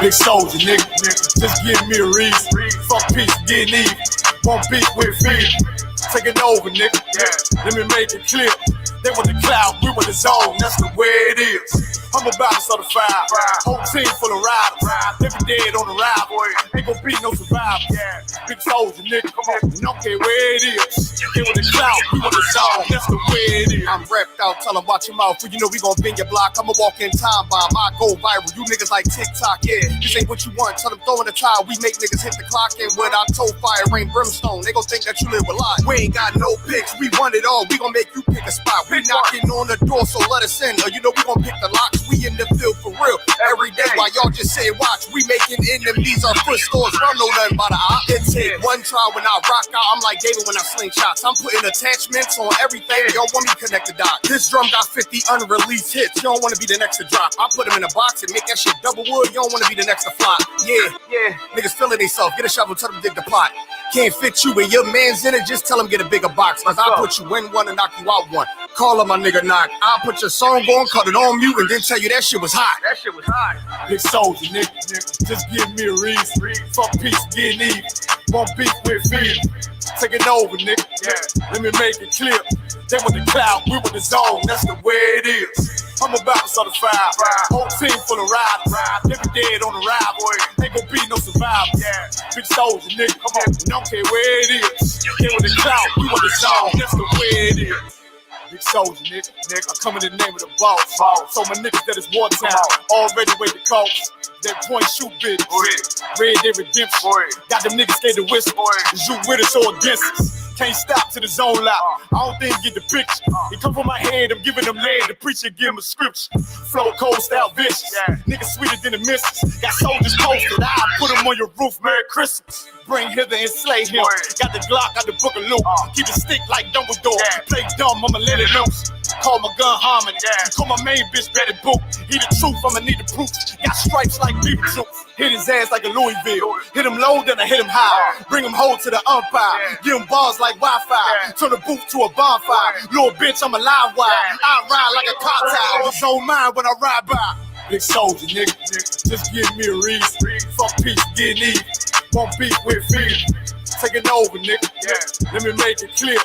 Big soldier, nigga. Just give me a reason. Fuck peace, getting even. One beat with feet. Taking over, nigga. Let me make it clear. They want the cloud, we want the zone. That's the way it is. I'm about to start a fire. Whole team full of riders. They be dead on the ride, boy. Ain't gon' be no survivor. Big soldier, nigga. Come on. And don't care where it is. They want the cloud, we want the zone. That's the way it is. I'm repped out, tell them watch your mouth. You know we gon' bend your block. I'ma walk in time bomb. I go viral. You niggas like TikTok, yeah. This ain't what you want. Tell them throw in the tile. We make niggas hit the clock and with our toe fire, rain brimstone. They gon' think that you live a lie. We ain't got no picks. We want it all. We gon' make you pick a spot. We knocking on the door, so let us in. Or you know we gon' pick the locks. We in the field for real every day. While y'all just say watch, we making enemies our foot stores. Run know nothing about a op. It take one try when I rock out. I'm like David when I sling shots. I'm putting attachments on everything. Y'all want me connect the dot. This drum got 50 unreleased hits. You don't want to be the next to drop. I put them in a box and make that shit double wood. You don't want to be the next to flop. Yeah. Niggas feeling themselves. Get a shovel, tell them dig the pot. Can't fit you and your man's in it, just tell him get a bigger box. Cause I'll put you in one and knock you out one. Call him my nigga knock. I'll put your song on, cut it on mute, and then tell you that shit was hot. Big soldier, nigga. Just give me a reason. Fuck peace, getting even. One beat with feet. Taking over, nigga. Let me make it clear. They want the cloud, we want the zone. That's the way it is. I'm about to start a fire. Whole team full of riders. They be dead on the ride, boy. Ain't gon' be no survivors. Big soldier, nigga. Come on. And don't care where it is. They want the cloud, we want the zone. That's the way it is. Big soldier, nigga. I come in the name of the boss. So my niggas that is wartime. Already wait the coast. That point shoot big. Red Dead Redemption. Got them niggas scared to whisper. Is you with us or against us? Can't stop to the zone loud. I don't think you get the picture. It come from my head, I'm giving them lead. The preacher give him a scripture. Flow cold style vicious. Niggas sweeter than the missus. Got soldiers posted. I put them on your roof. Merry Christmas. Bring hither and slay him. Got the Glock, got the book of loot. Keep it stick like Dumbledore. Play dumb, I'ma let it loose. Call my gun harmony. Call my main bitch Betty Boop. He the truth, I'ma need the proof. Got stripes like Beetlejuice. Hit his ass like a Louisville. Hit him low, then I hit him high. Bring him home to the umpire. Give him bars like Wi-Fi. Turn the booth to a bonfire. Little bitch, I'm a live wire. I ride like a car tire. It's on mine when I ride by. Big soldier, nigga. Just give me a reason. Fuck peace, getting even. One beat with feet. Taking over, nigga. Let me make it clear.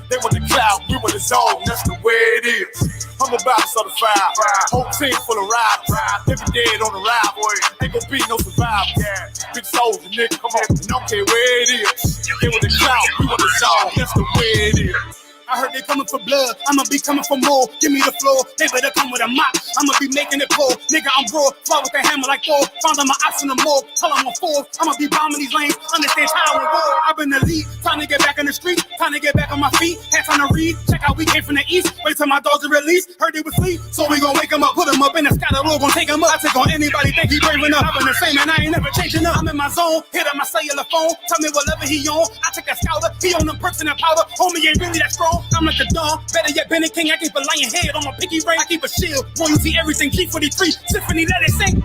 They want the cloud, we want the zone. That's the way it is. I'm about to start a fire. Whole team full of riders. They be dead on the ride, boy. Ain't gon' be no survivors. Big soldier, nigga. Come on. And don't care where it is. They want the cloud, we want the zone. That's the way it is. I heard they coming for blood, I'ma be coming for more. Give me the floor, they better come with a mop. I'ma be making it pour. Nigga, I'm raw, fly with the hammer like Thor. Found on my ops in the morgue, tell them I'm fourth. I'ma be bombing these lanes, understand how and war. I've been the lead, time to get back in the street, time to get back on my feet. Had time to read, check out we came from the east. Wait till my dogs are released, heard they was sleep. So we gon' wake them up, put them up in the sky, the Lord gon' take them up. I take on anybody, think he brave enough. I've been the same and I ain't never changing up. I'm in my zone, hit on my cellular phone, tell me whatever he on. I take that scouter, he on them perks and that powder. Homie ain't really that strong, I'm like the dawn. Better yet, Benny King, I keep a lion head on my pinky ring. I keep a shield, royalty, everything, G43, symphony, let it sing.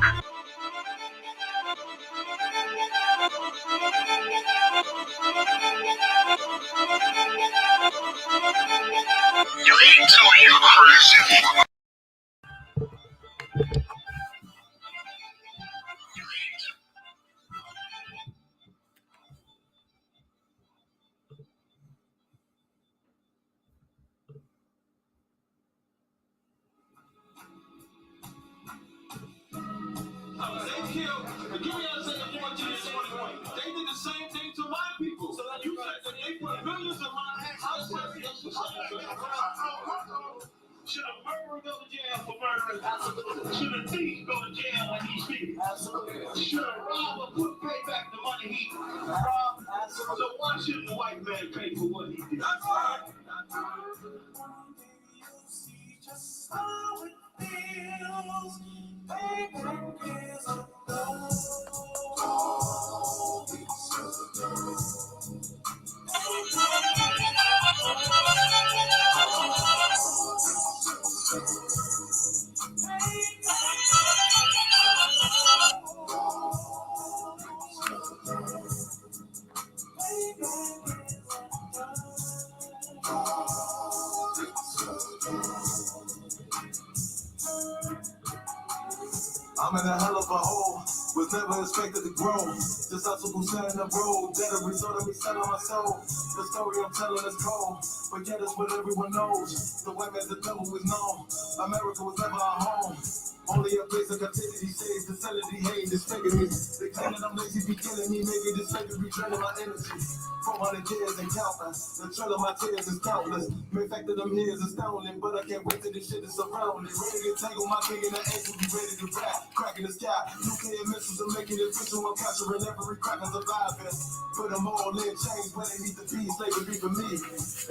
You ain't till you crazy. They killed, give me a second point to this one. They did the same thing to my people. So you said that they put millions of my house residents. Should a murderer go to jail for murder? Absolutely. Should a thief go to jail when he steals? Absolutely. Should a robber pay back the money he robbed? Absolutely. So why shouldn't the white man pay for what he did? That's right. You see just how it feels. I'm in a hell of a hole. Was never expected to grow. Just obstacles set in the road. That a result of me set on my soul. The story I'm telling is cold, but yet it's what everyone knows. The white man's the devil is known. America was never our home. Only a place of captivity saves the sanity, hate, disfigure me. They claim that I'm lazy, be killing me. Maybe this figure be draining my energy. 400 years and counting. The trail of my tears is countless. Main fact of them years is astounding, but I can't wait till this shit is surrounding. Ready to tangle my king in the ankle, be ready to rap. Cracking the sky. Nuclear missiles are making it official. I'm capturing every crack and surviving. Put them all in chains where they need to be. Slavery for me.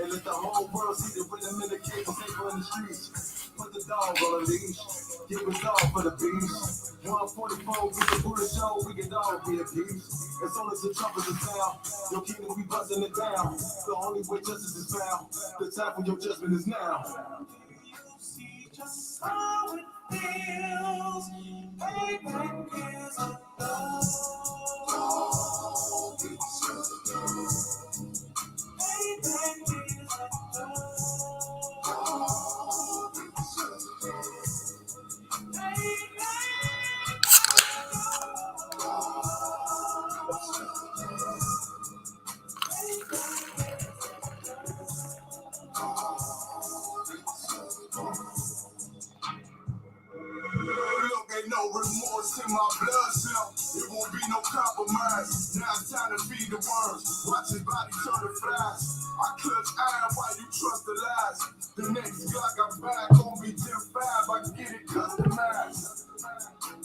And let the whole world see the rhythm in the cave and safer in the streets. Put the dog on a leash. Give it all for the beast. 144, we can put a show, we can all be a piece. As soon as the trumpets are sound, your kingdom we busting it down. The only way justice is found, the time for your judgment is now. You see just how it feels. Payback is a love. Payback is a love. Look, ain't no remorse in my blood cell. It won't be no compromise. Now it's time to feed the worms. Watch his body turn to flies. I clutch iron while you trust the lies. The next Glock I'm back gon' be 10-5. I get it customized.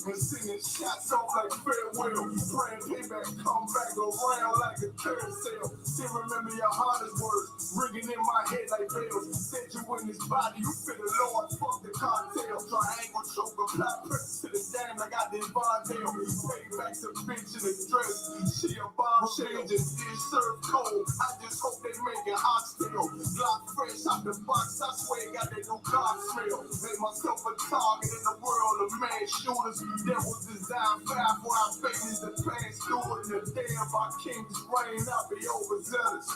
And singing shots off like farewell. Praying payback come back around like a carousel. Still remember YAHANNA's words ringing in my head like bells. Said you in this body, you feel the Lord, fuck the cartel. Triangle choke, apply pressure to the dam like I did Bondale. Payback's a bitch in a dress. She a bombshell, just did serve cold. I just hope they make it oxtail. Block fresh out the box, I swear got that new car smell. Made myself a target in the world of man shooters. That was designed fire for our babies to pass through in the day of our king's reign. I'll be overzealous.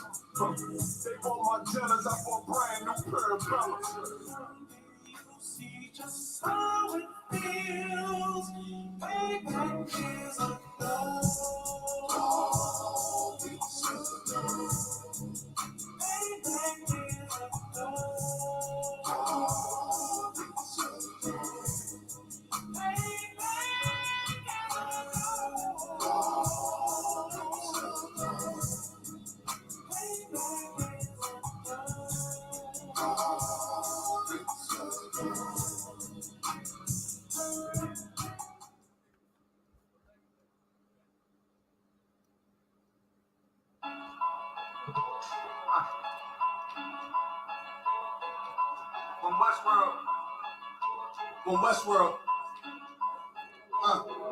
They want my jealous, I want brand new pair of fellas. You see just how it feels. Payback is a love. Payback is a love. From Westworld.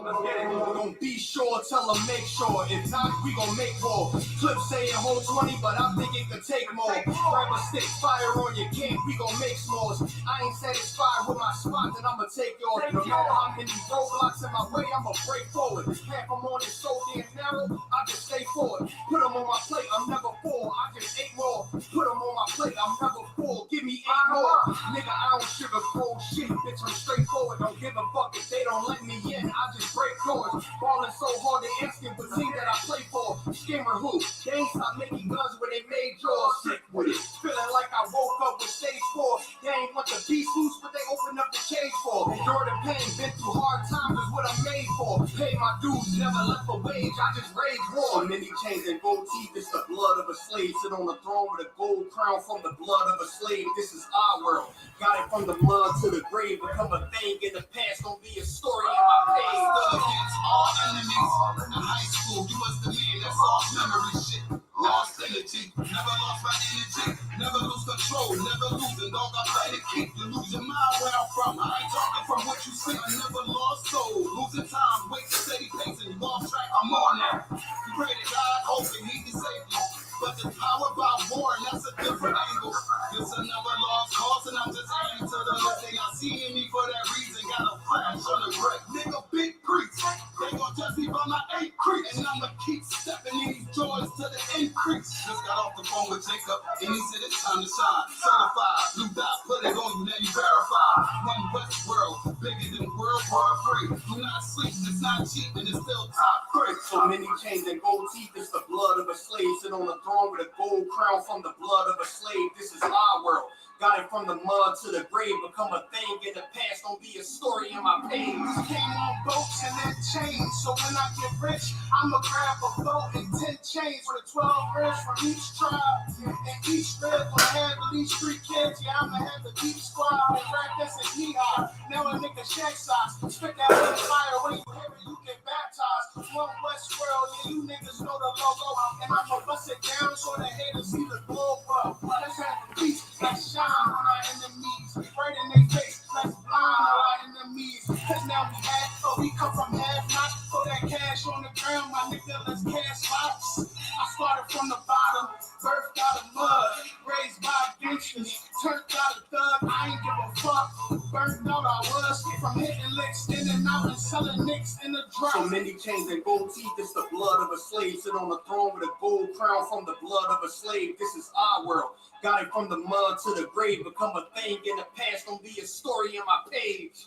Let's get it. We gon' be sure, tell them make sure. If not, we gon' make more. Clips saying hold 20, but I think it could take more. Grab a stick, fire on your camp, we gon' make s'mores. I ain't satisfied with my spot, then I'ma take yours. No matter how many roadblocks in my way, I'ma break forward. Half I'm on it so damn narrow, I just stay forward. Put them on my plate, I'm never full, I just ate more. Put them on my plate, I'm never full, give me 8 more. Nigga, I don't sugarcoat shit, bitch, I'm straightforward. Don't give a fuck if they don't let me in, I just break doors. Ballin' so hard to ask him, but team that I play for. Scammer who? They ain't stop making guns where they made yours. Sick with it. Feeling like I woke up with stage 4. They ain't want the beast loose, but they opened up the cage for. Endure the pain, been through hard times is what I'm made for. Pay my dues, never left a wage, I just rage war. Many chains and gold teeth, it's the blood of a slave. Sit on the throne with a gold crown from the blood of a slave. This is our world. Got it from the blood to the grave. Become a thing in the past, don't be a story in my page. Against all enemies. In high school, you was the man, that's all memory shit. Lost energy, never lost my energy. Never lose control, never losing. Dog, I play to keep you losing mind where I'm from. I ain't talking from what you see. I never lost soul, losing time, wait to steady pacing. Lost track, I'm on now. You pray to God, hoping He can save you. But the power by war, and that's a different angle. It's another lost cause, and I'm just adding to the list. They not seeing me for that reason. Got a flash on the brick, nigga, big priest. They gon' judge me by my 8 creeps, and I'ma keep stepping these joys to the increase. Just got off the phone with Jacob, and he said it's time to shine. Certified, blue dot, put it on you, now you verify. One West world, bigger than World War III. Do not sleep, it's not cheap. and it's still top 3. So many chains and gold teeth, it's the blood of a slave. Sit on the throne with a gold crown from the blood of a slave. This is our world. Got it from the mud to the grave. Become a thing in the past. Don't be a story in my page. Came on boats and then chains. So when I get rich, I'ma grab a boat and 10 chains with a 12 ribs from each tribe. And each rib will have at least 3 kids. Yeah, I'ma have the deep squad. And rap this is knee high. Now a nigga shank socks. Spit that with fire. When you hear it, you get baptized. One West world, yeah, you niggas know the logo. And I'ma bust it down so the haters see the glow up. Let's have a piece. Let's shine on our enemies, right in their face. Let's blind our enemies, cause now we act, but we come from half knots. Put that cash on the ground, my nigga, let's cash lots. I started from the bottom, birthed out of mud, raised by gangsters, turned out a thug. I ain't give a fuck, burned out I was from hitting licks in and out and selling nicks in the drought. So many chains and gold teeth, it's the blood of a slave. Sit on the throne with a gold crown from the blood of a slave. This is our world. Got it from the mud to the grave. Become a thing in the past. Don't be a story in my page.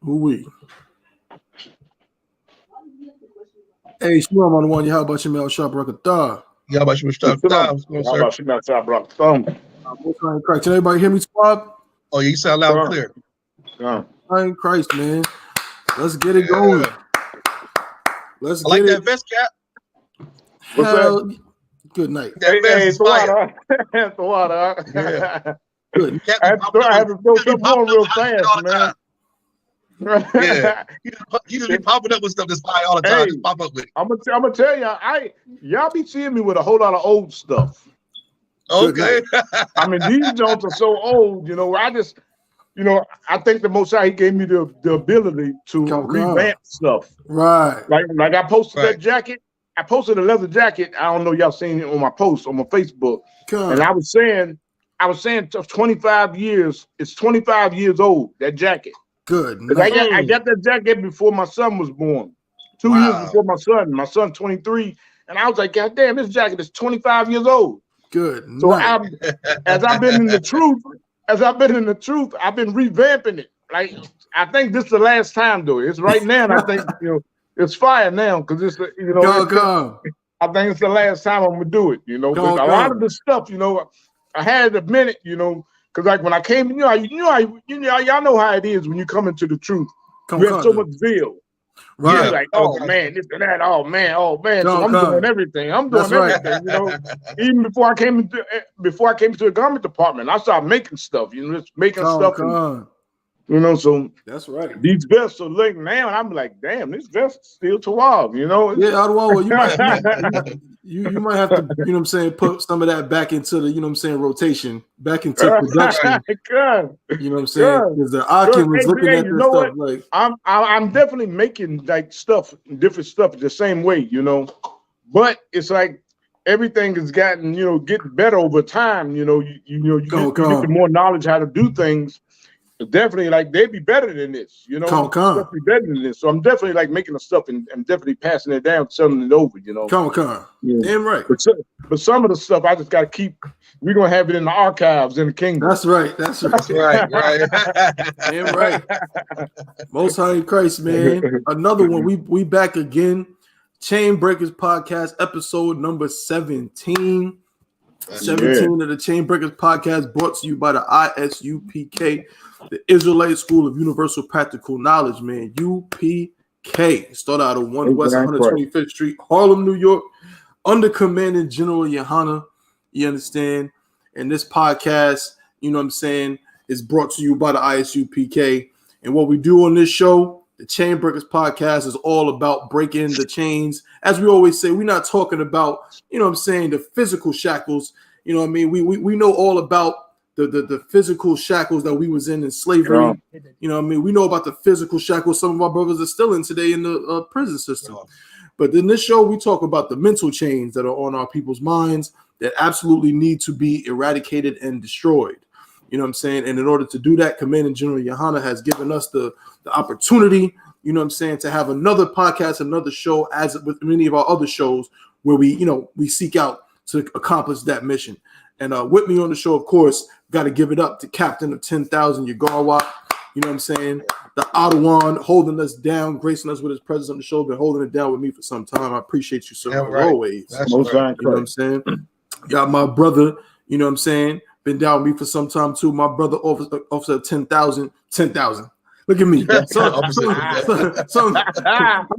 Ooh-wee. Hey, Shmuel on the one. How about your mail shop record? Yeah, about you stuff. What's going on, How sir? about you, bro? Thumb. Can everybody hear me, squad? Oh, yeah, you sound loud and clear. Fine Christ, man. Let's get it going. Let's I like get that it. vest cap. What's Hell, good night. That Hey, vest hey, is the fire. water. The water. Yeah. Good. Cap I be popping up had to with- throw he be something popping on up real with hot shit fast, all the man. time. Yeah, he just be popping up with stuff that's fire all the time. Hey. Just pop up with it. I'm gonna tell y'all be seeing me with a whole lot of old stuff. Okay. I mean, these joints are so old, you know. I think the Most High, he gave me the ability to Come. revamp stuff. Right. Like I posted Right. that jacket. I posted a leather jacket. I don't know y'all seen it on my post on my Facebook. Come. And I was saying 25 years. It's 25 years old, that jacket. Good Because night. I got that jacket before my son was born. 2 years Wow. before my son. My son 23. And I was like, God damn, this jacket is 25 years old. Good So night. as I've been in the truth, I've been revamping it. Like, I think this is the last time, though. It's right now, and I think, it's fire now, because it's, Come. I think it's the last time I'm gonna do it, Come, But a come. lot of the stuff, I had a minute, because like when I came, y'all know how it is when you come into the truth. Come. You have so much zeal. Right. You're Yeah. like, oh man, this and that, oh man. So I'm Come. doing everything. That's right. Even before I came into the garment department, I started making stuff. Just making stuff. Come. So That's right. these vests are like now, and I'm like, damn, this vest is still too wild. Yeah, well, you might you might have to, put some of that back into the, rotation, back into production. Good. Because the Akim was looking at this stuff like I'm definitely making like different stuff the same way, but it's like everything has gotten, getting better over time. You get the more knowledge how to do things. Definitely, like they'd be better than this, Definitely better than this. So I'm definitely like making the stuff and definitely passing it down, selling it over, Come. Yeah. Damn right. But some of the stuff I just got to keep. We're gonna have it in the archives in the kingdom. That's right. Right. Damn right. Most High in Christ, man. Another one. We back again. Chain Breakers Podcast, episode number 17. 17 of the Chain Breakers Podcast, brought to you by the I.S.U.P.K, the Israelite School of Universal Practical Knowledge, man. U.P.K. Start out of 1 West 125th Street, Harlem, New York, under Commanding General YAHANNA. You understand? And this podcast, is brought to you by the I.S.U.P.K. And what we do on this show, the Chain Breakers Podcast, is all about breaking the chains. As we always say, we're not talking about, the physical shackles. We know all about the physical shackles that we was in slavery. We know about the physical shackles some of our brothers are still in today in the prison system. But in this show, we talk about the mental chains that are on our people's minds that absolutely need to be eradicated and destroyed. You know what I'm saying? And in order to do that, Commanding General YAHANNA has given us the opportunity, you know what I'm saying, to have another podcast, another show, as with many of our other shows, where we, you know, we seek out to accomplish that mission. And with me on the show, of course, got to give it up to Captain of 10,000 Yagarwat. You know what I'm saying? The Ottawa holding us down, gracing us with his presence on the show, been holding it down with me for some time. I appreciate you, sir, as always. That's Most right. You know what I'm saying? Got my brother, you know what I'm saying, been down with me for some time too. My brother, officer of 10,000. Look at me. I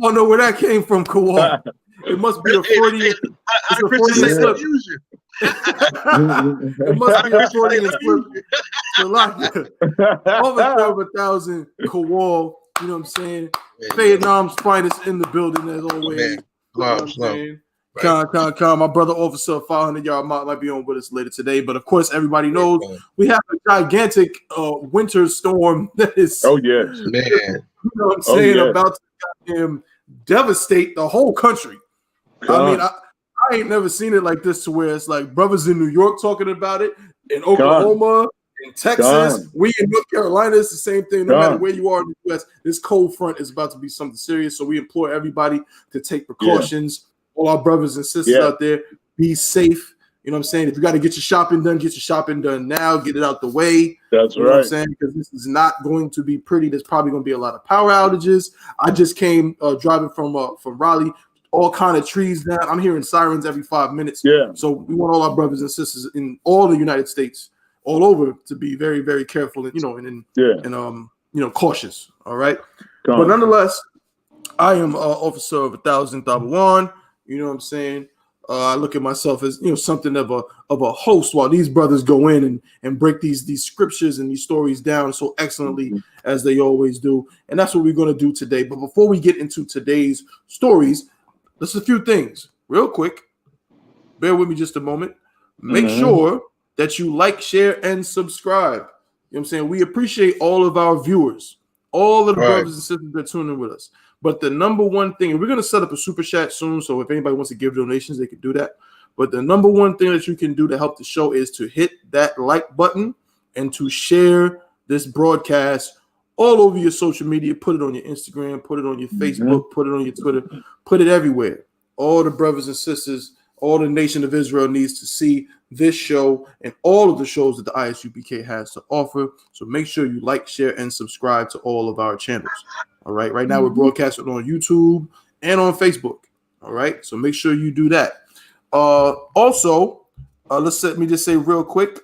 don't know where that came from, Kawal. It must be a Freudian. It's a Freudian slip. It must be a Freudian slip. Officer of 1,000, Kawal. You know what I'm saying? Vietnam's finest in the building as always. You know what I'm saying? Con. My brother, officer of 500-yard might be on with us later today. But of course, everybody knows we have a gigantic winter storm that is. Man. You know what I'm saying? About to goddamn devastate the whole country. I mean, I ain't never seen it like this, to where it's like brothers in New York talking about it, in Oklahoma, in Texas, we in North Carolina. It's the same thing. No matter where you are in the U.S., this cold front is about to be something serious. So we implore everybody to take precautions. All our brothers and sisters out there, be safe. You know what I'm saying? If you got to get your shopping done, get your shopping done now. Get it out the way. That's you know what I'm saying? Because this is not going to be pretty. There's probably going to be a lot of power outages. I just came driving from Raleigh. All kind of trees down. I'm hearing sirens every 5 minutes. So we want all our brothers and sisters in all the United States, all over, to be very, very careful and cautious. All right. But nonetheless, I am officer of 1,000 Tabawan. You know what I'm saying? I look at myself as, you know, something of a host while these brothers go in and break these scriptures and these stories down so excellently as they always do. And that's what we're going to do today. But before we get into today's stories, there's a few things real quick. Bear with me just a moment. Make sure that you like, share, and subscribe. You know what I'm saying? We appreciate all of our viewers, all of the brothers and sisters that tune in with us. But the number one thing, and we're going to set up a super chat soon, so if anybody wants to give donations, they can do that. But the number one thing that you can do to help the show is to hit that like button and to share this broadcast all over your social media. Put it on your Instagram, put it on your Facebook, put it on your Twitter, put it everywhere. All the brothers and sisters, all the nation of Israel needs to see this show and all of the shows that the I.S.U.P.K has to offer. So make sure you like, share, and subscribe to all of our channels. All right. Right now we're broadcasting on YouTube and on Facebook. All right. So make sure you do that. Also, let me just say real quick.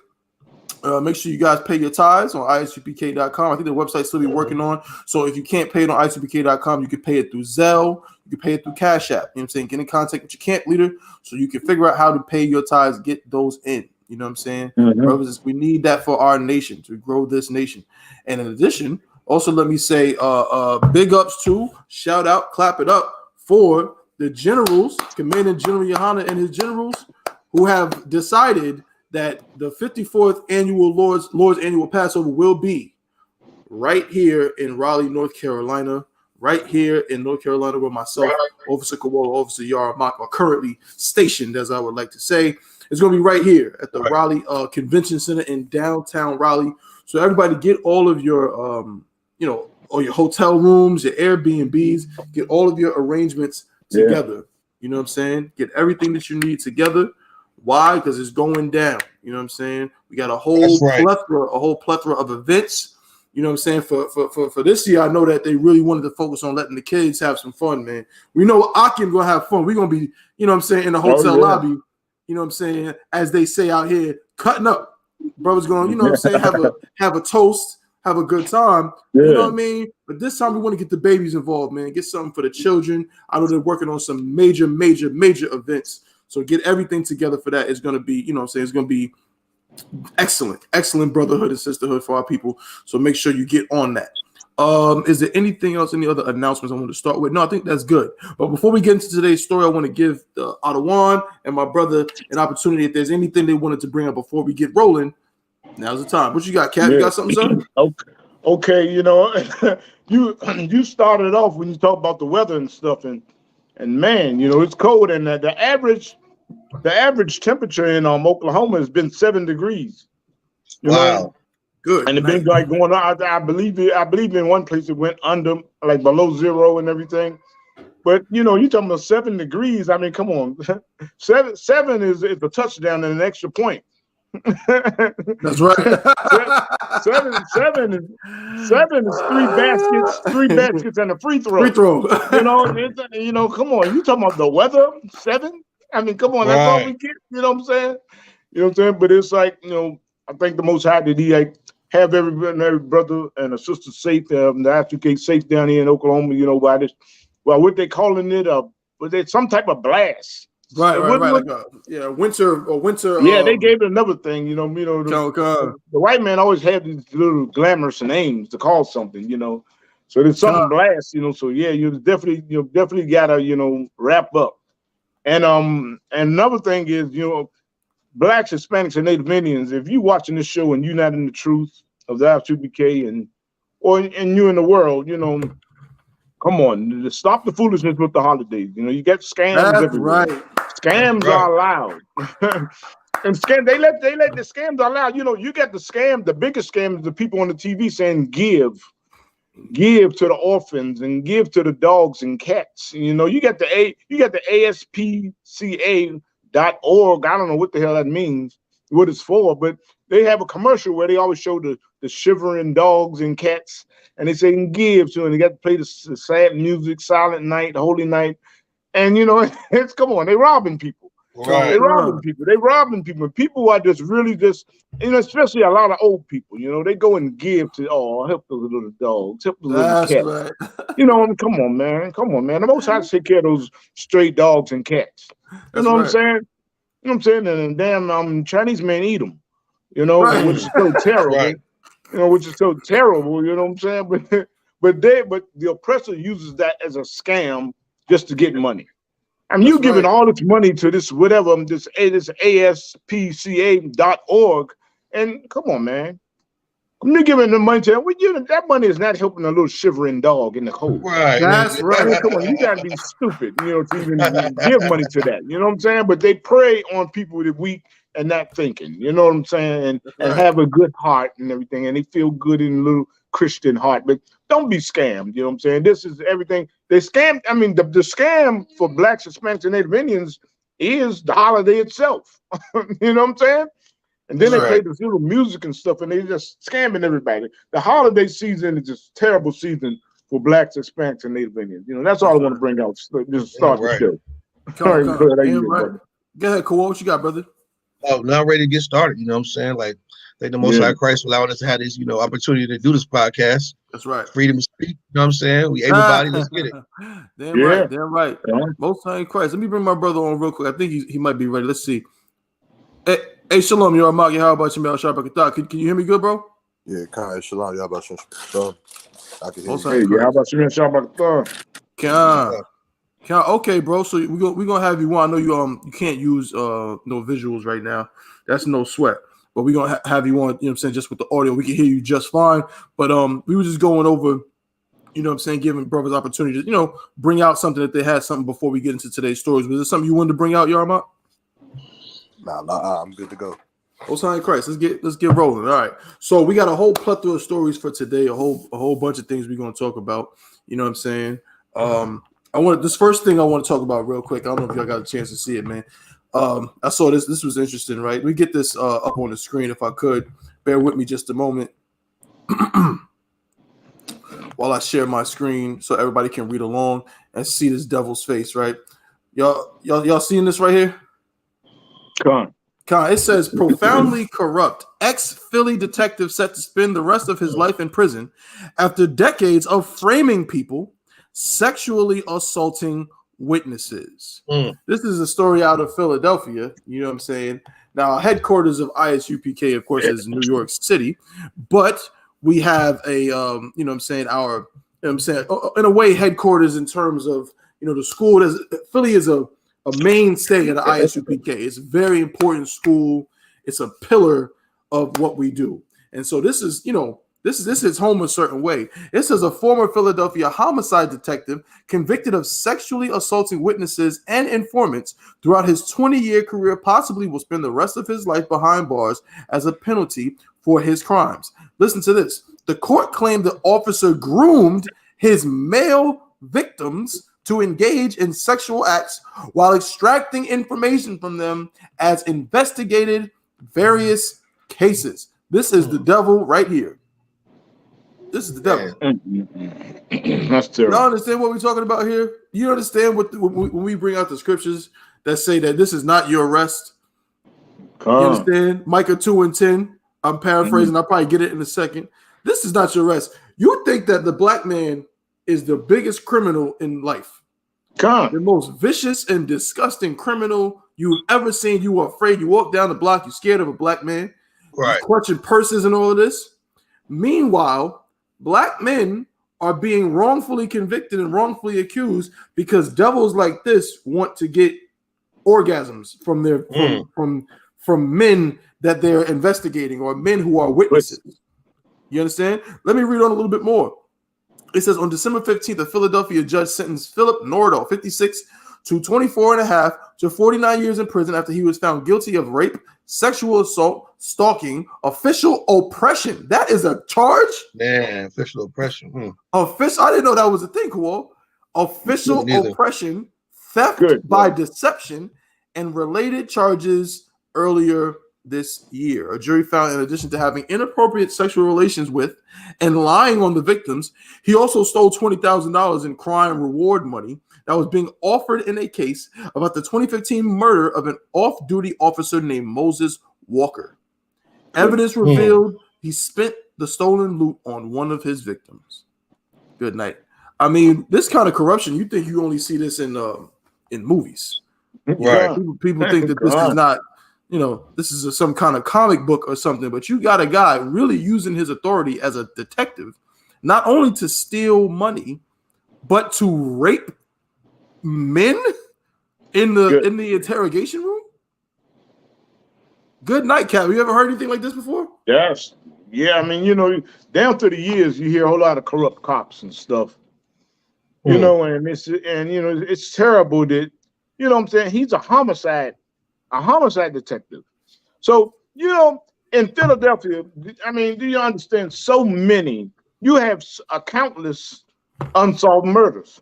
Make sure you guys pay your tithes on I.S.U.P.K.com. I think the website still be working on. So if you can't pay it on I.S.U.P.K.com, you can pay it through Zelle. You can pay it through Cash App. You know what I'm saying? Get in contact with your camp leader so you can figure out how to pay your tithes, get those in. You know what I'm saying? Brothers, we need that for our nation, to grow this nation. And in addition, also let me say big ups to, shout out, clap it up for the generals, Commanding General YAHANNA and his generals, who have decided that the 54th annual Lord's annual Passover will be right here in Raleigh, North Carolina, right here in North Carolina, where myself, Officer Kawal, Officer Yarmak are currently stationed, as I would like to say. It's going to be right here at the Raleigh Convention Center in downtown Raleigh. So everybody get all of your, all your hotel rooms, your Airbnbs, get all of your arrangements together. You know what I'm saying? Get everything that you need together. Why? Because it's going down. You know what I'm saying? We got a whole plethora of events. You know what I'm saying? For this year, I know that they really wanted to focus on letting the kids have some fun, man. We know Akim gonna have fun. We're gonna be, you know what I'm saying, in the hotel lobby, you know what I'm saying, as they say out here, cutting up. Brothers going, you know what I'm saying, have a toast, have a good time. You know what I mean? But this time we want to get the babies involved, man. Get something for the children. I know they're working on some major events. So get everything together for that. It's going to be, you know what I'm saying, it's going to be excellent brotherhood and sisterhood for our people. So make sure you get on that. Is there anything else, any other announcements I want to start with? No, I think that's good. But before we get into today's story, I want to give the Ottawa and my brother an opportunity. If there's anything they wanted to bring up before we get rolling, now's the time. What you got, Cat? You got something, sir? Okay, you know, you started off when you talk about the weather and stuff, and man, you know, it's cold, and the average temperature in Oklahoma has been 7 degrees. You know? Good. And it's been like going on. I believe in one place it went under, like below zero and everything. But you know, you talking about 7 degrees. I mean, come on, seven is a touchdown and an extra point. That's right. seven is three baskets and a free throw. Free throw. You know, come on. You talking about the weather? 7? I mean, come on, that's all we get. You know what I'm saying? You know what I'm saying? But it's like, you know, I think the Most High did he like have every brother and a sister safe, the I.S.U.P.K safe down here in Oklahoma. You know, by this, well, what they calling it? Was it some type of blast? Right. Like winter. Yeah, they gave it another thing. The white man always had these little glamorous names to call something. You know, so there's something blast. You know, so yeah, you definitely gotta wrap up. And another thing is, you know, Blacks, Hispanics, and Native Indians. If you watching this show and you're not in the truth of the I.S.U.P.K and you in the world, you know, come on, stop the foolishness with the holidays. You know, you get scams everywhere. Right. Scams are allowed. And they let the scams allowed. You know, you got the scam. The biggest scam is the people on the TV saying give to the orphans and give to the dogs and cats. You know, you got the I.S.U.P.K. .org. I don't know what the hell that means, what it's for, but they have a commercial where they always show the shivering dogs and cats, and they say give to, and they got to play the sad music, Silent Night, Holy Night, and you know, it's come on, they robbing people. Right. They robbing people. People are just really you know, especially a lot of old people. You know, they go and give to help those little dogs, help the little cats. Right. You know, come on, man. The Most High take care of those stray dogs and cats. You know what I'm saying? You know what I'm saying? And damn Chinese men eat them. You know, which is so terrible. Right. You know, which is so terrible. You know what I'm saying? But the oppressor uses that as a scam just to get money. I mean, you giving all this money to this whatever, this I.S.U.P.K.org, and come on, man. You giving the money to that money is not helping a little shivering dog in the cold. Right. That's right. I mean, come on, you gotta be stupid, you know, to even give money to that. You know what I'm saying? But they prey on people that are weak and not thinking. You know what I'm saying? And have a good heart and everything, and they feel good in a little Christian heart. But don't be scammed. You know what I'm saying? This is everything. They scam. I mean, the scam for Blacks, Hispanics, and Native Indians is the holiday itself. You know what I'm saying? And then they play this little music and stuff, and they just scamming everybody. The holiday season is just a terrible season for Blacks, Hispanics, and Native Indians. You know, that's all I want to bring out. Just start the show. Go ahead, Kawhi. What you got, brother? Oh, now ready to get started. You know what I'm saying? Like, thank the Most High Christ for allowing us to have this, opportunity to do this podcast. That's right. Freedom to speak. You know what I'm saying? We able-bodied. Let's get it. Damn right. Most High Christ. Let me bring my brother on real quick. I think he might be ready. Let's see. Hey, Shalom, you're Amagi. How about you, Mel Sharp? Can you hear me good, bro? Yeah, Kai, Shalom. Y'all about you? I can hear you. Hey, how about you, Sharp? Okay, bro. So we're gonna have you on. I know you can't use no visuals right now. That's no sweat. But we're gonna have you on, you know what I'm saying, just with the audio. We can hear you just fine. But we were just going over, you know what I'm saying, giving brothers opportunity to, bring out something that they had something before we get into today's stories. Was there something you wanted to bring out, Yarma? Nah, I'm good to go. Hosanna Christ. Let's get rolling. All right. So we got a whole plethora of stories for today, a whole bunch of things we're gonna talk about. You know what I'm saying? This first thing I want to talk about real quick. I don't know if y'all got a chance to see it, man. I saw this. This was interesting, right? We get this up on the screen if I could. Bear with me just a moment while I share my screen so everybody can read along and see this devil's face, right? Y'all seeing this right here? Come on. It says profoundly corrupt ex-Philly detective set to spend the rest of his life in prison after decades of framing people sexually assaulting witnesses. This is a story out of Philadelphia. You know what I'm saying? Now, headquarters of I.S.U.P.K, of course, is New York City, but we have a, you know what I'm saying, in a way, headquarters in terms of, the school. Philly is a mainstay of the I.S.U.P.K. It's a very important school. It's a pillar of what we do. And so this is, this is home a certain way. It says a former Philadelphia homicide detective convicted of sexually assaulting witnesses and informants throughout his 20-year career possibly will spend the rest of his life behind bars as a penalty for his crimes. Listen to this. The court claimed the officer groomed his male victims to engage in sexual acts while extracting information from them as investigated various cases. This is the devil right here. This is the devil. That's terrible. Y'all understand what we're talking about here? You understand when we bring out the scriptures that say that this is not your rest? You understand? Micah 2:10. I'm paraphrasing. I'll probably get it in a second. This is not your rest. You think that the black man is the biggest criminal in life. The most vicious and disgusting criminal you've ever seen. You are afraid. You walk down the block. You're scared of a black man. Right. You're clutching purses and all of this. Meanwhile, black men are being wrongfully convicted and wrongfully accused because devils like this want to get orgasms from their from men that they're investigating or men who are witnesses. You understand? Let me read on a little bit more. It says on December 15th, a Philadelphia judge sentenced Philip Nordell, 56, to 24 and a half to 49 years in prison after he was found guilty of rape, sexual assault, stalking, official oppression. That is a charge? Man, official oppression. Official. I didn't know that was a thing, Kowal. Official oppression, theft by deception, and related charges earlier this year. A jury found, in addition to having inappropriate sexual relations with and lying on the victims, he also stole $20,000 in crime reward money that was being offered in a case about the 2015 murder of an off-duty officer named Moses Walker. Evidence revealed he spent the stolen loot on one of his victims. Good night. I mean, this kind of corruption, you think you only see this in movies. Right. People think that this is not, this is some kind of comic book or something, but you got a guy really using his authority as a detective, not only to steal money, but to rape men in the interrogation room. Good night, Cap. You ever heard anything like this before? Yes. Yeah, I mean, down through the years, you hear a whole lot of corrupt cops and stuff. And it's terrible that, what I'm saying, he's a homicide detective. So, in Philadelphia, I mean, do you understand, so many, you have a countless unsolved murders.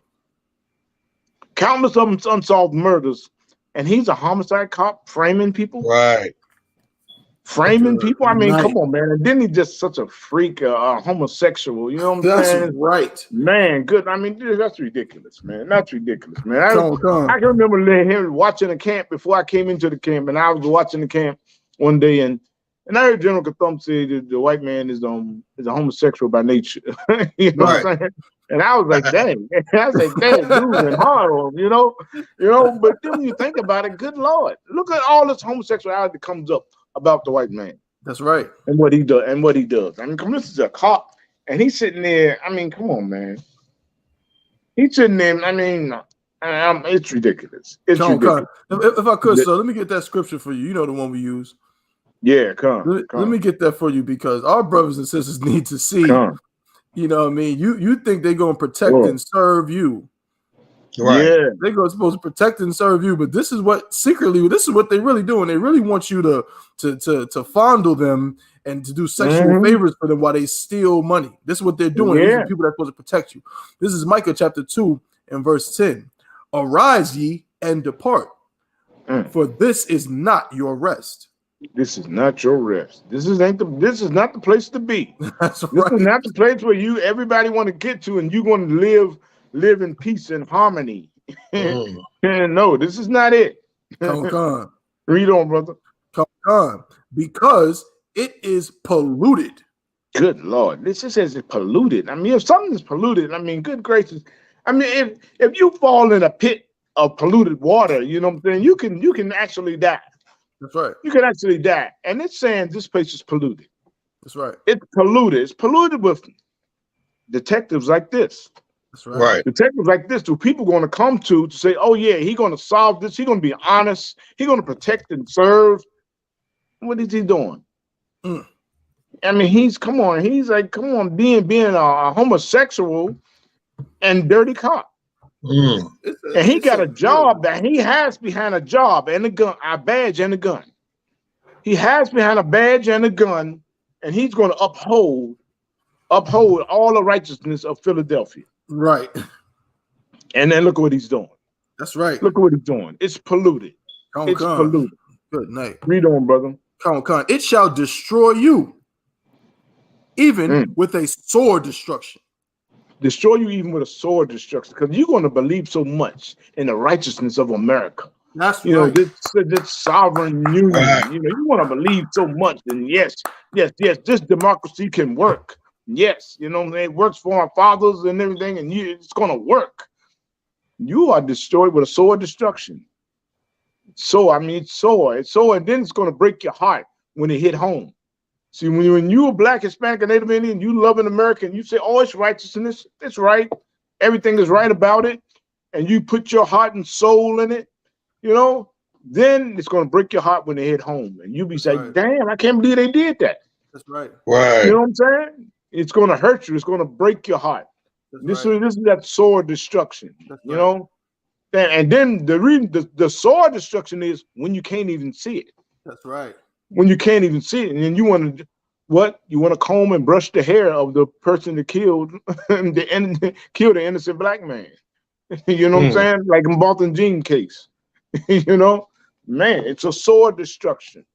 Countless of them unsolved murders, and he's a homicide cop framing people. Right. Framing people. I mean, come on, man. And then he's just such a freak, homosexual. You know what I'm saying? That's right. Man, good. I mean, that's ridiculous, man. That's ridiculous, man. I can remember him watching the camp before I came into the camp, and I was watching the camp one day, and I heard General Kathum say that the white man is a homosexual by nature. You know what I'm saying? And I was like, dang. I was like, dang, dude, and hard, But then when you think about it, good Lord, look at all this homosexuality that comes up about the white man. That's right. And what he does. I mean, this is a cop, and he's sitting there. I mean, come on, man. He's sitting there. I mean, it's ridiculous. It's ridiculous. If I could, so let me get that scripture for you. You know the one we use. Yeah, let me get that for you, because our brothers and sisters need to see. You know what I mean? You think they're gonna protect and serve you. Right. Yeah. They're supposed to protect and serve you, but this is what they're really doing. They really want you to fondle them and to do sexual favors for them while they steal money. This is what they're doing. These are people that are supposed to protect you. This is Micah chapter 2 and verse 10. Arise ye and depart, for this is not your rest. This is not your rest. This is not the place to be. That's right. This is not the place where everybody want to get to, and you're going to live in peace and harmony. No, this is not it. Come on. Read on, brother. Come on. Because it is polluted. Good Lord. This just says it's polluted. I mean, if something is polluted, I mean, good gracious. I mean, if you fall in a pit of polluted water, you know what I'm saying, you can actually die. That's right. You can actually die. And it's saying this place is polluted. That's right. It's polluted. It's polluted with detectives like this. That's right. Detectives like this, do people going to come to say, oh, yeah, he's going to solve this. He's going to be honest. He's going to protect and serve. What is he doing? I mean, he's being a homosexual and dirty cop. And he got a job that he has behind a job and a gun, a badge and a gun. He has behind a badge and a gun and he's going to uphold all the righteousness of Philadelphia. Right. And then look what he's doing. That's right. Look what he's doing. It's polluted. It's polluted. Good night. Read on, brother. Con. It shall destroy you, even with a sword destruction. Destroy you even with a sword destruction, because you're going to believe so much in the righteousness of America. That's you right. know, this sovereign union. You know, you want to believe so much, and yes, this democracy can work. Yes, you know, it works for our fathers and everything, and it's going to work. You are destroyed with a sword destruction. So I mean, it's and then it's going to break your heart when it hit home. See, when you're Black, Hispanic, and Native Indian, you love an American, you say, oh, it's righteousness, it's right, everything is right about it, and you put your heart and soul in it, you know, then it's going to break your heart when they hit home, and you'll be saying, damn, I can't believe they did that. That's right. Right. You know what I'm saying? It's going to hurt you. It's going to break your heart. This is that sword destruction, you know? And then the sword destruction is when you can't even see it. That's right. When you can't even see it, and then you want to what? You want to comb and brush the hair of the person that killed the innocent Black man. You know what I'm saying? Like in Bolton Jean case. You know, man, it's a sword destruction.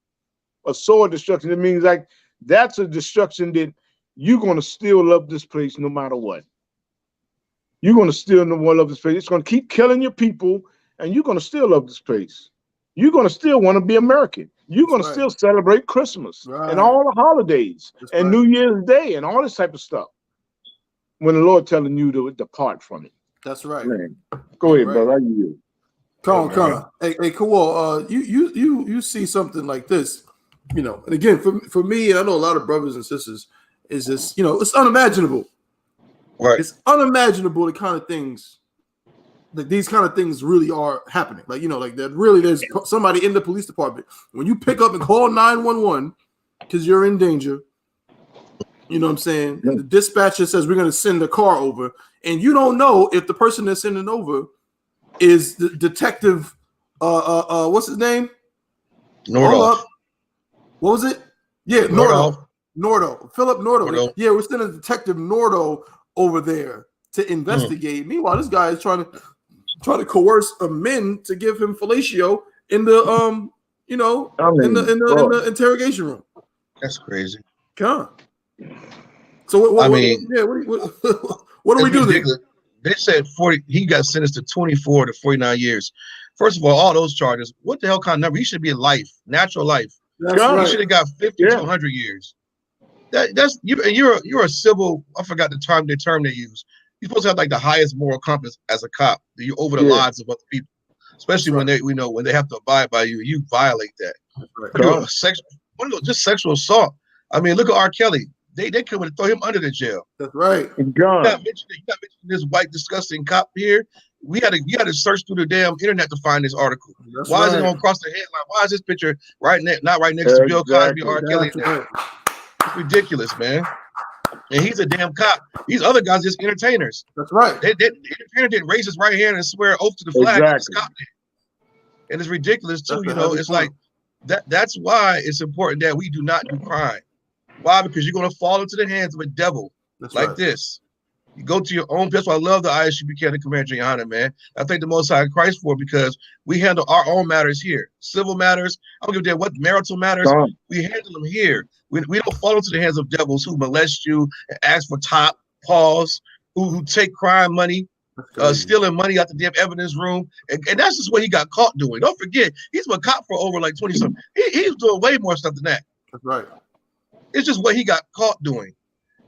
A sword destruction. It means like that's a destruction that you're going to still love this place no matter what. You're going to still love this place. It's going to keep killing your people, and you're going to still love this place. You're going to still want to be American. You're going to still celebrate Christmas and all the holidays and New Year's Day and all this type of stuff. When the Lord telling you to depart from it. That's right. Man. Go ahead, brother. You. Come on. Hey, cool. You see something like this, you know, and again, for me, and I know a lot of brothers and sisters, is this, you know, it's unimaginable. Right. It's unimaginable the kind of things, like these kind of things really are happening. Like, you know, like that really there's somebody in the police department. When you pick up and call 911 because you're in danger, you know what I'm saying? And the dispatcher says we're going to send a car over, and you don't know if the person that's sending over is the detective, what's his name? Nordoff. What was it? Yeah, Nordo. Philip Nordo. Yeah, we're sending Detective Nordo over there to investigate. Meanwhile, this guy is trying to coerce a men to give him fellatio in the in the interrogation room. That's crazy. Come on. So what do we do there? They said 40. He got sentenced to 24 to 49 years. First of all those charges. What the hell kind of number? He should be in life, natural life. He should have got 50 to 100 years. That's you're a civil. I forgot the term they use. You're supposed to have like the highest moral compass as a cop. You're over the lives of other people, especially when they have to abide by you. You violate that. Just sexual assault. I mean, look at R. Kelly. They could throw him under the jail. That's right. You got mentioned this white disgusting cop here. You had to search through the damn internet to find this article. Why is it going across the headline? Why is this picture not right next to Bill Cosby or R. Kelly? It's ridiculous, man. And he's a damn cop. These other guys just entertainers. That's right. The entertainer didn't raise his right hand and swear oath to the flag. Exactly. And it's ridiculous too. It's like that. That's why it's important that we do not do crime. Why? Because you're going to fall into the hands of a devil this. You go to your own. That's why I love the I.S.U.P.K. and the Commander YAHANNA, man. I thank the Most High Christ for it because we handle our own matters here. Civil matters. I don't give a damn what marital matters. We handle them here. We don't fall into the hands of devils who molest you and ask for top paws, who take crime money, stealing money out the damn evidence room. And that's just what he got caught doing. Don't forget, he's been caught for over like 20-something. He was doing way more stuff than that. That's right. It's just what he got caught doing.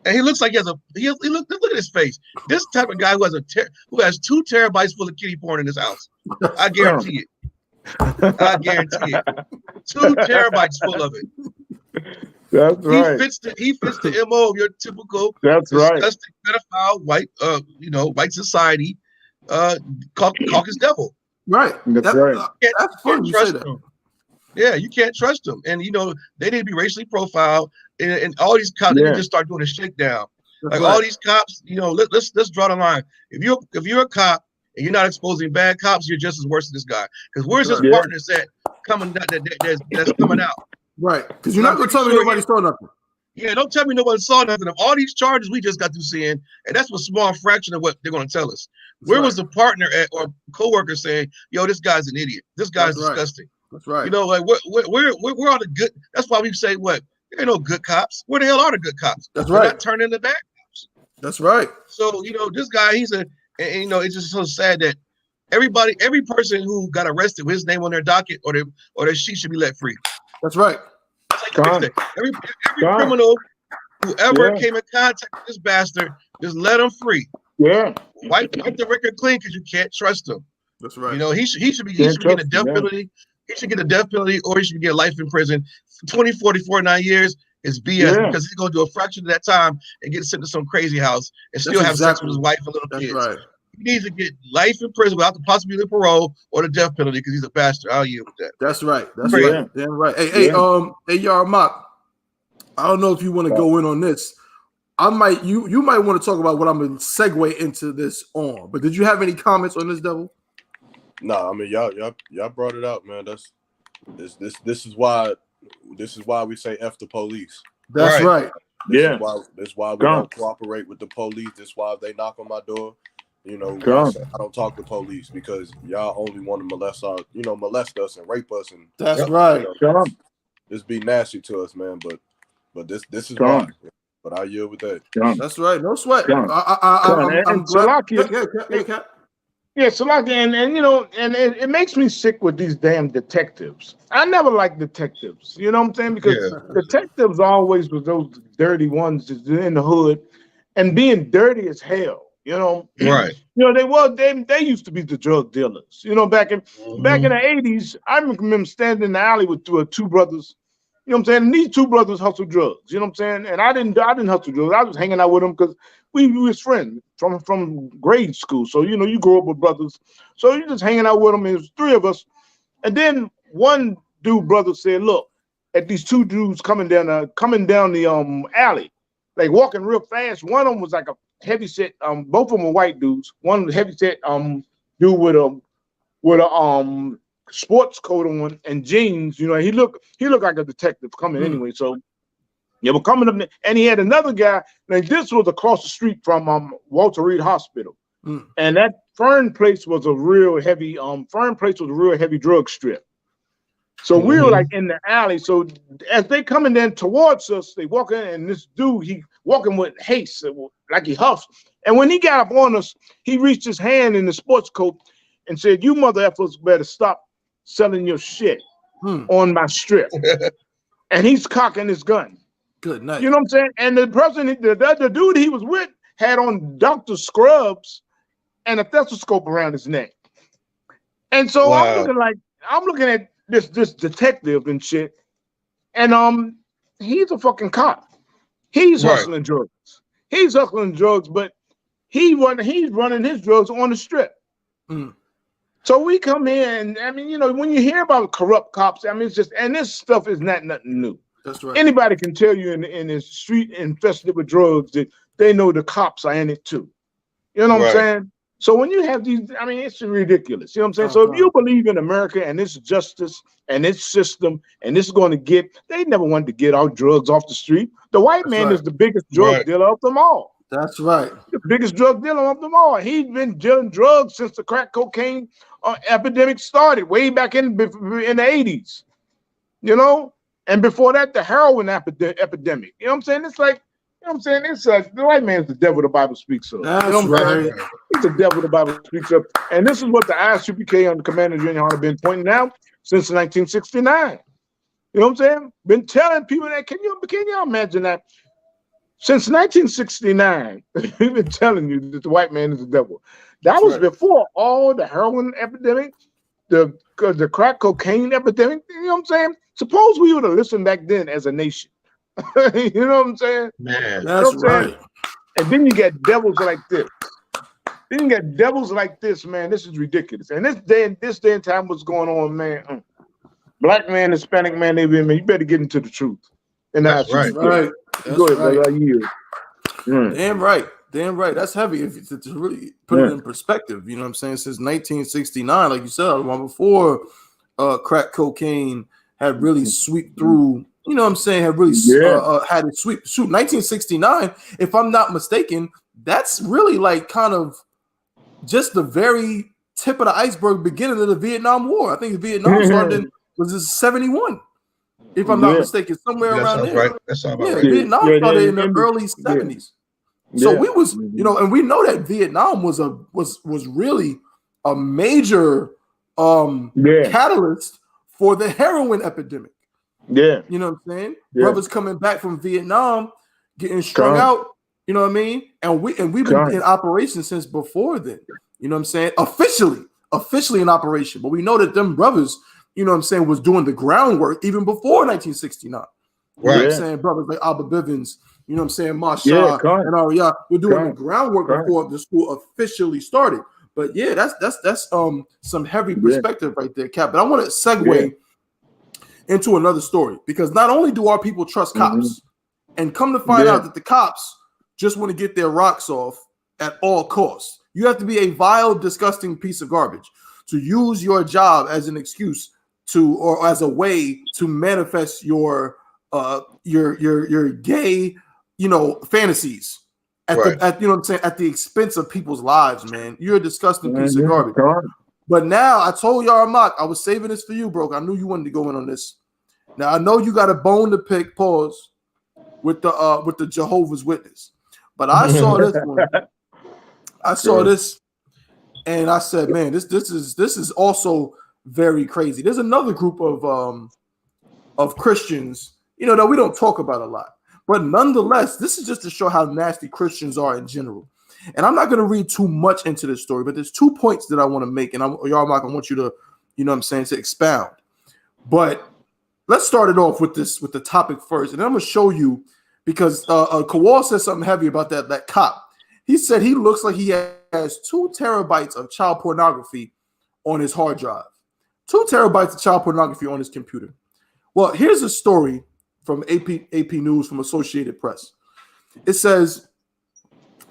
And he looks like look at his face. This type of guy who has 2 terabytes full of kitty porn in his house. I guarantee it. 2 terabytes full of it. That's right. He fits the MO of your typical disgusting pedophile white society caucus devil. Right. That's right. That's funny you say that. Yeah, you can't trust them. And they need to be racially profiled. And all these cops, they just start doing a shakedown. All these cops, let's draw the line. If you're a cop and you're not exposing bad cops, you're just as worse than this guy. Because where's his partners at that's coming out? Right. Because you're not going to tell me nobody saw nothing. Yeah, don't tell me nobody saw nothing of all these charges we just got through seeing, and that's a small fraction of what they're going to tell us. Where was the partner at or coworker saying, "Yo, this guy's an idiot. This guy's disgusting." That's right. You know, like where are the good? That's why we say what? There ain't no good cops. Where the hell are the good cops? That's They're right. not turning the bad cops. That's right. So you know, this guy, he's and you know, it's just so sad that every person who got arrested with his name on their docket or their sheet should be let free. That's right. Every criminal who ever came in contact with this bastard, just let him free. Yeah. Wipe the record clean because you can't trust him. That's right. You know, he should be getting a death penalty. He should get a death penalty, or he should get life in prison. 24 to 49 years is BS because he's going to do a fraction of that time and get sent to some crazy house and still have sex with his wife and little kids. Right. He needs to get life in prison without the possibility of parole or the death penalty because he's a bastard. I'll yield with that. That's right. That's right. Damn right. Hey, YAHANNA, I don't know if you want to go in on this. You might want to talk about what I'm going to segue into this on. But did you have any comments on this, Devil? Nah, I mean y'all brought it out, man. This is why we say F the police. That's right. This is why we don't cooperate with the police. This is why they knock on my door. You know, I don't talk to police because y'all only want to molest us and rape us and that's right. You know, just be nasty to us, man. But this is why. But I yield with that. That's right. No sweat. I'm glad. Yeah, Salaki, and you know, and it makes me sick with these damn detectives. I never liked detectives. You know what I'm saying? Because detectives always was those dirty ones that's in the hood and being dirty as hell. You know, right? You know, they used to be the drug dealers. You know, back in the 80s, I remember standing in the alley with two brothers. You know what I'm saying? And these two brothers hustled drugs. You know what I'm saying? And I didn't hustle drugs. I was hanging out with them because we was friends from grade school. So you know, you grow up with brothers. So you just hanging out with them. And it was three of us. And then brother said, "Look, at these two dudes coming down the alley, like walking real fast. One of them was like a heavy set. Both of them were white dudes. One was a heavy set dude with a sports coat on and jeans. You know, he looked like a detective coming anyway. So we're coming up, and he had another guy. Like this was across the street from Walter Reed Hospital, and that Fern Place was a real heavy drug strip. So we were like in the alley. So as they coming in towards us, they walking, and this dude, he walking with haste, like he huffs. And when he got up on us, he reached his hand in the sports coat and said, "You mother effers better stop selling your shit on my strip." And he's cocking his gun. Good night. You know what I'm saying? And the person, the dude he was with had on Dr. Scrubs and a stethoscope around his neck. And so I'm looking at this detective and shit, and he's a fucking cop. He's hustling drugs. He's hustling drugs, but he's running his drugs on the strip. So we come in, and I mean, you know, when you hear about corrupt cops, I mean, it's just, and this stuff is not nothing new. That's right. Anybody can tell you in the street infested with drugs that they know the cops are in it too. You know what I'm saying? So when you have these, I mean, it's ridiculous. You know what I'm saying? So if you believe in America and its justice and its system, and this is going to they never wanted to get our drugs off the street. The white man is the biggest drug dealer of them all. That's right. The biggest drug dealer of them all. He's been dealing drugs since the crack cocaine epidemic started way back in the 80s. You know? And before that, the heroin epidemic. You know what I'm saying? It's like, you know what I'm saying? It's like the white man's the devil the Bible speaks of. That's you know what I'm right. saying? He's the devil the Bible speaks of. And this is what the I.S.U.P.K under Commander General have been pointing out since 1969. You know what I'm saying? Been telling people that. Can you imagine that? Since 1969, we've been telling you that the white man is the devil. That was before all the heroin epidemic, the crack cocaine epidemic. You know what I'm saying? Suppose we would have listened back then as a nation. You know what I'm saying? Man, that's right. And then you get devils like this. Then you get devils like this, man. This is ridiculous. And this day and time, what's going on, man? Black man, Hispanic man, man, you better get into the truth. And that's right. Go ahead, brother. I yield. Damn right. Damn right. That's heavy. If to really put it in perspective, you know what I'm saying? Since 1969, like you said, long before crack cocaine had really swept through you know what I'm saying, have really had it sweep. Shoot, 1969, if I'm not mistaken, that's really like kind of just the very tip of the iceberg beginning of the Vietnam War. I think Vietnam started in, was this 71, if I'm not mistaken, somewhere around there. Right. That sounds about right. Vietnam started in the early 70s. So we was, you know, and we know that Vietnam was really a major catalyst for the heroin epidemic. Yeah. You know what I'm saying? Yeah. Brothers coming back from Vietnam, getting strung out, you know what I mean? And we've been in operation since before then. You know what I'm saying? Officially in operation. But we know that them brothers, you know what I'm saying, was doing the groundwork even before 1969. You know what I'm saying? Brothers like Abba Bivens, you know what I'm saying, Masha and Arya, we're doing the groundwork before the school officially started. But yeah, that's some heavy perspective right there, Cap. But I want to segue into another story, because not only do our people trust cops, and come to find out that the cops just want to get their rocks off at all costs. You have to be a vile, disgusting piece of garbage to use your job as an excuse to, or as a way to manifest your gay, you know, fantasies at the you know what I'm saying, at the expense of people's lives, man. You're a disgusting piece of garbage. But now I told y'all, Mark, I was saving this for you, bro. I knew you wanted to go in on this. Now I know you got a bone to pick, pause, with the Jehovah's Witness. But I saw this one. I saw this, and I said, man, this is also very crazy. There's another group of Christians, you know, that we don't talk about a lot. But nonetheless, this is just to show how nasty Christians are in general. And I'm not going to read too much into this story, but there's 2 points that I want to make, and y'all, Mike, I want you to, you know what I'm saying, to expound. But let's start it off with the topic first, and then I'm going to show you, because Kowal said something heavy about that cop. He said he looks like he has 2 terabytes of child pornography on his hard drive. 2 terabytes of child pornography on his computer. Well, here's a story from AP News from Associated Press. It says,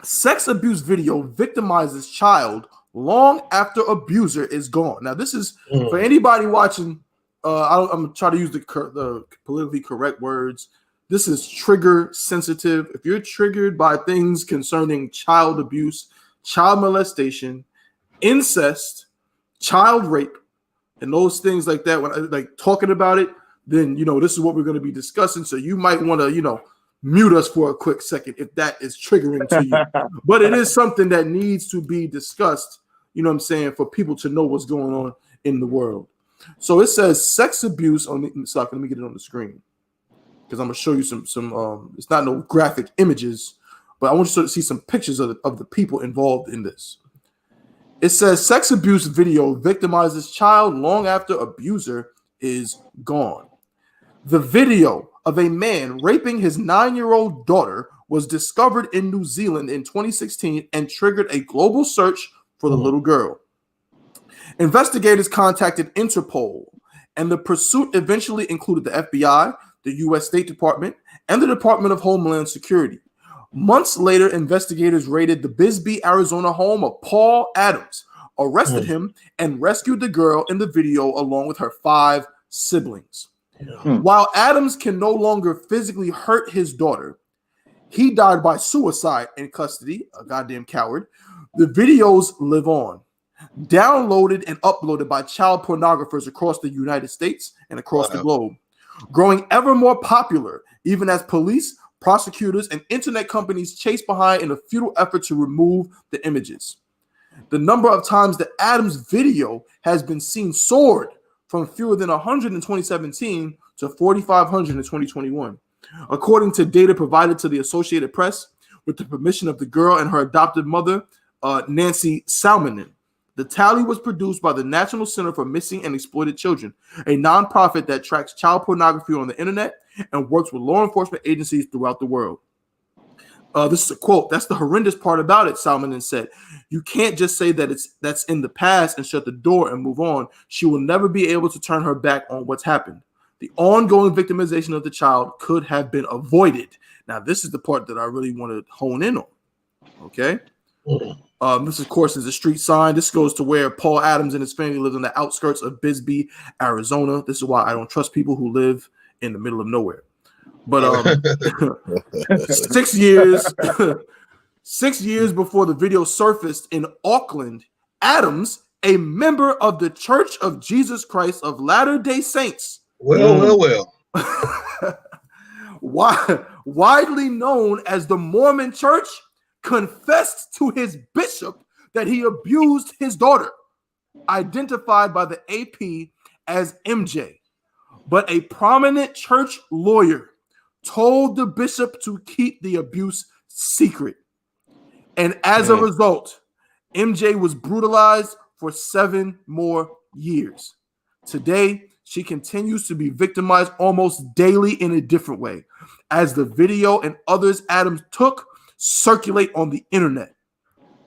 sex abuse video victimizes child long after abuser is gone. Now, this is for anybody watching. I'm going to try to use the politically correct words. This is trigger sensitive. If you're triggered by things concerning child abuse, child molestation, incest, child rape, and those things like that, when like talking about it, then, you know, this is what we're going to be discussing. So you might want to, you know, mute us for a quick second if that is triggering to you. But it is something that needs to be discussed, you know what I'm saying, for people to know what's going on in the world. So it says sex abuse on the, so let me get it on the screen, because I'm going to show you some it's not no graphic images, but I want you to see some pictures of the people involved in this. It says sex abuse video victimizes child long after abuser is gone. The video of a man raping his 9-year-old daughter was discovered in New Zealand in 2016 and triggered a global search for the little girl. Investigators contacted Interpol, and the pursuit eventually included the FBI, the U.S. State Department, and the Department of Homeland Security. Months later, investigators raided the Bisbee, Arizona home of Paul Adams, arrested him, and rescued the girl in the video along with her 5 siblings. While Adams can no longer physically hurt his daughter, he died by suicide in custody, a goddamn coward. The videos live on, downloaded and uploaded by child pornographers across the United States and across the globe, growing ever more popular, even as police, prosecutors, and internet companies chase behind in a futile effort to remove the images. The number of times the Adams video has been seen soared from fewer than 100 in 2017 to 4,500 in 2021. According to data provided to the Associated Press, with the permission of the girl and her adopted mother, Nancy Salmonen, the tally was produced by the National Center for Missing and Exploited Children, a nonprofit that tracks child pornography on the internet and works with law enforcement agencies throughout the world. This is a quote. "That's the horrendous part about it," Salmonen said. "You can't just say that that's in the past and shut the door and move on. She will never be able to turn her back on what's happened. The ongoing victimization of the child could have been avoided." Now, this is the part that I really want to hone in on. Okay. This, of course, is a street sign. This goes to where Paul Adams and his family lived on the outskirts of Bisbee, Arizona. This is why I don't trust people who live in the middle of nowhere. But 6 years, 6 years before the video surfaced in Auckland, Adams, a member of the Church of Jesus Christ of Latter-day Saints, well, widely known as the Mormon Church, confessed to his bishop that he abused his daughter, identified by the AP as MJ. But a prominent church lawyer told the bishop to keep the abuse secret. And as a result, MJ was brutalized for 7 more years. Today, she continues to be victimized almost daily in a different way, as the video and others Adams took circulate on the internet.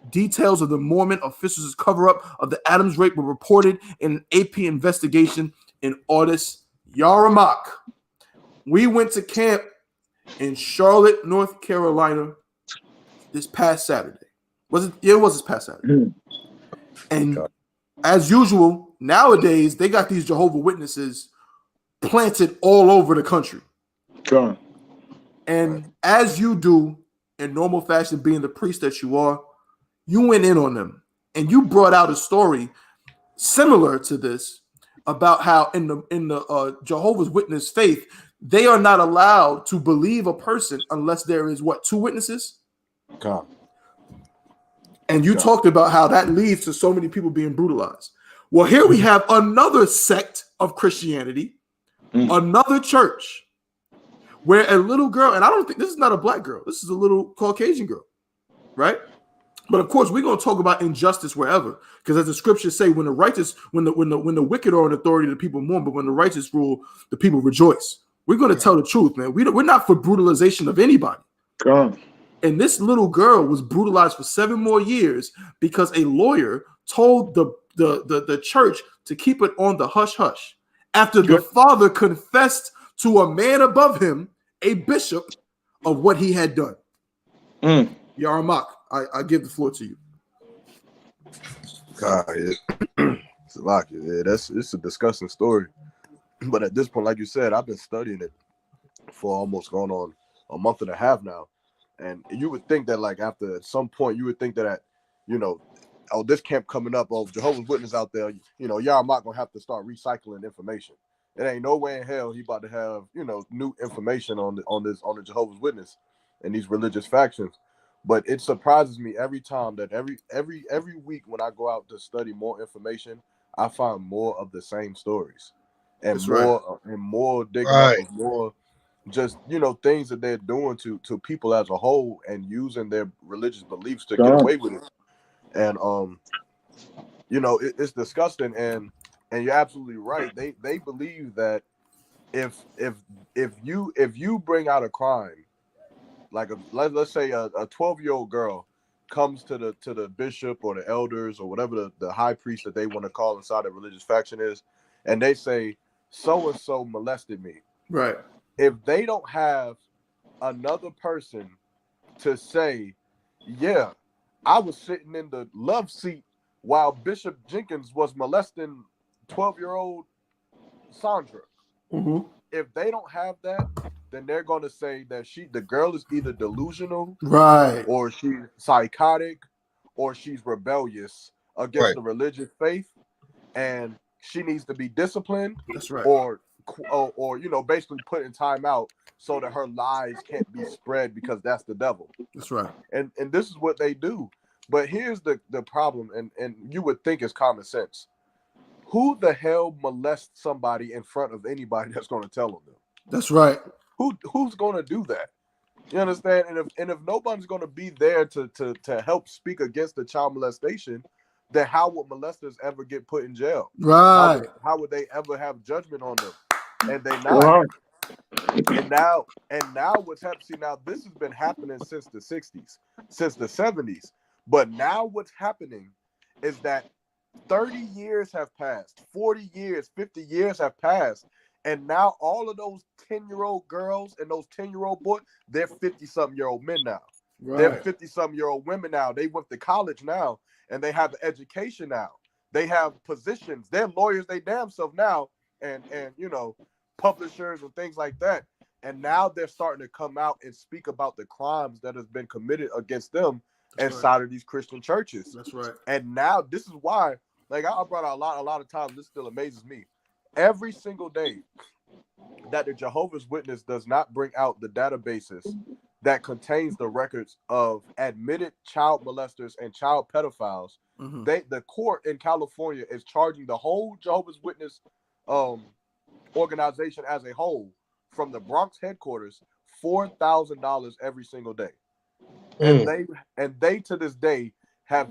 Details of the Mormon officials' cover-up of the Adams rape were reported in an AP investigation in August. Yarramak. We went to camp in Charlotte, North Carolina this past Saturday. Was it? Yeah, it was this past Saturday. And as usual, nowadays they got these Jehovah's Witnesses planted all over the country. And as you do in normal fashion, being the priest that you are, you went in on them and you brought out a story similar to this about how in the Jehovah's Witness faith, they are not allowed to believe a person unless there is what, 2 witnesses? And you talked about how that leads to so many people being brutalized. Well, here we have another sect of Christianity, another church, where a little girl, and I don't think this is not a black girl, this is a little Caucasian girl, right? But of course, we're going to talk about injustice wherever, because as the scriptures say, when the righteous, when the wicked are in authority, the people mourn, but when the righteous rule, the people rejoice. We're going to tell the truth, man. We're not for brutalization of anybody. And this little girl was brutalized for 7 more years because a lawyer told the church to keep it on the hush hush after the father confessed to a man above him, a bishop, of what he had done. Yarramak, I give the floor to you. God, it's it's a disgusting story. But at this point, like you said, I've been studying it for almost going on a month and a half now. And you would think that, like, after at some point, you would think that, oh, this camp coming up, oh, Jehovah's Witness out there, Yarramak gonna have to start recycling information. It ain't no way in hell he about to have, new information on the Jehovah's Witness and these religious factions. But it surprises me every time that every week when I go out to study more information, I find more of the same stories and more digging up of more just things that they're doing to people as a whole and using their religious beliefs to get away with it. And it's disgusting. And you're absolutely right. They believe that if you bring out a crime, like let's say a 12-year-old girl comes to the bishop or the elders or whatever the high priest that they want to call inside a religious faction is, and they say so and so molested me. Right. If they don't have another person to say, yeah, I was sitting in the love seat while Bishop Jenkins was molesting 12-year-old Sandra. If they don't have that, then they're going to say that the girl is either delusional, right, or she's psychotic, or she's rebellious against the religious faith, and she needs to be disciplined. That's right. Or basically put in time out so that her lies can't be spread because that's the devil. That's right. And this is what they do. But here's the problem, and you would think it's common sense. Who the hell molests somebody in front of anybody that's going to tell them? That's right. Who's going to do that? You understand? And if nobody's going to be there to help speak against the child molestation, then how would molesters ever get put in jail? Right. How would they ever have judgment on them? And they not. And now what's happening? See, now this has been happening since the 60s, since the 70s. But now what's happening is that 30 years have passed, 40 years, 50 years have passed. And now all of those 10-year-old girls and those 10-year-old boys, they're 50-something-year-old men now. Right. They're 50-something-year-old women now. They went to college now, and they have an education now. They have positions. They're lawyers they damn self now. And publishers and things like that. And now they're starting to come out and speak about the crimes that has been committed against them inside of these Christian churches. That's right. And now this is why, like I brought out a lot of times, this still amazes me. Every single day that the Jehovah's Witness does not bring out the databases that contains the records of admitted child molesters and child pedophiles, the court in California is charging the whole Jehovah's Witness organization as a whole, from the Bronx headquarters, $4,000 every single day. And they to this day have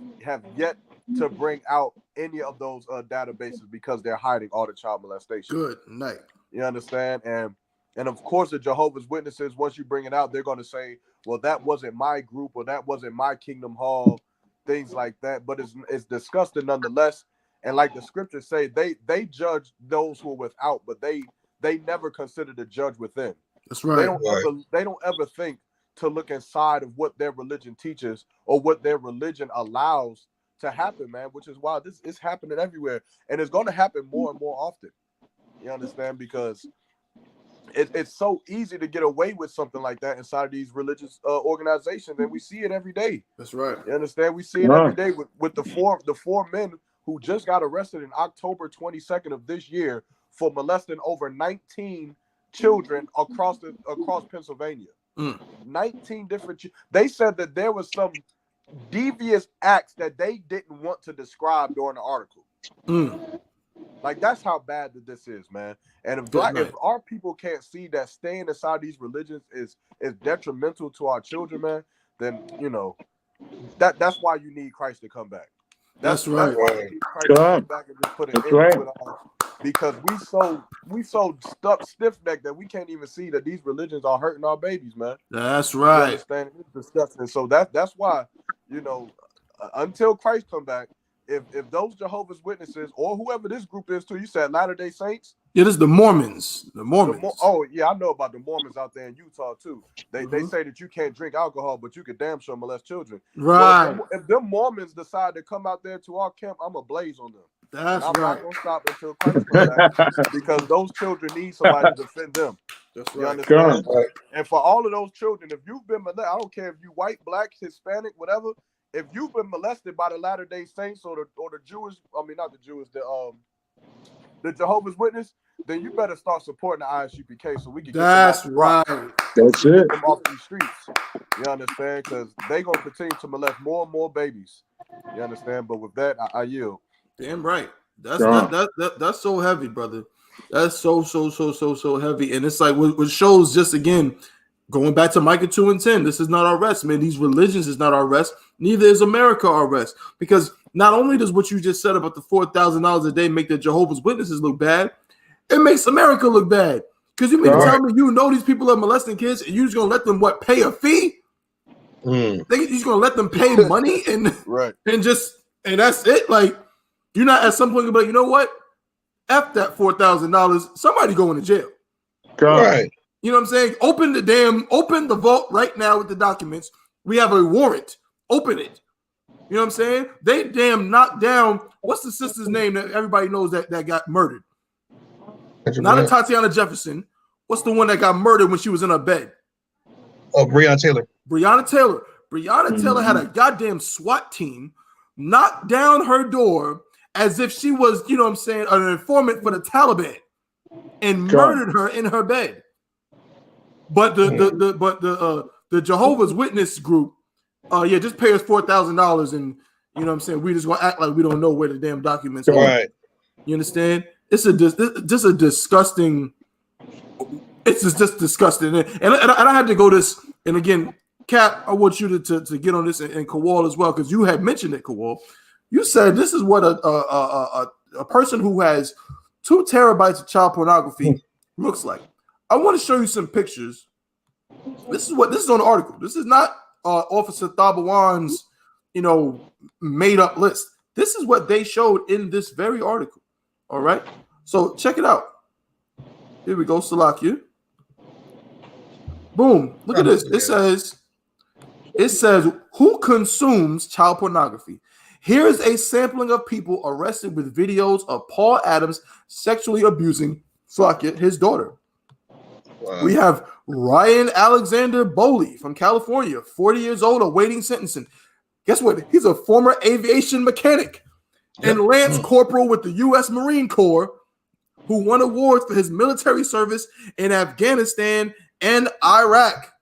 yet to bring out any of those databases because they're hiding all the child molestation. Good night. You understand? And of course, the Jehovah's Witnesses, once you bring it out, they're going to say, well, that wasn't my group, or that wasn't my Kingdom Hall, things like that. But it's disgusting nonetheless. And like the scriptures say, they judge those who are without, but they never consider the judge within. That's right. They don't ever think to look inside of what their religion teaches or what their religion allows to happen, man, which is why this is happening everywhere. And it's going to happen more and more often. You understand? Because it's so easy to get away with something like that inside of these religious organizations, and we see it every day. That's right. You understand? We see it every day with the four men who just got arrested in October 22nd of this year for molesting over 19 children across Pennsylvania. 19 different. They said that there was some devious acts that they didn't want to describe during the article. Like, that's how bad that this is, man. And if our people can't see that staying inside these religions is detrimental to our children, man, then that's why you need Christ to come back. That's right. That's why you need Christ to come back and just put an end to it all. Because we so stuck stiff-necked that we can't even see that these religions are hurting our babies, man. That's right. You understand? It's disgusting. So that's why, until Christ come back, if those Jehovah's Witnesses or whoever this group is too, you said Latter-day Saints? Yeah, this is the Mormons. The Mormons. Oh, yeah, I know about the Mormons out there in Utah too. They say that you can't drink alcohol, but you can damn sure molest children. Right. Well, if them Mormons decide to come out there to our camp, I'm going to blaze on them. That's I'm right. not going to stop until Christ comes back, because those children need somebody to defend them. That's You right. understand? And for all of those children, if you've been molested, I don't care if you white, black, Hispanic, whatever, if you've been molested by the Latter-day Saints or the Jewish, not the Jewish, the Jehovah's Witness, then you better start supporting the I.S.U.P.K. so we can get That's right. That's it. them off these streets. You understand? Because they're going to continue to molest more and more babies. You understand? But with that, I yield. Damn right. That's so heavy, brother. That's so heavy. And it's like what shows, just again, going back to Micah 2:10, this is not our rest, man. These religions is not our rest. Neither is America our rest. Because not only does what you just said about the $4,000 a day make the Jehovah's Witnesses look bad, it makes America look bad. Because you mean to tell me these people are molesting kids and you're just going to let them, pay a fee? You're just going to let them pay money and that's it? Like, you're not at some point going to be like, you know what? F that $4,000. Somebody going to jail. Right. You know what I'm saying? Open the vault right now with the documents. We have a warrant. Open it. You know what I'm saying? They damn knocked down. What's the sister's name that everybody knows that got murdered? Not a Tatiana Jefferson. What's the one that got murdered when she was in her bed? Oh, Breonna Taylor. Breonna Taylor had a goddamn SWAT team knock down her door as if she was, you know what I'm saying, an informant for the Taliban, and murdered her in her bed. But the Jehovah's Witness group, just pay us $4,000, and you know what I'm saying, we just gonna act like we don't know where the damn documents are. Right. You understand? It's just a disgusting. It's just disgusting, and I had to go this. And again, Cap, I want you to get on this, and Kowal as well, because you had mentioned it, Kowal. You said this is what a person who has 2 terabytes of child pornography looks like. I want to show you some pictures. This is on the article. This is not Officer Thabawan's, made up list. This is what they showed in this very article. All right. So check it out. Here we go, Salakia. Boom. Look at this. It says who consumes child pornography. Here is a sampling of people arrested with videos of Paul Adams sexually abusing Slockett, his daughter. Wow. We have Ryan Alexander Boley from California, 40 years old, awaiting sentencing. Guess what? He's a former aviation mechanic and Lance Corporal with the U.S. Marine Corps, who won awards for his military service in Afghanistan and Iraq.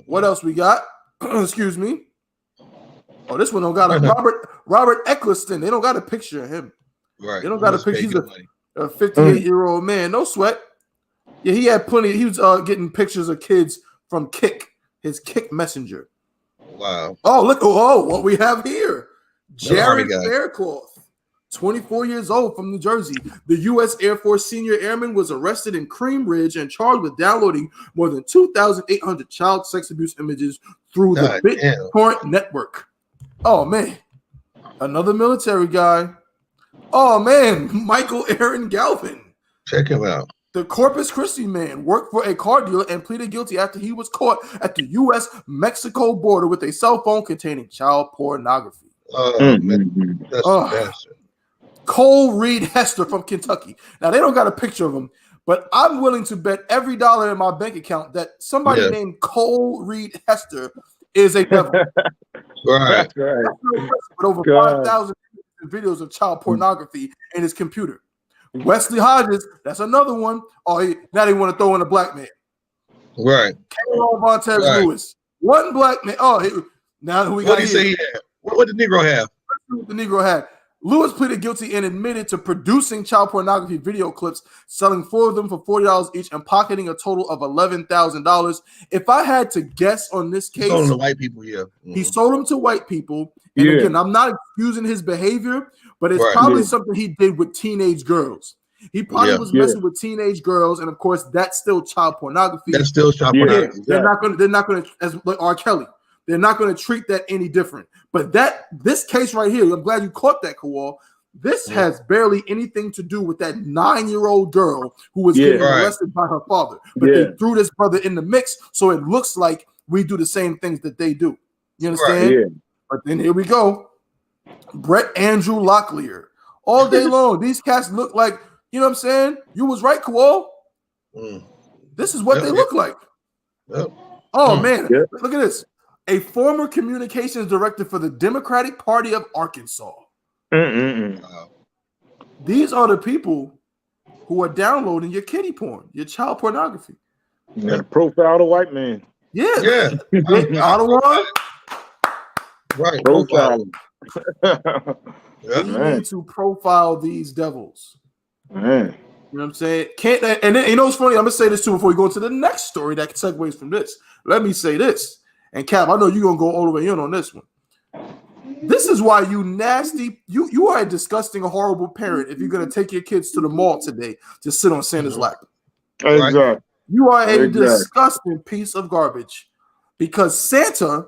What else we got? Excuse me. Oh, this one don't got a Robert Eccleston. They don't got a picture of him. Right. They don't got a picture. He's a 58-year-old man. No sweat. Yeah, he had plenty. He was getting pictures of kids from Kik, his Kik messenger. Wow. Oh, look. Oh, what we have here. Jared Faircloth, 24 years old, from New Jersey. The U.S. Air Force senior airman was arrested in Cream Ridge and charged with downloading more than 2,800 child sex abuse images through the BitTorrent network. Oh, man. Another military guy. Oh, man. Michael Aaron Galvin. Check him out. The Corpus Christi man worked for a car dealer and pleaded guilty after he was caught at the U.S.-Mexico border with a cell phone containing child pornography. Oh, man. That's bastard. Cole Reed Hester from Kentucky. Now, they don't got a picture of him, but I'm willing to bet every dollar in my bank account that somebody named Cole Reed Hester is a devil. Right. With over 5,000 videos of child pornography in his computer. Wesley Hodges, that's another one. Oh, now they want to throw in a black man. Right. Cameron Vontez Lewis. One black man. Oh, now who we got here? What did he say he had? What did the Negro have? The Negro had. Lewis pleaded guilty and admitted to producing child pornography video clips, selling 4 of them for $40 each, and pocketing a total of $11,000. If I had to guess on this case, he sold them to white people. He sold them to white people. And again, I'm not excusing his behavior, but it's probably something he did with teenage girls. He probably was messing with teenage girls, and of course, that's still child pornography. That's still child pornography. They're not going to, as like R. Kelly. They're not going to treat that any different. But this case right here, I'm glad you caught that, Kawal. This has barely anything to do with that 9-year-old girl who was getting arrested by her father. But they threw this brother in the mix, so it looks like we do the same things that they do. You understand? Yeah. But then here we go. Brett Andrew Locklear. All day long, these cats look like, you know what I'm saying? You was right, Kawal. This is what they look like. Oh, man. Look at this. A former communications director for the Democratic Party of Arkansas. These are the people who are downloading your kiddie porn, your child pornography. Profile the white man. Ottawa. Right. Profile. You need to profile these devils. Man. You know what I'm saying? And then, you know what's funny? I'm gonna say this too before we go into the next story that segues from this. Let me say this. And Cap, I know you're gonna go all the way in on this one. This is why you nasty, you are a disgusting, horrible parent if you're gonna take your kids to the mall today to sit on Santa's lap. Exactly. Right? You are a disgusting piece of garbage because Santa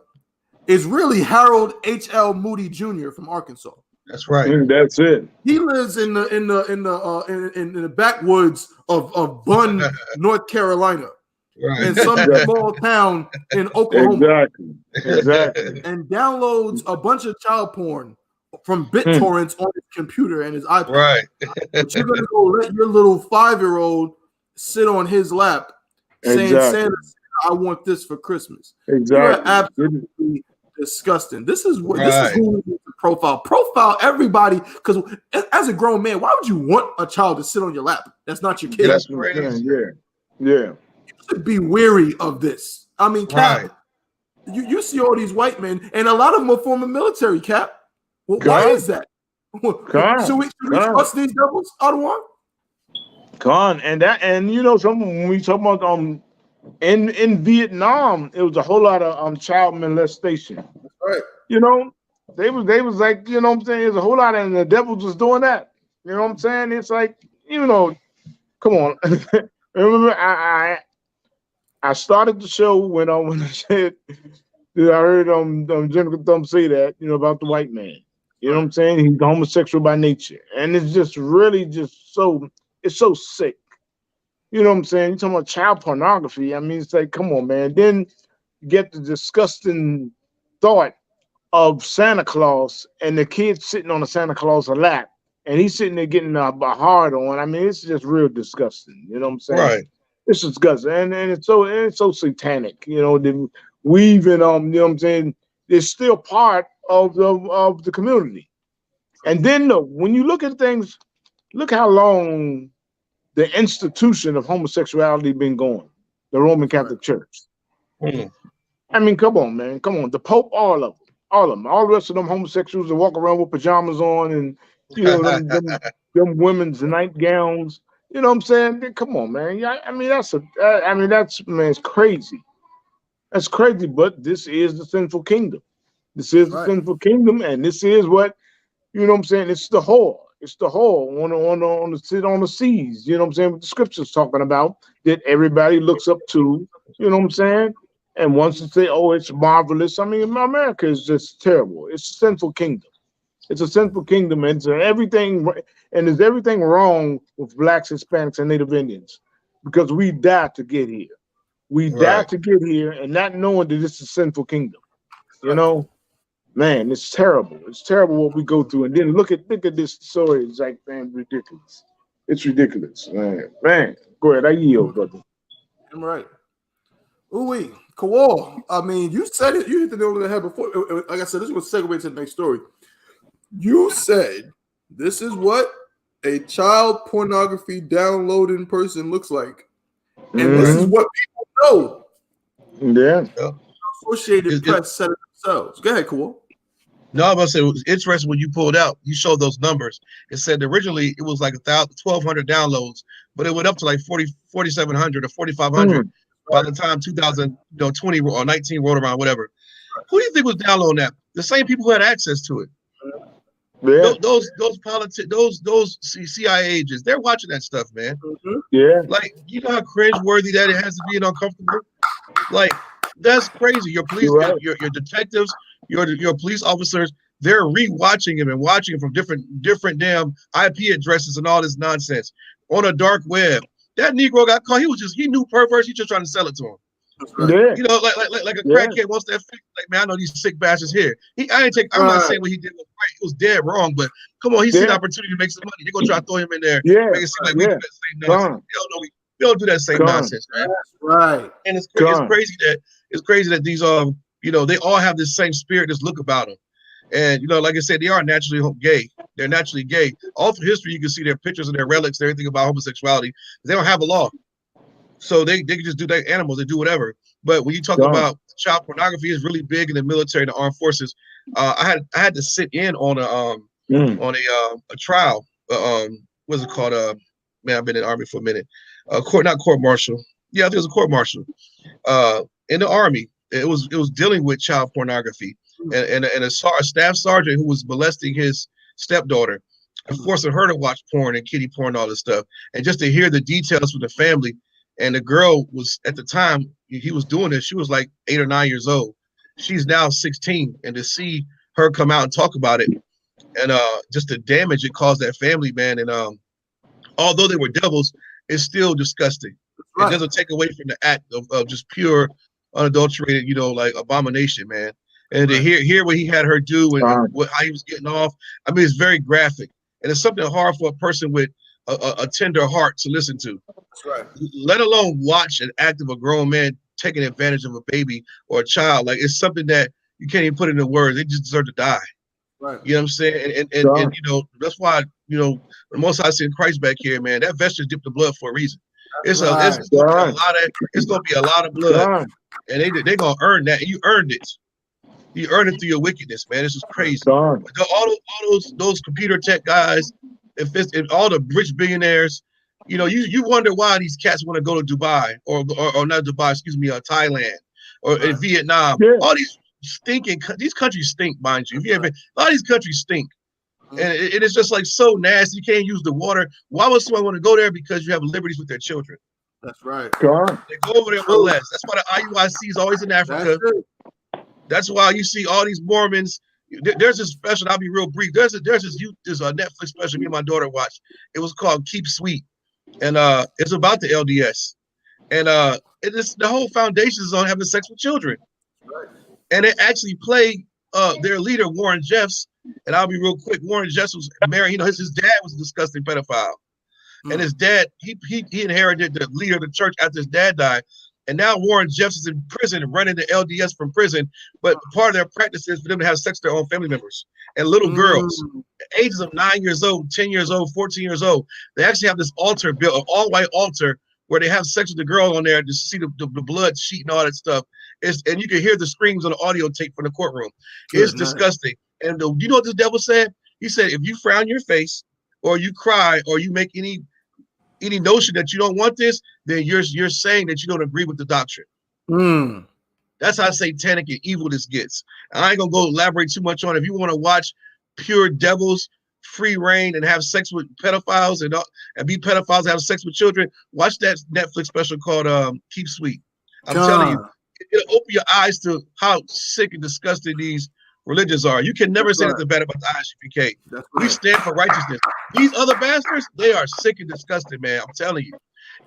is really Harold H.L. Moody Jr. from Arkansas. That's right. That's it. He lives in the backwoods of Bunn, North Carolina. Right. In some small town in Oklahoma. Exactly. And downloads a bunch of child porn from BitTorrents on his computer and his iPad. Right. But you're going to go let your little 5-year-old sit on his lap saying, Santa, I want this for Christmas. Exactly. You're absolutely disgusting. This is who we need to profile. Profile everybody, because as a grown man, why would you want a child to sit on your lap? That's not your kid. That's crazy. Yeah. To be weary of this. I mean, Cap, you see all these white men, and a lot of them are former military, Cap. Well, why is that? Should we trust these devils, Ottawa? And you know, when we talk about in Vietnam, it was a whole lot of child molestation. Right. You know, they was like, you know what I'm saying, there's a whole lot, and the devils was doing that. You know what I'm saying? It's like, you know, come on. Remember, I started the show when I said that I heard Jennifer Thumb say that, you know, about the white man. You know what I'm saying? He's homosexual by nature. And it's just really just so sick. You know what I'm saying? You're talking about child pornography. I mean, it's like, come on, man. Then you get the disgusting thought of Santa Claus and the kids sitting on the Santa Claus lap and he's sitting there getting a hard on. I mean, it's just real disgusting. You know what I'm saying? Right. It's disgusting, and it's so satanic. You know, we even you know what I'm saying? It's still part of the community. And then when you look at things, look how long the institution of homosexuality been going. The Roman Catholic Church. Mm. I mean, come on, man. Come on. The Pope, all of them. All the rest of them homosexuals that walk around with pajamas on and, you know, them women's nightgowns. You know what I'm saying? Come on, man. Yeah, I mean, that's it's crazy. That's crazy, but this is the sinful kingdom. This is the sinful kingdom, and this is what, you know what I'm saying? It's the whore. It's the whore on the seas. You know what I'm saying? What the scripture's talking about that everybody looks up to. You know what I'm saying? And wants to say, "Oh, it's marvelous." I mean, America is just terrible. It's a sinful kingdom. It's a sinful kingdom, and there's everything wrong with blacks, Hispanics, and Native Indians because we died to get here. We died to get here, and not knowing that it's a sinful kingdom. You know. Man, it's terrible. It's terrible what we go through. And then look at this story. It's like, man, ridiculous. It's ridiculous, man. Man, go ahead. I yield, brother. I'm right. Ooh, Kawal. I mean, you said it. You hit the nail on the head before. Like I said, this was a segue to the next story. You said this is what a child pornography downloading person looks like, and this is what people know. Yeah. Associated Press said it themselves. Go ahead, Kawal. No, I must say it was interesting when you pulled out. You showed those numbers. It said originally it was like 1,200 downloads, but it went up to like 4,700 or 4,500 by the time 2020 or 19 rolled around. Whatever. Who do you think was downloading that? The same people who had access to it. Yeah. Those those CIA agents. They're watching that stuff, man. Yeah. Like, you know how cringeworthy that it has to be and uncomfortable. Like, that's crazy. Your police, your detectives, your police officers, they're rewatching him and watching him from different damn IP addresses and all this nonsense on a dark web. That Negro got caught. He knew perverse. He's just trying to sell it to him. Yeah. You know, like a crackhead wants that fix. Like, man, I know these sick bastards here. I'm not saying what he did was right. It was dead wrong, but come on, he seen an opportunity to make some money. They're gonna try to throw him in there. Make it seem like we do that same nonsense. We don't do that same nonsense, man. Right. And it's crazy that these you know, they all have this same spirit, this look about them. And, you know, like I said, they are naturally gay. They're naturally gay. All through history, you can see their pictures and their relics, everything about homosexuality. They don't have a law. So they can just do that. Animals, they do whatever. But when you talk about child pornography, is really big in the military, the armed forces. I had to sit in on a trial. What's it called? Man, I've been in the Army for a minute. Not court martial. Yeah, I think it was a court martial. In the Army, it was dealing with child pornography, and a staff sergeant who was molesting his stepdaughter and forcing her to watch porn and kiddie porn, all this stuff, and just to hear the details from the family. And the girl was, at the time he was doing this, she was like 8 or 9 years old. She's now 16, and to see her come out and talk about it, and just the damage it caused that family, man. And although they were devils, it's still disgusting. It doesn't take away from the act of just pure, unadulterated, you know, like abomination, man. And to hear what he had her do and how he was getting off, I mean, it's very graphic, and it's something hard for a person with a tender heart to listen to. That's right. Let alone watch an act of a grown man taking advantage of a baby or a child. Like, it's something that you can't even put into words. They just deserve to die. Right. You know what I'm saying? And you know, that's why, you know, the most I see in Christ back here, man, that vesture dipped the blood for a reason. It's gonna be a lot of blood. And they're gonna earn that. And you earned it. You earned it through your wickedness, man. This is crazy. All those computer tech guys, if all the rich billionaires, you know, you wonder why these cats want to go to Dubai or not Dubai, excuse me, Thailand or in Vietnam. Yeah. All these these countries stink, mind you. A lot of these countries stink. And it is just like so nasty. You can't use the water. Why would someone want to go there? Because you have liberties with their children. That's right. They go over there with less. That's why the IUIC is always in Africa. That's why you see all these Mormons. There's this special. I'll be real brief. There's a Netflix special me and my daughter watched. It was called Keep Sweet, and it's about the LDS, and it is the whole foundation is on having sex with children, and they actually play their leader Warren Jeffs and I'll be real quick. Warren Jeffs was married. You know, his dad was a disgusting pedophile. And his dad, he inherited the leader of the church after his dad died. And now Warren Jeffs is in prison and running the LDS from prison. But part of their practice is for them to have sex with their own family members and little girls, ages of 9 years old, 10 years old, 14 years old. They actually have this altar built, an all-white altar, where they have sex with the girl on there to see the blood sheet and all that stuff. And you can hear the screams on the audio tape from the courtroom. It's disgusting. And you know what the devil said? He said, if you frown your face or you cry or you make any notion that you don't want this, then you're saying that you don't agree with the doctrine. That's how satanic and evil this gets. I ain't gonna go elaborate too much on it. If you want to watch pure devils free reign and have sex with pedophiles and be pedophiles and have sex with children, watch that Netflix special called Keep Sweet. I'm telling you, it'll open your eyes to how sick and disgusting these religions are. You can never say anything bad about the I.S.U.P.K. We stand for righteousness. These other bastards, they are sick and disgusting, man. I'm telling you.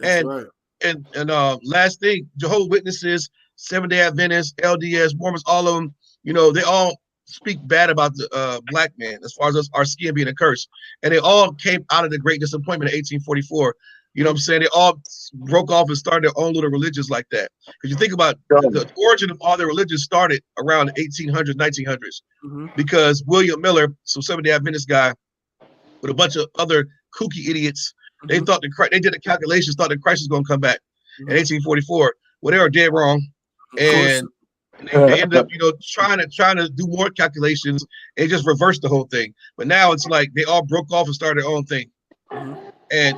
And last thing, Jehovah's Witnesses, Seventh-day Adventists, LDS, Mormons, all of them, you know, they all speak bad about the black man as far as our skin being a curse. And they all came out of the Great Disappointment in 1844. You know what I'm saying? They all broke off and started their own little religions like that. Because you think about the origin of all their religions started around the 1800s, 1900s. Because William Miller, some Seventh-day Adventist guy, with a bunch of other kooky idiots, they thought they did the calculations, thought that Christ was going to come back in 1844. Well, they were dead wrong. And they ended up, you know, trying to do more calculations and just reversed the whole thing. But now it's like they all broke off and started their own thing. And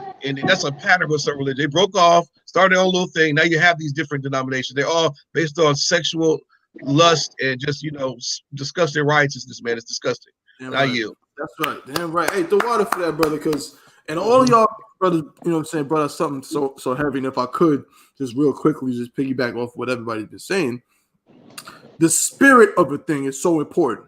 that's a pattern with some religion. They broke off, started their own little thing. Now you have these different denominations. They're all based on sexual lust and just, you know, disgusting righteousness, man. It's disgusting. I yield. That's right. Damn right. Hey, the water for that, brother, because and all y'all brothers, you know what I'm saying, brought us something so heavy. And if I could just real quickly just piggyback off what everybody's been saying, the spirit of a thing is so important.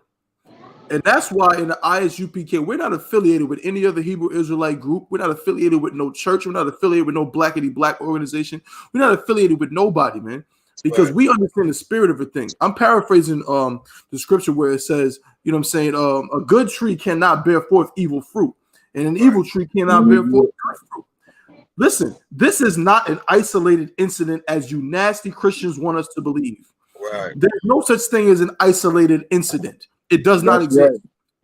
And that's why in the I.S.U.P.K, we're not affiliated with any other Hebrew Israelite group. We're not affiliated with no church. We're not affiliated with no blackity black organization. We're not affiliated with nobody, man, because we understand the spirit of a thing. I'm paraphrasing the scripture where it says, you know what I'm saying, a good tree cannot bear forth evil fruit, and an evil tree cannot bear forth good fruit. Listen, this is not an isolated incident as you nasty Christians want us to believe. There's no such thing as an isolated incident. It does not exist.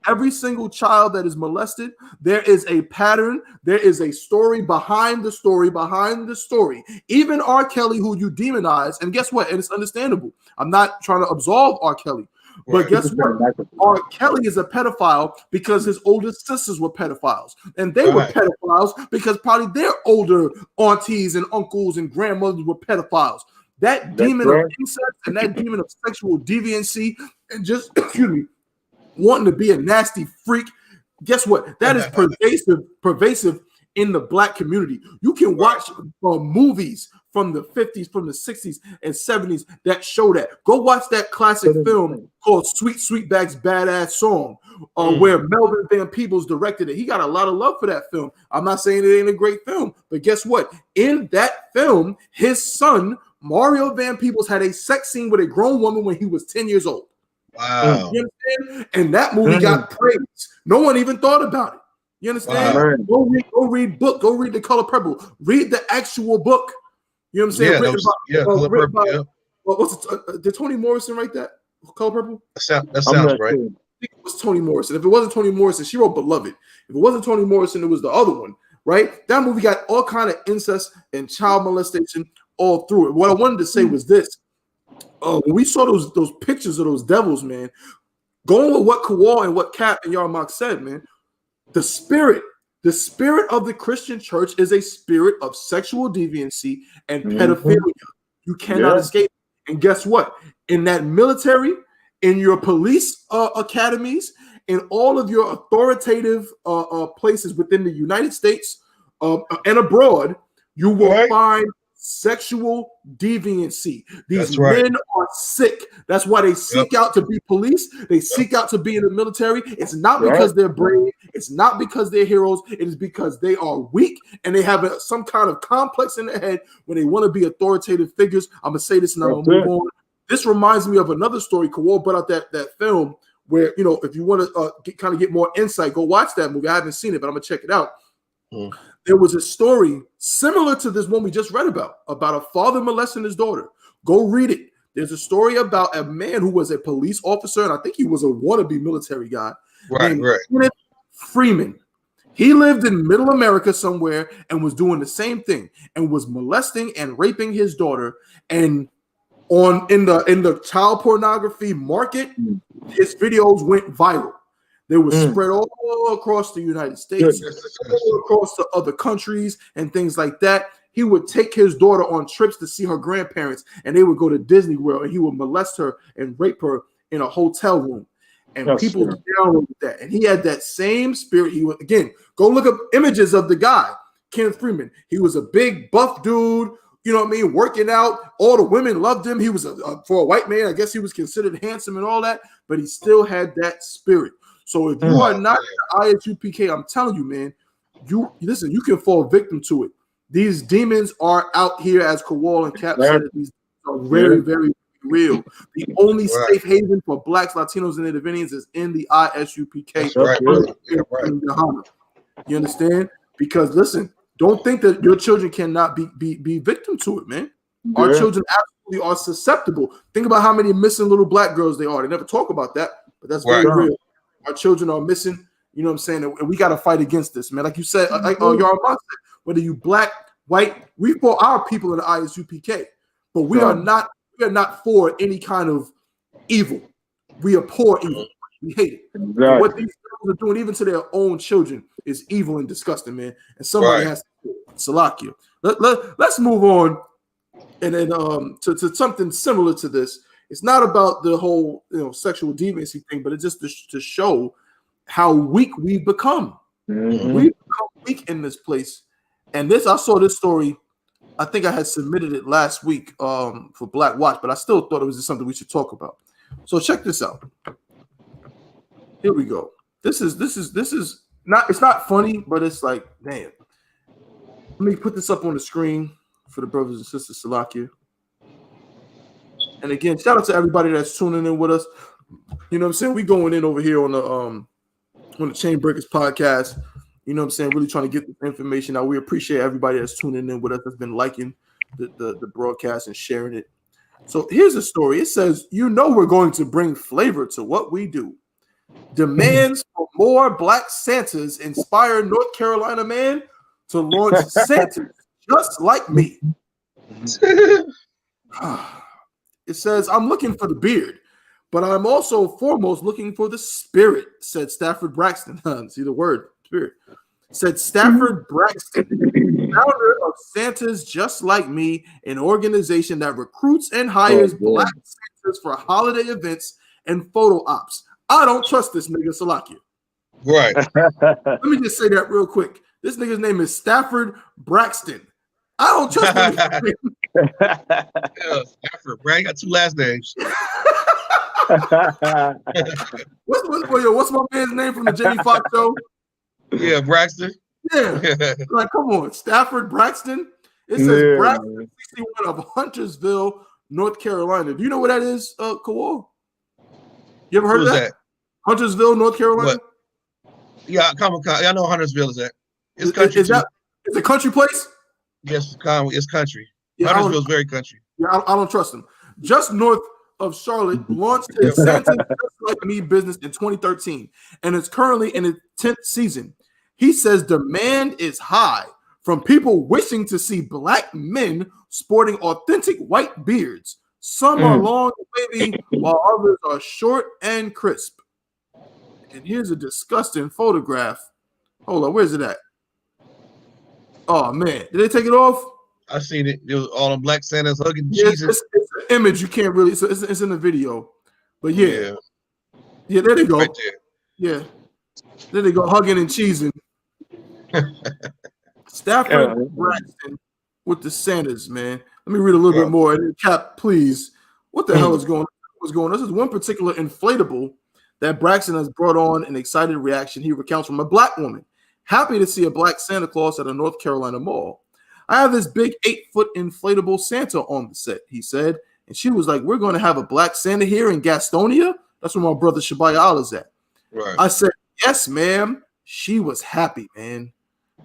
Every single child that is molested, there is a pattern. There is a story behind the story, behind the story. Even R. Kelly, who you demonize, and guess what? And it's understandable. I'm not trying to absolve R. Kelly, but guess what? R. Kelly is a pedophile because his older sisters were pedophiles. And they were pedophiles because probably their older aunties and uncles and grandmothers were pedophiles. That demon of incest and that demon of sexual deviancy and just, excuse me, wanting to be a nasty freak, guess what? That is pervasive in the black community. You can watch movies from the 50s, from the 60s and 70s that show that. Go watch that classic film called Sweet Sweetback's Badass Song, where Melvin Van Peebles directed it. He got a lot of love for that film. I'm not saying it ain't a great film, but guess what? In that film, his son, Mario Van Peebles, had a sex scene with a grown woman when he was 10 years old. Wow. You understand? And that movie got praised. No one even thought about it. You understand? Go read book. Go read The Color Purple. Read the actual book. You know what I'm saying? Color Purple. What's it, did Toni Morrison write that? Color Purple? That sounds right. I think it was Toni Morrison. If it wasn't Toni Morrison, she wrote Beloved. If it wasn't Toni Morrison, it was the other one, right? That movie got all kind of incest and child molestation all through it. What I wanted to say was this. When we saw those pictures of those devils, man, going with what Kawal and what Cap and Yarmak said, man, the spirit of the Christian church is a spirit of sexual deviancy and pedophilia. You cannot escape. And guess what? In that military, in your police academies, in all of your authoritative places within the United States and abroad, you will find sexual deviancy. These men are sick. That's why they seek out to be police. They seek out to be in the military. It's not because they're brave. It's not because they're heroes. It is because they are weak and they have some kind of complex in their head when they want to be authoritative figures. I'm going to say this and I'm going to move on. This reminds me of another story. Kawal brought out that film where, you know, if you want to kind of get more insight, go watch that movie. I haven't seen it, but I'm gonna check it out. There was a story similar to this one we just read about a father molesting his daughter. Go read it. There's a story about a man who was a police officer, and I think he was a wannabe military guy named Kenneth Freeman. He lived in middle America somewhere and was doing the same thing and was molesting and raping his daughter. And in the child pornography market, his videos went viral. They were spread all across the United States, all across to other countries and things like that. He would take his daughter on trips to see her grandparents, and they would go to Disney World, and he would molest her and rape her in a hotel room. And people downloaded that. And he had that same spirit. He would, again, go look up images of the guy, Kenneth Freeman. He was a big, buff dude, you know what I mean, working out. All the women loved him. He was, for a white man, I guess he was considered handsome and all that, but he still had that spirit. So if you are not I.S.U.P.K, I'm telling you, man, you listen, you can fall victim to it. These demons are out here, as Kowal and Cap said, these are very, very real. The only safe haven for blacks, Latinos, and Native Indians is in the I.S.U.P.K. YAHANNA. You understand? Because listen, don't think that your children cannot be victim to it, man. Our children absolutely are susceptible. Think about how many missing little black girls they are. They never talk about that, but that's very real. Our children are missing. You know what I'm saying? And we got to fight against this, man. Like you said, y'all said, whether you black, white, we for our people in the I.S.U.P.K, but we are not. We are not for any kind of evil. We abhor evil. We hate it. Exactly. What these people are doing, even to their own children, is evil and disgusting, man. And somebody has to do it. Salakia. Let's move on, and then to something similar to this. It's not about the whole sexual deviancy thing, but it's just to show how weak we've become. We've become weak in this place. And I saw this story. I think I had submitted it last week for Black Watch, but I still thought it was just something we should talk about. So check this out. Here we go. This is not, it's not funny, but it's like, damn. Let me put this up on the screen for the brothers and sisters, Salakia. And again, shout out to everybody that's tuning in with us. You know what I'm saying? We going in over here on the Chain Breakers podcast. You know what I'm saying? Really trying to get the information out. We appreciate everybody that's tuning in with us, that's been liking the broadcast and sharing it. So here's the story. It says, we're going to bring flavor to what we do. Demands for more Black Santas inspire North Carolina man to launch Santa just like me. It says, I'm looking for the beard, but I'm also foremost looking for the spirit, said Stafford Braxton. See the word, spirit. Said Stafford Braxton, founder of Santas Just Like Me, an organization that recruits and hires Black Santas for holiday events and photo ops. I don't trust this nigga, Salakia. Right. Let me just say that real quick. This nigga's name is Stafford Braxton. I don't trust him. Stafford, Braxton. He got two last names. What's my man's name from the Jamie Foxx show? Yeah, Braxton. Yeah. Like, come on, Stafford Braxton. It says Braxton 61 of Huntersville, North Carolina. Do you know what that is, Kowal? You ever heard of that? Huntersville, North Carolina? What? Yeah, I know Huntersville is that. It's country. Is it a country place? Yes, it's country. Yeah, Huntersville is very country. Yeah, I don't trust them. Just north of Charlotte, launched his Santa Just Like Me business in 2013, and it's currently in its 10th season. He says demand is high from people wishing to see Black men sporting authentic white beards. Some are long and wavy, while others are short and crisp. And here's a disgusting photograph. Hold on, where's it at? Oh man, did they take it off? I seen it. It was all them Black Santas hugging It's Jesus. an image you can't really. So it's in the video, but yeah, there they go. Right there. Yeah, there they go, hugging and cheesing. Stafford Braxton with the Santas, man. Let me read a little bit more. And Cap, please. What the hell is going on? What's going on? This is one particular inflatable that Braxton has brought on an excited reaction. He recounts from a Black woman. Happy to see a Black Santa Claus at a North Carolina mall. I have this big 8-foot inflatable Santa on the set, he said. And she was like, we're going to have a Black Santa here in Gastonia? That's where my brother Shabayala's at. Right. I said, yes, ma'am. She was happy, man.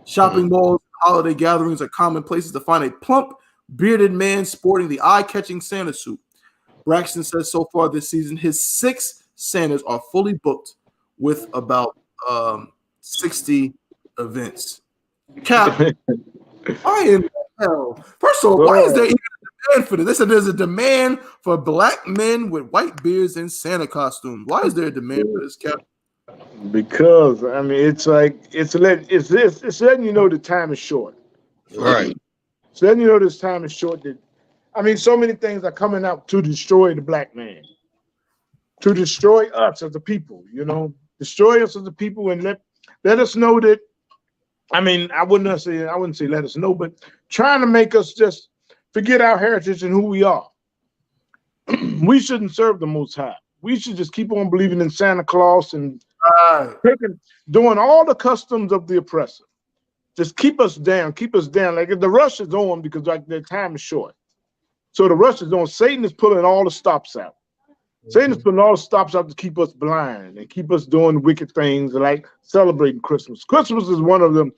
Shopping malls, holiday gatherings are common places to find a plump, bearded man sporting the eye-catching Santa suit. Braxton says so far this season, his 6 Santas are fully booked with about 60 events. Cap, why in the hell? First of all, why is there even a demand for this? They said there's a demand for black men with white beards and Santa costumes. Why is there a demand for this, Cap? Because I mean, it's like it's letting you know the time is short. Right. It's letting you know this time is short. That I mean, so many things are coming out to destroy the black man, to destroy us as a people. You know, destroy us as a people, and let us know that. I mean, I wouldn't say let us know, but trying to make us just forget our heritage and who we are. We shouldn't serve the Most High. We should just keep on believing in Santa Claus and doing all the customs of the oppressor. Just keep us down, Like the rush is on because like their time is short. So the rush is on. Satan is pulling all the stops out. Satan is putting all the stops out to keep us blind and keep us doing wicked things like celebrating Christmas. Christmas is one of them.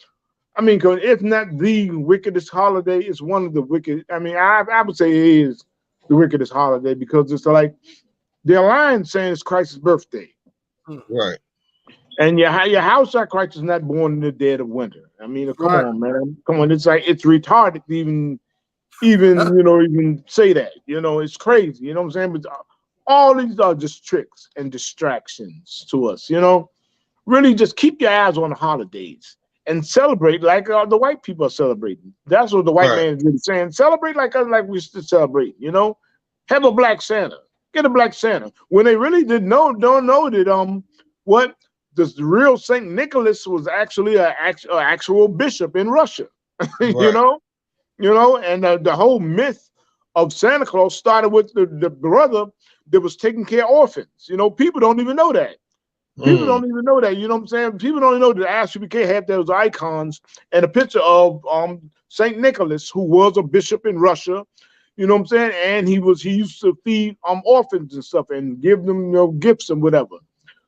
I mean, if not the wickedest holiday, it's one of the wicked. I mean, I would say it is the wickedest holiday because it's like they're lying saying it's Christ's birthday. Right. And your house like Christ is not born in the dead of winter. I mean, come on, man. Come on. It's like it's retarded to even say that. You know, it's crazy. You know what I'm saying? But all these are just tricks and distractions to us, you know. Really just keep your eyes on the holidays and celebrate like the white people are celebrating. That's what the white man is really saying. Celebrate like us, like we should celebrate, you know. Have a black Santa. Get a black Santa. When they really don't know that what the real St. Nicholas was actually an actual bishop in Russia, you know, and the whole myth of Santa Claus started with the brother that was taking care of orphans. You know, people don't even know that. People don't even know that. You know what I'm saying? People don't even know that I.S.U.P.K had those icons and a picture of St. Nicholas, who was a bishop in Russia. You know what I'm saying? And he used to feed orphans and stuff and give them gifts and whatever.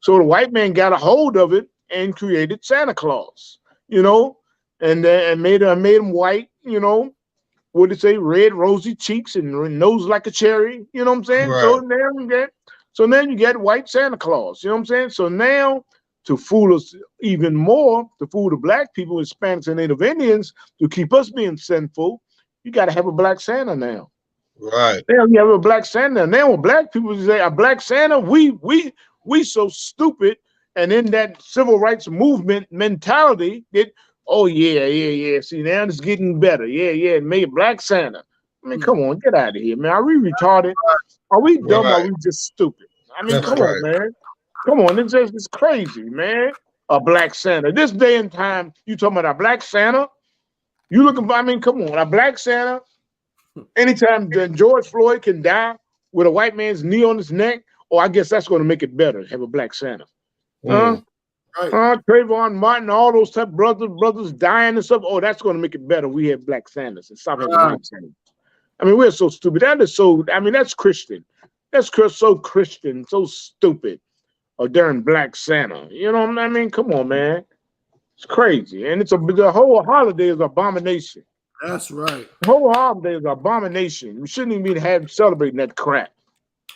So the white man got a hold of it and created Santa Claus, you know, and made him white, you know, what did it say? Red, rosy cheeks and nose like a cherry, you know what I'm saying? Right. So now you get white Santa Claus, you know what I'm saying? So now to fool us even more, to fool the black people, Hispanics and Native Indians, to keep us being sinful, you got to have a black Santa now. Right. Now you have a black Santa. Now when black people say a black Santa, we so stupid, and in that civil rights movement mentality, that see now it's getting better. Made Black Santa. I mean, come on, get out of here, man. Are we retarded? Are we dumb? Or are we just stupid? I mean, come on, man. Come on, it's crazy, man. A black Santa. This day and time, you talking about a black Santa? You looking for? I mean, come on, a black Santa. Anytime George Floyd can die with a white man's knee on his neck, I guess that's going to make it better. Have a black Santa. Trayvon Martin, all those type brothers dying and stuff. That's going to make it better. We have black Santas and stop having white Santas. I mean, we're so stupid. That is so. I mean, that's Christian. That's so Christian, so stupid. A darn black Santa. You know what I mean? Come on, man. It's crazy, and the whole holiday is an abomination. That's right. The whole holiday is an abomination. We shouldn't even celebrating that crap.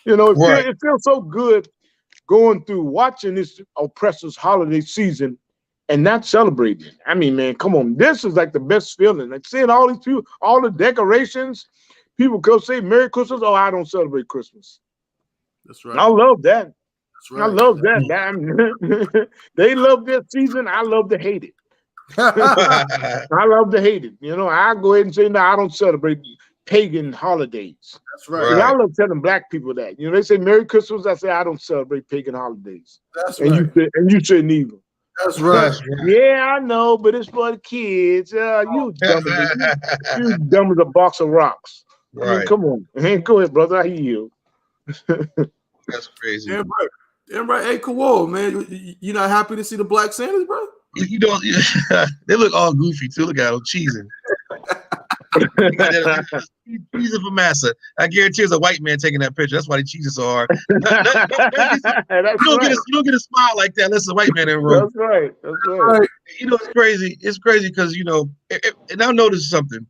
You know, it feels so good going through watching this oppressor's holiday season and not celebrating it. I mean, man, come on. This is like the best feeling. Like seeing all these people, all the decorations. People go say Merry Christmas. I don't celebrate Christmas. That's right. I love that. That's right. I love that. They love their season. I love to hate it. I love to hate it. You know, I go ahead and say, no, I don't celebrate pagan holidays. That's right. I love telling black people that. You know, they say Merry Christmas. I say I don't celebrate pagan holidays. That's right. You shouldn't either. That's right. Yeah, I know, but it's for the kids. You dumb as a box of rocks. Right. I mean, come on. Go ahead, brother. I hear you. That's crazy. Damn right. Hey, cool, man. You not happy to see the black Santas, bro? You don't. They look all goofy too. Look at them cheesing. cheesing for massa. I guarantee it's a white man taking that picture. That's why the cheese is so hard. You don't get a smile like that unless it's a white man in the room. That's right. That's right. You know, it's crazy. It's crazy because, you know, and I'll notice something.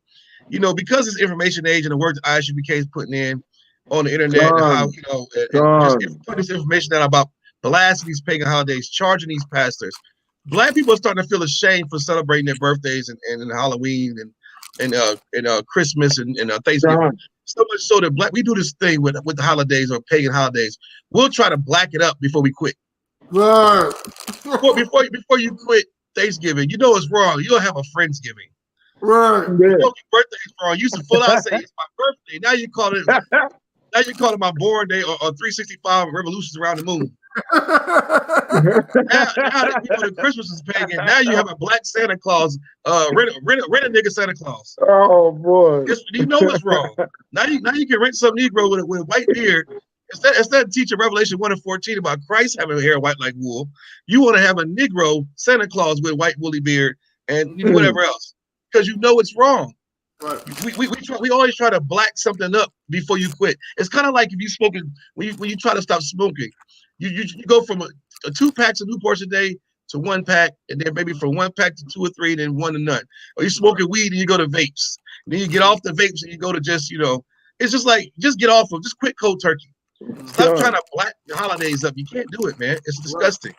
You know, because it's information age and the work that I.S.U.P.K is putting in on the internet and how, you know, and just putting this information out about blasting these pagan holidays, charging these pastors. Black people are starting to feel ashamed for celebrating their birthdays and Halloween and Christmas and Thanksgiving. So much so that we do this thing with the holidays or pagan holidays. We'll try to black it up before we quit. Right. Before you quit Thanksgiving, you know it's wrong. You don't have a Friendsgiving. Right. You know your birthday's wrong. You used to full out say it's my birthday. Now you call it my born day or 365 revolutions around the moon. now that you know the Christmas is pagan, now you have a black Santa Claus, rent a nigga Santa Claus. Oh boy. You know it's wrong. Now you can rent some Negro with a white beard. Instead of teaching Revelation 1:14 about Christ having hair white like wool, you want to have a Negro Santa Claus with white woolly beard and whatever else. Because you know it's wrong. Right. We always try to black something up before you quit. It's kind of like if you smoking when you try to stop smoking, you go from a 2 packs of Newports a day to 1 pack, and then maybe from 1 pack to 2 or 3, then 1 to none. Or you smoking weed and you go to vapes. And then you get off the vapes and you go to just, you know, it's just like just quit cold turkey. Stop trying to black the holidays up. You can't do it, man. It's disgusting.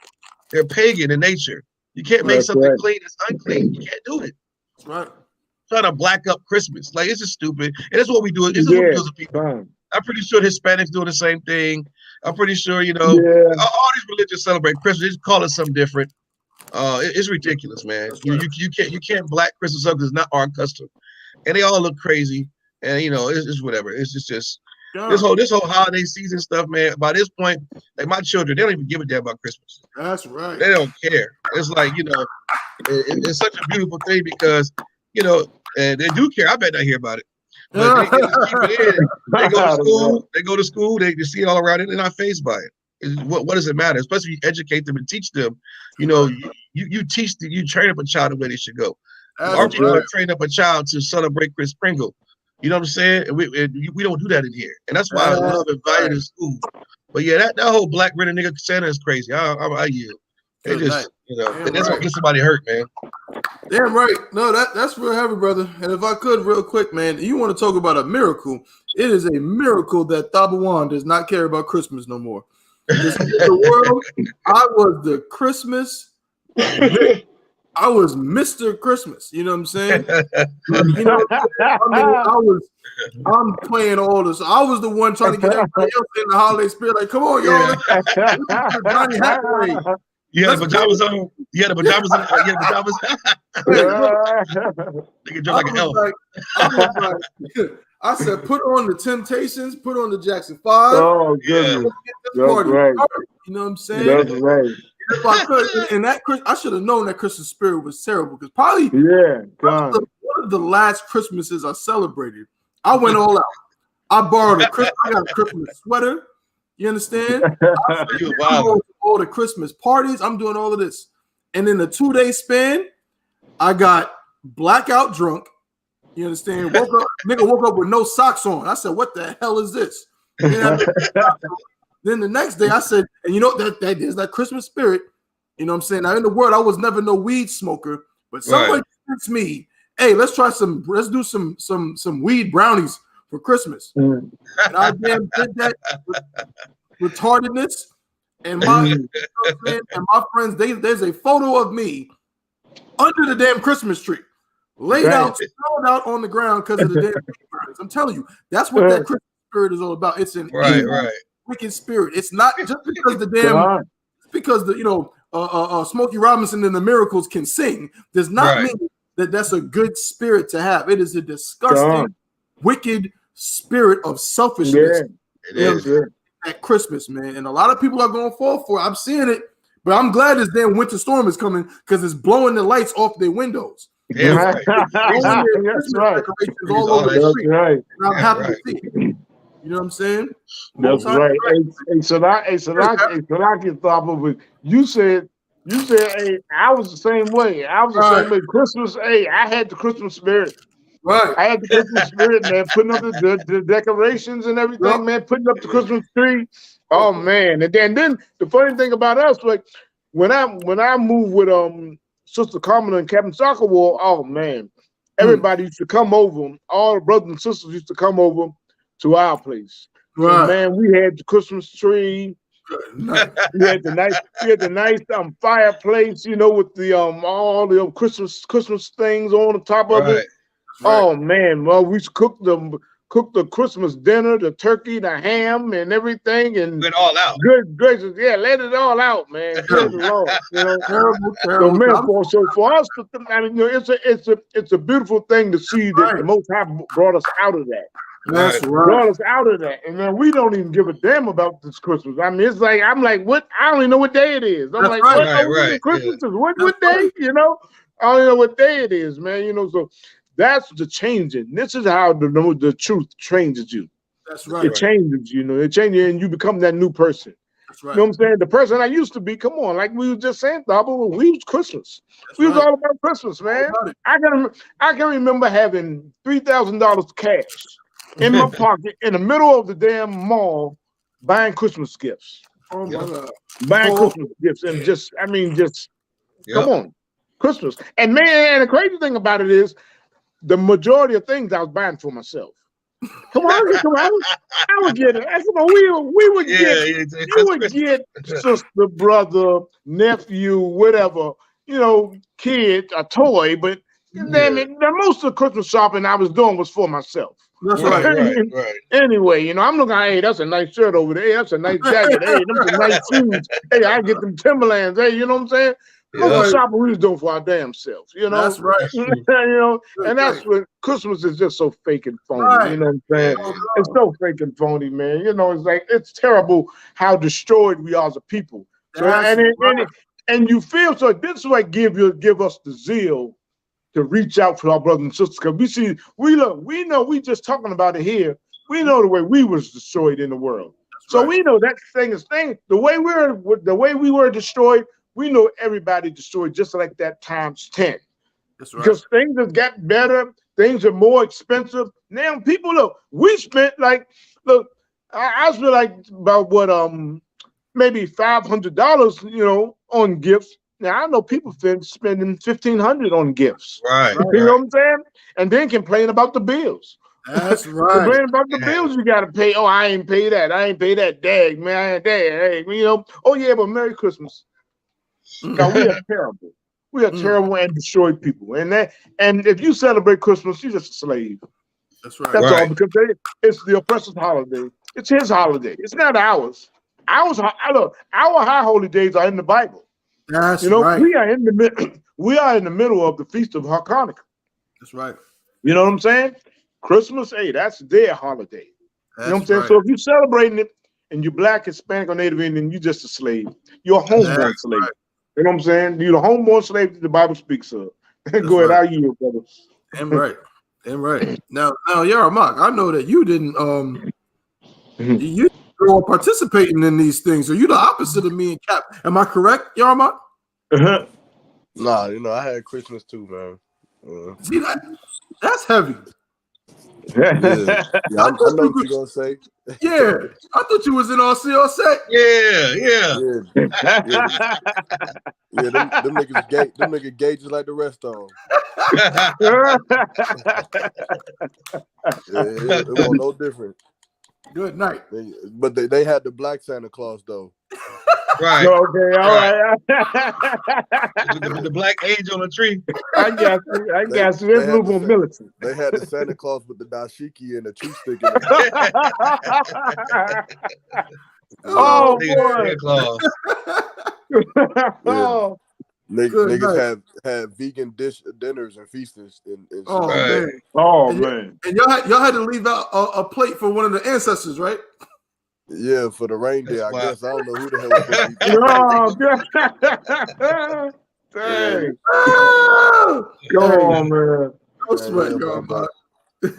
They're pagan in nature. You can't make something clean that's unclean. You can't do it. That's right. Trying to black up Christmas. Like, it's just stupid. And that's what we do. This is what we do as a people. I'm pretty sure Hispanics doing the same thing. I'm pretty sure, you know, all these religions celebrate Christmas. Just call it something different. It's ridiculous, man. You can't black Christmas up because it's not our custom. And they all look crazy. And you know, it's whatever. It's just this whole holiday season stuff, man. By this point, like my children, they don't even give a damn about Christmas. That's right. They don't care. It's like, you know, it's such a beautiful thing because, you know, and they do care. I bet they hear about it. But they just keep it in. They go to school. They go to school. They see it all around it. They're not fazed by it. What does it matter? Especially if you educate them and teach them. You know, you train up a child the way they should go. Our people train up a child to celebrate Kris Kringle. You know what I'm saying? And we don't do that in here, and that's why I love and value the school. But yeah, that whole black rent a nigga Santa is crazy. I yield. They just, you know, and that's gonna get somebody hurt, man. Damn right. No, that's real heavy, brother. And if I could, real quick, man, you want to talk about a miracle? It is a miracle that Tabawan does not care about Christmas no more. The world, I was the Christmas. I was Mr. Christmas. You know what I'm saying? You know, I mean, I'm playing all this. I was the one trying to get everybody else in the holiday spirit. Like, come on, y'all. Johnny Hathaway. You had the pajamas on. You had the pajamas on. You had the pajamas. Nigga dressed like an elf. I said, put on the Temptations, put on the Jackson 5. Oh, goodness. That's right. You know what I'm saying? That's right. If I could, and I should have known that Christmas spirit was terrible because probably one of the last Christmases I celebrated, I went all out. I borrowed I got a Christmas sweater. You understand? I'm going to all the Christmas parties. I'm doing all of this. And in the 2-day span, I got blackout drunk. You understand? Nigga woke up with no socks on. I said, what the hell is this? Then the next day I said, and you know that is that Christmas spirit. You know what I'm saying? Now in the world, I was never no weed smoker, but somebody convinced me, hey, let's do some weed brownies for Christmas. And I damn did that with retardedness. And my friends, there's a photo of me under the damn Christmas tree, laid out, sprawled out on the ground because of the damn brownies. I'm telling you, that's what that Christmas spirit is all about. It's an wicked spirit. It's not just because Smokey Robinson and the Miracles can sing does not mean that that's a good spirit to have. It is a disgusting, wicked spirit of selfishness. It is at Christmas, man, and a lot of people are going to fall for it. I'm seeing it, but I'm glad this damn winter storm is coming because it's blowing the lights off their windows. Yeah, That's right. All over the street. And I'm happy to see it. You know what I'm saying? That's right. Hey, Salaki thought of it. You said, hey, I was the same way. Christmas, hey, I had the Christmas spirit. Right. I had the Christmas spirit, man, putting up the decorations and everything, man, putting up the Christmas tree. Oh man. And then the funny thing about us, like when I moved with Sister Carmen and Captain Soccer War, oh man, everybody used to come over. All the brothers and sisters used to come over to our place. So man, we had the Christmas tree. We had the nice fireplace, you know, with the all the Christmas things on the top of it. Oh man, well, we cooked the Christmas dinner, the turkey, the ham, and everything, and went all out. Good gracious, yeah, let it all out, man. Good Lord, you know. Terrible. So man, for us, I mean, you know, it's a beautiful thing to see that the Most High brought us out of that. That's right. Brought us out of that, and then we don't even give a damn about this Christmas. I mean, it's like I'm like, what? I don't even know what day it is. I'm like, what? Oh, Christmas is what day? You know, I don't even know what day it is, man. You know, so that's the changing. This is how the truth changes you. That's right. It changes, you know. It changes you, and you become that new person. That's right. You know what I'm saying? The person I used to be. Come on, like we were just saying, Thabo, we was Christmas. We was all about Christmas, man. I can remember having $3,000 cash in my pocket in the middle of the damn mall buying Christmas gifts. Oh my God. Buying Christmas gifts and just come on, Christmas. And man, and the crazy thing about it is the majority of things I was buying for myself. Come on, I would get it. Come on, we would get sister, brother, nephew, whatever, you know, kid, a toy, but damn it, most of the Christmas shopping I was doing was for myself. That's right. Anyway, you know, I'm looking at, hey, that's a nice shirt over there. Hey, that's a nice jacket. Hey, that's some nice shoes. Hey, I get them Timberlands. Hey, you know what I'm saying? Most of the shopping we was doing for our damn selves, you know. That's right. You know, and that's what Christmas is just so fake and phony. You know what I'm saying? It's so fake and phony, man. You know, it's like it's terrible how destroyed we are as a people. So and you feel so. This is what give us the zeal to reach out to our brothers and sisters, because we know we just talking about it here. We know the way we was destroyed in the world. So we know that thing. The way we were destroyed. We know everybody destroyed just like that times 10. That's right. Because things have got better, things are more expensive. Now people we spent I spent like about what maybe $500, you know, on gifts. Now I know people spending $1,500 on gifts. Right. You know what I'm saying? And then complain about the bills. That's right. Complain about the bills you gotta pay. Oh, I ain't pay that. I ain't pay that. Dag, man. Hey, you know. Oh yeah, but Merry Christmas. No, we are terrible. We are terrible and destroyed people. And if you celebrate Christmas, you're just a slave. That's right. That's all, because it's the oppressor's holiday. It's his holiday. It's not ours. Our high holy days are in the Bible. That's right. We are in the middle of the Feast of Hanukkah. That's right. You know what I'm saying? Christmas, hey, that's their holiday. That's you know what I'm saying? So if you're celebrating it and you're Black, Hispanic, or Native Indian, you're just a slave. You're a homeborn slave. Right. You know what I'm saying? You're the homeborn slave that the Bible speaks of. Go ahead, I'll yield, brother. Damn right. Now, Yaramak, I know that you didn't you were participating in these things. Are you the opposite of me and Cap? Am I correct, Yaramak? Nah, you know, I had Christmas too, man. See that's heavy. I know what you're gonna say. Yeah, I thought you was in RCRC. Yeah. Them niggas gay just like the rest of them. It was no different. Good night. But they had the Black Santa Claus though. Right. Okay, all right. The black angel on the tree. I got you. Let's move on militant. They had the Santa Claus with the dashiki and the tree stick in it. Niggas had vegan dinners and feasts. Man. And y'all had to leave out a plate for one of the ancestors, right? Yeah, for the reindeer. I guess I don't know who the hell was Dang. Come on, man.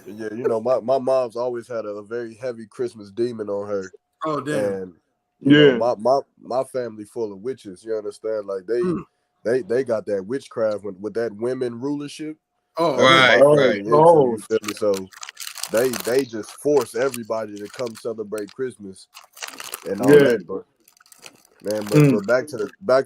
Yeah, you know, my mom's always had a very heavy Christmas demon on her. Oh, damn. And you know, my family full of witches, you understand? Like they got that witchcraft with that women rulership. Oh, That's what right, my right. family into. You feel me? So they just force everybody to come celebrate Christmas and all that. But man, but back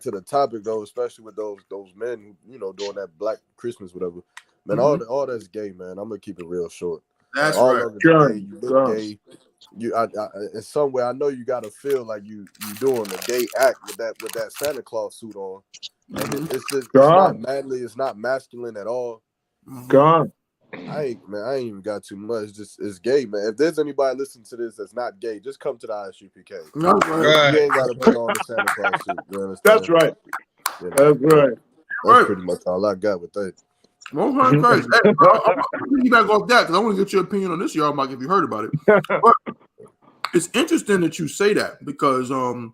to the topic though, especially with those men who doing that Black Christmas, whatever. Man, all that's gay, man. I'm gonna keep it real short. That's all right. of it's gay. You look gay. I in some way I know you gotta feel like you doing a gay act with that Santa Claus suit on, and it's just it's not manly, it's not masculine at all. I ain't even got too much. It's gay, man. If there's anybody listening to this that's not gay, just come to the I.S.U.P.K. Right. You ain't gotta put on the Santa Claus suit. You understand? That's right. You know, That's right. That's pretty much all I got with that. Well, crazy. Hey, I'm gonna back off that because I want to get your opinion on this, y'all, Mike, if you heard about it. But it's interesting that you say that because going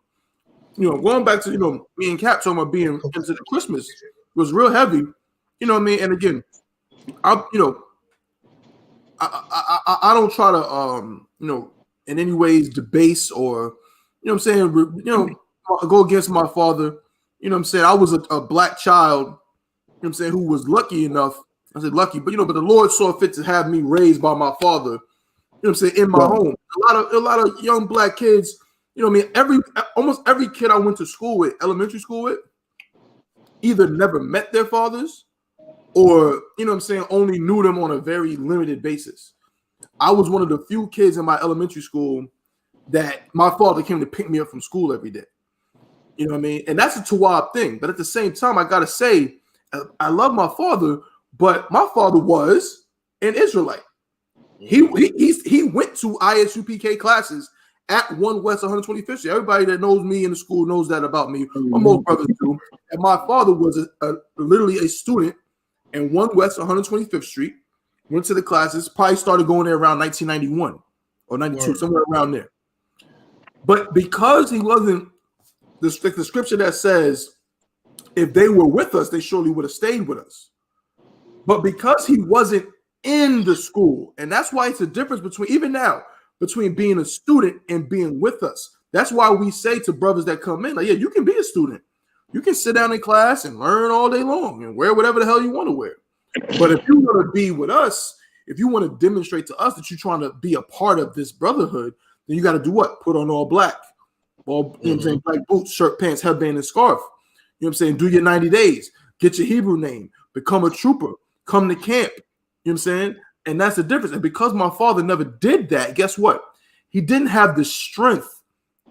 back to me and Cap talking about being into the Christmas was real heavy. You know what I mean? And again, I don't try to in any ways debase or go against my father. You know what I'm saying? I was a black child, you know what I'm saying, who was lucky enough. I said lucky, but the Lord saw fit to have me raised by my father, you know what I'm saying, in my home. A lot of young black kids, almost every kid I went to school with, elementary school with, either never met their fathers or, only knew them on a very limited basis. I was one of the few kids in my elementary school that my father came to pick me up from school every day. You know what I mean? And that's a Tawab thing. But at the same time, I got to say, I love my father, but my father was an Israelite. He went to I.S.U.P.K classes at 1 West 125th Street. Everybody that knows me in the school knows that about me. Or most brothers do. And my father was literally a student in 1 West 125th Street. Went to the classes. Probably started going there around 1991 or 92, somewhere around there. But because he wasn't the scripture that says, if they were with us, they surely would have stayed with us. But because he wasn't in the school, and that's why it's a difference between being a student and being with us. That's why we say to brothers that come in, like, yeah, you can be a student. You can sit down in class and learn all day long and wear whatever the hell you want to wear. But if you want to be with us, if you want to demonstrate to us that you're trying to be a part of this brotherhood, then you got to do what? Put on all black. All, you know what I'm saying? Black boots, shirt, pants, headband, and scarf. You know what I'm saying? Do your 90 days. Get your Hebrew name. Become a trooper. Come to camp. You know what I'm saying? And that's the difference. And because my father never did that, guess what? He didn't have the strength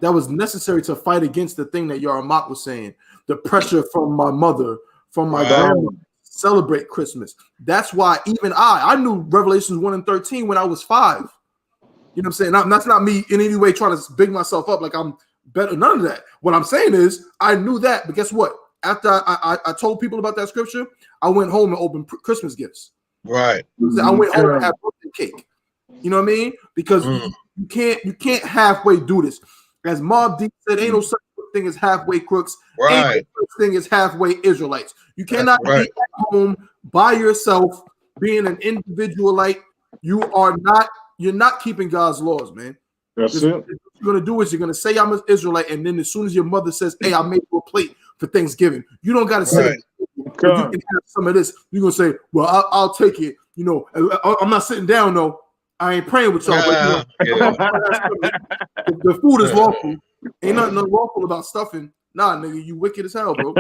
that was necessary to fight against the thing that Yarmak was saying. The pressure from my mother, from my grandma, celebrate Christmas. That's why even I knew Revelations 1 and 13 when I was 5. You know what I'm saying? That's not me in any way trying to big myself up like I'm better. None of that. What I'm saying is I knew that, but guess what? After I told people about that scripture, I went home and opened Christmas gifts. Right. I went home and had birthday cake. You know what I mean? Because you can't halfway do this. As Mobb Deep said, ain't no such thing as halfway crooks. Right. Ain't no such thing as halfway Israelites. You cannot be at home by yourself, being an individualite. You're not keeping God's laws, man. That's it. What you're gonna do is you're gonna say I'm an Israelite, and then as soon as your mother says, "Hey, I made you a plate for Thanksgiving," you don't gotta say, "You can have some of this." You're gonna say, "Well, I'll take it." You know, I'm not sitting down though. I ain't praying with y'all, but the food is lawful. Ain't nothing lawful about stuffing. Nah, nigga, you wicked as hell, bro.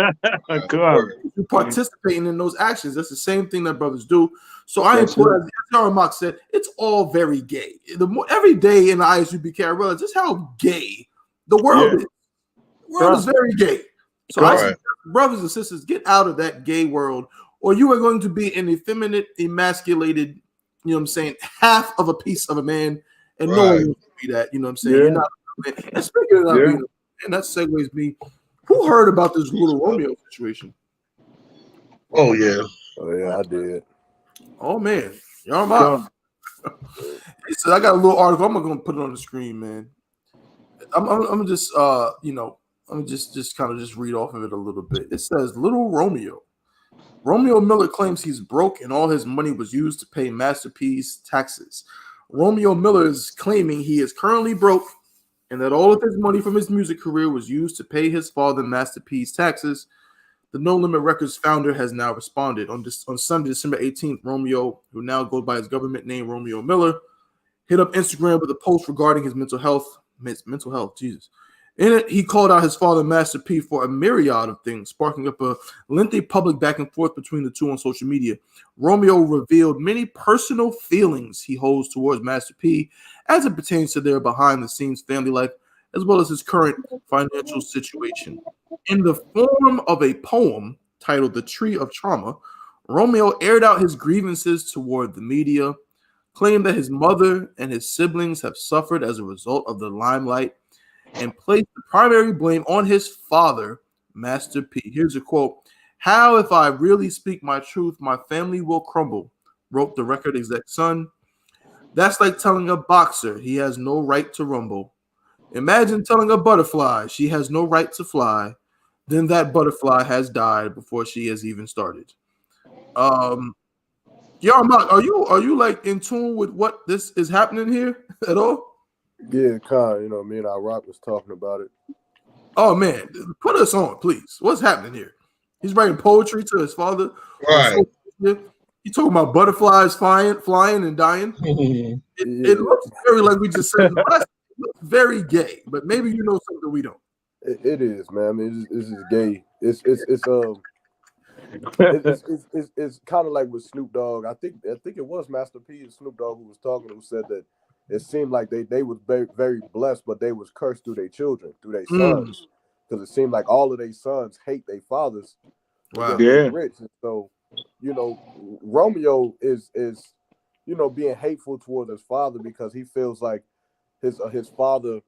You participating in those actions. That's the same thing that brothers do. So I implore, as Yarmak said, it's all very gay. Every day in the I.S.U.P.K, I realize just how gay the world is. The world is very gay. So I say, brothers and sisters, get out of that gay world, or you are going to be an effeminate, emasculated, you know what I'm saying, half of a piece of a man, and no one wants to be that. You know what I'm saying? You're not a man. And speaking of that, and that segues me. Who heard about this little Romeo situation? Oh yeah, I did. Oh man, Yarmak. He said, I got a little article. I'm not gonna put it on the screen, man. I'm just I'm just kind of just read off of it a little bit. It says, Little Romeo. Romeo Miller claims he's broke and all his money was used to pay Master P's taxes. Romeo Miller is claiming he is currently broke and that all of his money from his music career was used to pay his father Master P's taxes. The No Limit Records founder has now responded. On Sunday, December 18th, Romeo, who now goes by his government name, Romeo Miller, hit up Instagram with a post regarding his mental health. Jesus. In it, he called out his father, Master P, for a myriad of things, sparking up a lengthy public back and forth between the two on social media. Romeo revealed many personal feelings he holds towards Master P as it pertains to their behind-the-scenes family life, as well as his current financial situation. In the form of a poem titled The Tree of Trauma, Romeo aired out his grievances toward the media, claimed that his mother and his siblings have suffered as a result of the limelight, and placed the primary blame on his father, Master P. Here's a quote. "How if I really speak my truth, my family will crumble," wrote the record exec's son. "That's like telling a boxer he has no right to rumble. Imagine telling a butterfly she has no right to fly. Then that butterfly has died before she has even started." Yarmak, are you like in tune with what this is happening here at all? Yeah, Khan, you know, me and I-Rock was talking about it. Oh man, put us on, please. What's happening here? He's writing poetry to his father. Right. He talking about butterflies flying and dying. It looks very like we just said. It looks very gay, but maybe you know something we don't. It is, man. I mean, this is gay. It's kind of like with Snoop Dogg. I think it was Master P and Snoop Dogg who was talking, who said that it seemed like they was very, very blessed, but they was cursed through their children, through their sons, because it seemed like all of their sons hate their fathers. Wow. They're rich, and so you know, Romeo is you know, being hateful towards his father because he feels like his father,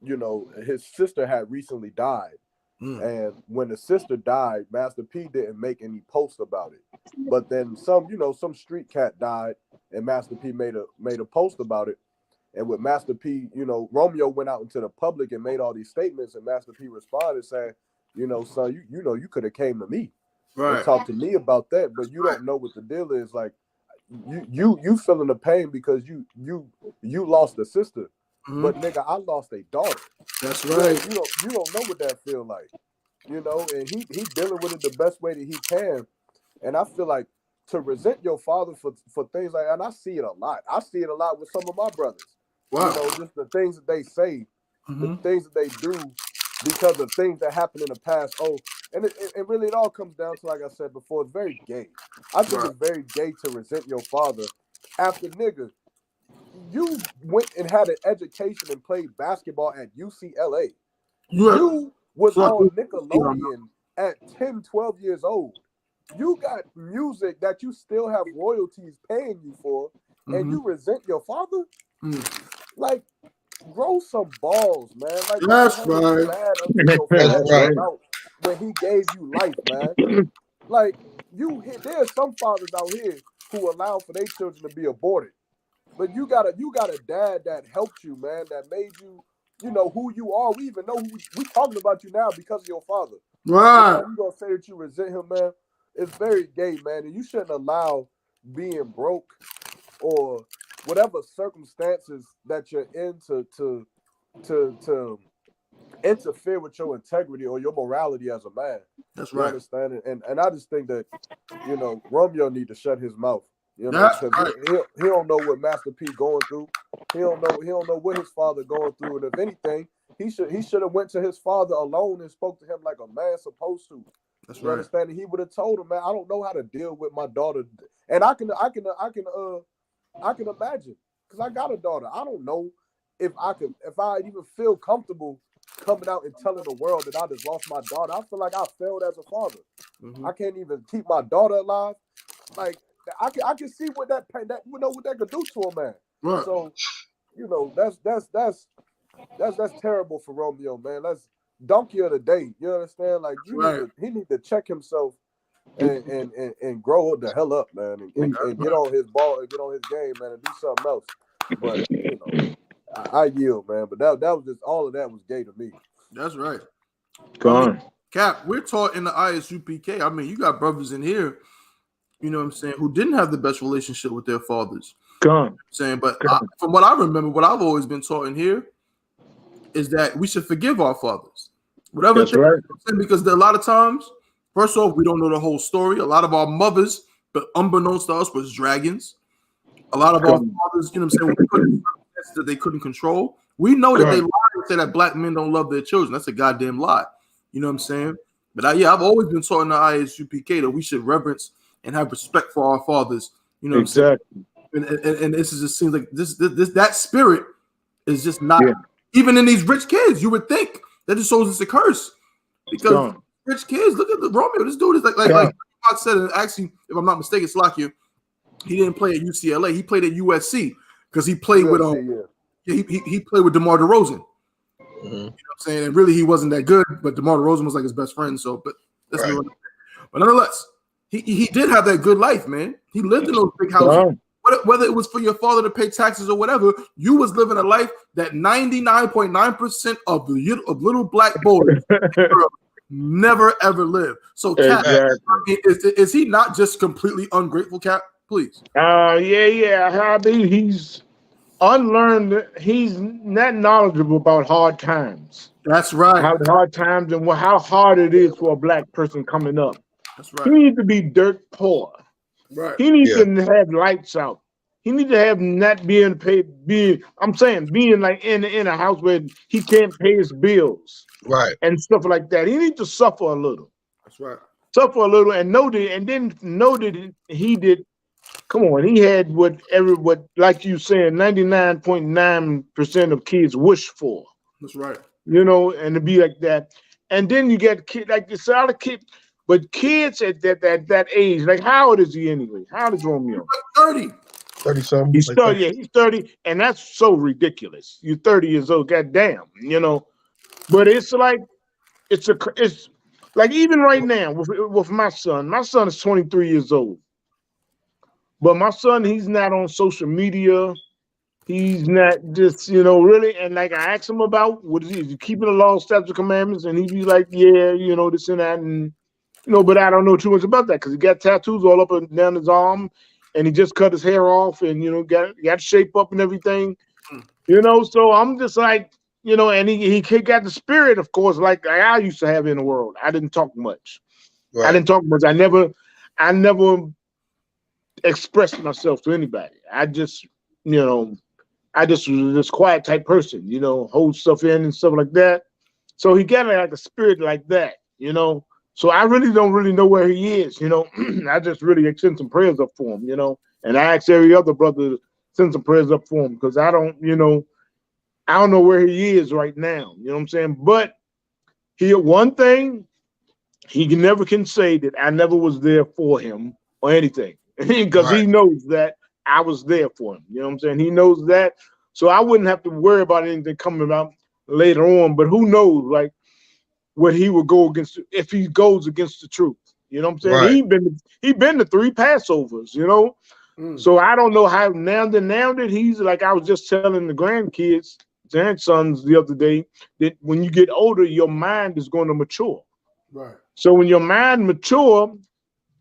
you know, his sister had recently died. And when the sister died, Master P didn't make any post about it. But then some street cat died, and Master P made a post about it. And with Master P, you know, Romeo went out into the public and made all these statements, and Master P responded saying, you know, son, you could have came to me and talked to me about that, but you don't know what the deal is. Like you feeling the pain because you lost a sister. But nigga, I lost a daughter. That's right. You don't know what that feel like, you know. And he dealing with it the best way that he can. And I feel like to resent your father for things like, and I see it a lot. I see it a lot with some of my brothers. Wow. You know, just the things that they say, the things that they do because of things that happened in the past. Oh, and it really all comes down to, like I said before, it's very gay. I think it's very gay to resent your father after nigga. You went and had an education and played basketball at UCLA. You was on Nickelodeon at 10, 12 years old. You got music that you still have royalties paying you for, and you resent your father? Like, grow some balls, man. Like, that's right. That's right. When he gave you life, man. Like, there's some fathers out here who allow for their children to be aborted. But you got a dad that helped you, man, that made you, you know, who you are. We even know we talking about you now because of your father. Right. You gonna say that you resent him, man? It's very gay, man, and you shouldn't allow being broke or whatever circumstances that you're in to interfere with your integrity or your morality as a man. That's you right. Understand? And I just think that, you know, Romeo need to shut his mouth. You know, because he don't know what Master P going through. He don't know what his father going through. And if anything, he should have went to his father alone and spoke to him like a man supposed to. That's you right. Understand? And he would have told him, man, I don't know how to deal with my daughter. And I can imagine, because I got a daughter. I don't know if I even feel comfortable coming out and telling the world that I just lost my daughter. I feel like I failed as a father. I can't even keep my daughter alive. Like, I can see what that could do to a man. Right. So, you know, that's terrible for Romeo, man. That's donkey of the day. You understand? Like, he need to check himself and grow the hell up, man, and get on his ball and get on his game, man, and do something else. But you know, I yield, man. But that was just all of that was gay to me. That's right. Gone. Cap, we're taught in the I.S.U.P.K. I mean, you got brothers in here, you know what I'm saying, who didn't have the best relationship with their fathers. Gone. But from what I remember, what I've always been taught in here is that we should forgive our fathers. Whatever. That's right. Because a lot of times, First off, we don't know the whole story. A lot of our mothers, but unbeknownst to us, was dragons. A lot of our fathers, you know what I'm saying, were put in circumstances that they couldn't control. We know that they lie and say that black men don't love their children. That's a goddamn lie. You know what I'm saying? But I've always been taught in the I.S.U.P.K. that we should reverence and have respect for our fathers. You know what I'm saying? And this is just seems like this that spirit is just not even in these rich kids. You would think that just shows it's a curse because rich kids. Look at the Romeo. This dude is like Fox said. And actually, if I'm not mistaken, Slakia, he didn't play at UCLA. He played at USC because he played with he played with DeMar DeRozan. You know what I'm saying? And really, he wasn't that good, but DeMar DeRozan was like his best friend. So, but that's but nonetheless, he did have that good life, man. He lived in those big houses. Whether it was for your father to pay taxes or whatever, you was living a life that 99.9% of little black boys never ever lived. So, Cap, is he not just completely ungrateful, Cap? Please. He's unlearned. He's not knowledgeable about hard times. That's right. How hard times and how hard it is for a black person coming up. That's right. He needs to be dirt poor. Right. He needs to have lights out. He needs to have not being paid. Being like in a house where he can't pay his bills. Right. And stuff like that. He needs to suffer a little. That's right. Suffer a little and know that he did. Come on, he had what like you saying, 99.9% of kids wish for. That's right. You know, and to be like that. And then you get kids like this other kid, but kids at that age, like how old is he anyway? How old is Romeo? 30. 30 something. He's 30, he's 30, and that's so ridiculous. You're 30 years old, goddamn, you know. But it's like it's like even right now with my son. My son is 23 years old. But my son, he's not on social media. He's not just, really. And like I asked him about what is he keeping the law, statutes, and commandments, and he'd be like, yeah, this and that, and but I don't know too much about that because he got tattoos all up and down his arm, and he just cut his hair off, and got shape up and everything, So I'm just like, and he got the spirit, of course, like I used to have in the world. I didn't talk much. Right. I didn't talk much. I never expressed myself to anybody. I just was this quiet type person, hold stuff in and stuff like that. So he got like a spirit like that, So I really don't know where he is, I just really send some prayers up for him, and I ask every other brother to send some prayers up for him because I don't know where he is right now, you know what I'm saying? But one thing he never can say that I never was there for him or anything. Because he knows that I was there for him. You know what I'm saying? He knows that. So I wouldn't have to worry about anything coming about later on. But who knows, like, what he will go against if he goes against the truth. You know what I'm saying? Right. He been to 3 Passovers, So I don't know how now that he's like I was just telling the grandkids, grandsons the other day, that when you get older, your mind is going to mature. Right. So when your mind mature,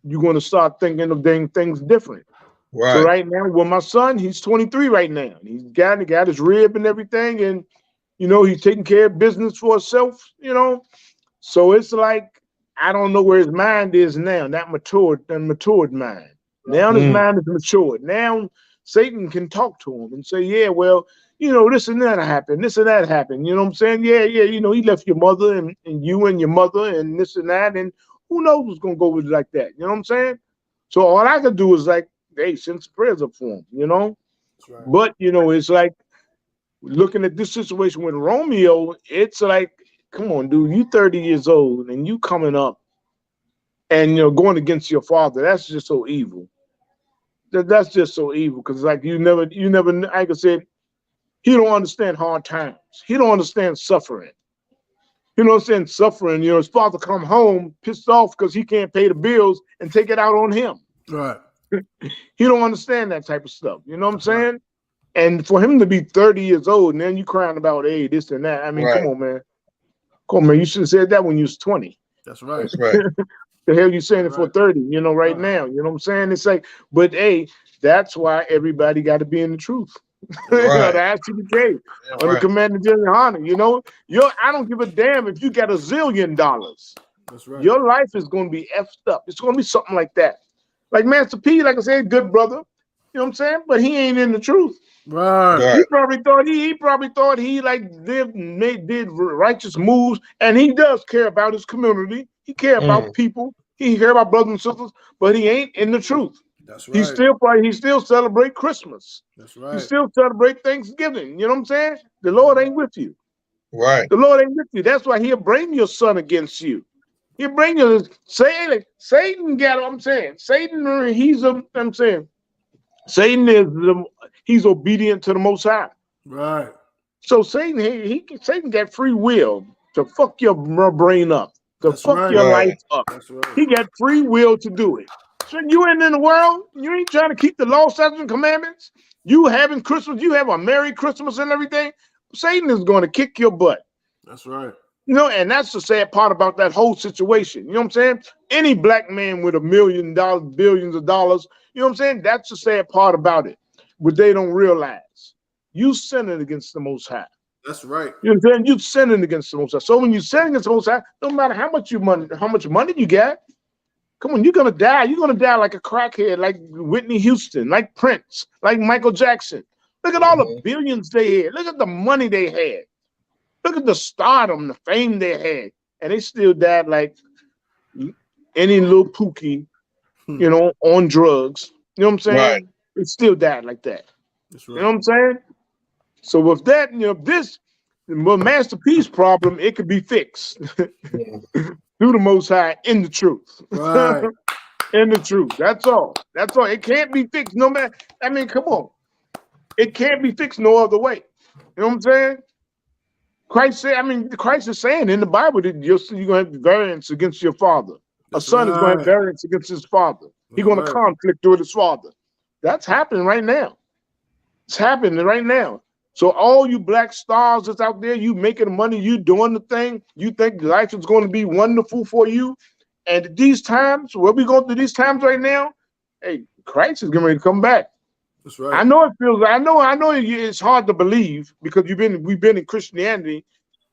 you're going to start thinking of things different. Right. So right now, well, my son, he's 23 right now. He's got his rib and everything, and he's taking care of business for himself. So it's like I don't know where his mind is now. That matured mind. Now his mind is matured. Now Satan can talk to him and say, yeah, well, this and that happened. This and that happened. You know what I'm saying? Yeah. He left your mother and you and your mother and this and that and. Who knows what's going to go with it like that? You know what I'm saying? So all I can do is like, hey, send some prayers up for him, That's right. But, it's like looking at this situation with Romeo, it's like, come on, dude, you 30 years old and you coming up and, going against your father. That's just so evil. That's just so evil because like you never, like I said, he don't understand hard times. He don't understand suffering. You know what I'm saying? Suffering, his father come home pissed off because he can't pay the bills and take it out on him. Right. He don't understand that type of stuff. You know what I'm saying? And for him to be 30 years old and then you crying about, hey, this and that. I mean, come on, man. Come on, man. You should have said that when you was 20. That's right. That's right. The hell you saying it for 30, right now. You know what I'm saying? It's like, but hey, that's why everybody got to be in the truth. Right. The I.S.U.P.K. Under Commander General YAHANNA, I don't give a damn if you got $1 zillion. That's right. Your life is going to be effed up. It's going to be something like that. Like Master P, like I said, good brother. You know what I'm saying? But he ain't in the truth. Right. He probably thought he like did righteous moves, and he does care about his community. He care about people. He care about brothers and sisters, but he ain't in the truth. That's right. He still celebrate Christmas. That's right. He still celebrate Thanksgiving. You know what I'm saying? The Lord ain't with you. Right. The Lord ain't with you. That's why he'll bring your son against you. He'll bring you. Satan got. I'm saying Satan. I'm saying Satan he's obedient to the Most High. Right. So Satan, Satan got free will to fuck your brain up, to fuck your life up. That's right. He got free will to do it. So you ain't in the world. You ain't trying to keep the law, statutes, and commandments. You having Christmas. You have a Merry Christmas and everything. Satan is going to kick your butt. That's right. You know, and that's the sad part about that whole situation. You know what I'm saying? Any black man with $1 million, billions of dollars, you know what I'm saying? That's the sad part about it. But they don't realize you sinning against the Most High. That's right. You know what I'm saying? You sinning against the Most High. So when you sin against the Most High, no matter how much money you got, come on, you're gonna die. You're gonna die like a crackhead, like Whitney Houston, like Prince, like Michael Jackson. Look at all the billions they had. Look at the money they had. Look at the stardom, the fame they had, and they still died like any little pookie, you know, on drugs. You know what I'm saying? Right. They still died like that. That's right. You know what I'm saying? So with that, you know, this Master Peace problem, it could be fixed through the Most High in the truth. Right. In the truth. That's all. That's all. It can't be fixed no matter. I mean, come on. It can't be fixed no other way. You know what I'm saying? Christ is saying in the Bible that you're going to have variance against your father. That's a son is going to right. have variance against his father. He's going to conflict with his father. That's happening right now. It's happening right now. So all you black stars that's out there, you making money, you doing the thing, you think life is going to be wonderful for you. And at these times, what we going through these times right now, hey, Christ is getting ready to come back. That's right. I know it feels. I know it's hard to believe because we've been in Christianity,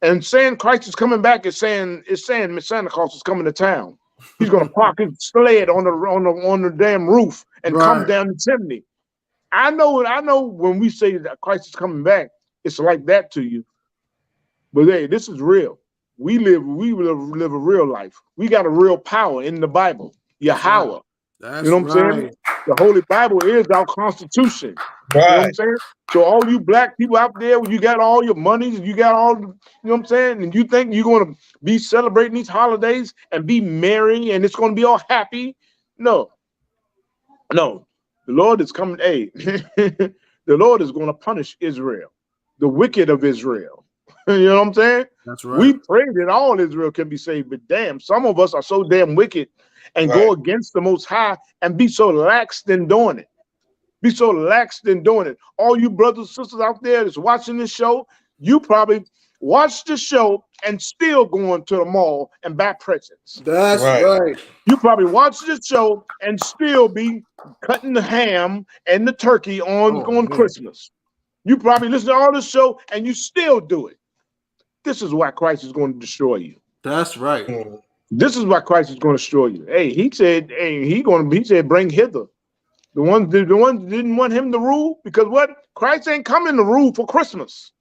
and saying Christ is coming back is saying Santa Claus is coming to town. He's going to park his sled on the damn roof and come down the chimney. I know when we say that Christ is coming back, it's like that to you. But hey, this is real. We live a real life. We got a real power in the Bible. Yahweh. That's you know what I'm saying? The Holy Bible is our Constitution. Right. You know what I'm saying? So all you black people out there, when you got all your monies, you got all, you know what I'm saying? And you think you're going to be celebrating these holidays and be merry and it's going to be all happy? No. The Lord is coming. Hey, the Lord is going to punish Israel, the wicked of Israel. You know what I'm saying? That's right. We pray that all Israel can be saved, but damn, some of us are so damn wicked and go against the Most High and be so lax in doing it. Be so lax in doing it. All you brothers and sisters out there that's watching this show, you probably watch the show and still going to the mall and buy presents. That's right. You probably watch this show and still be cutting the ham and the turkey on Christmas. You probably listen to all this show and you still do it. This is why Christ is going to destroy you. That's right. This is why Christ is going to destroy you. Hey, he said, he said, bring hither. The ones didn't want him to rule because what? Christ ain't coming to rule for Christmas.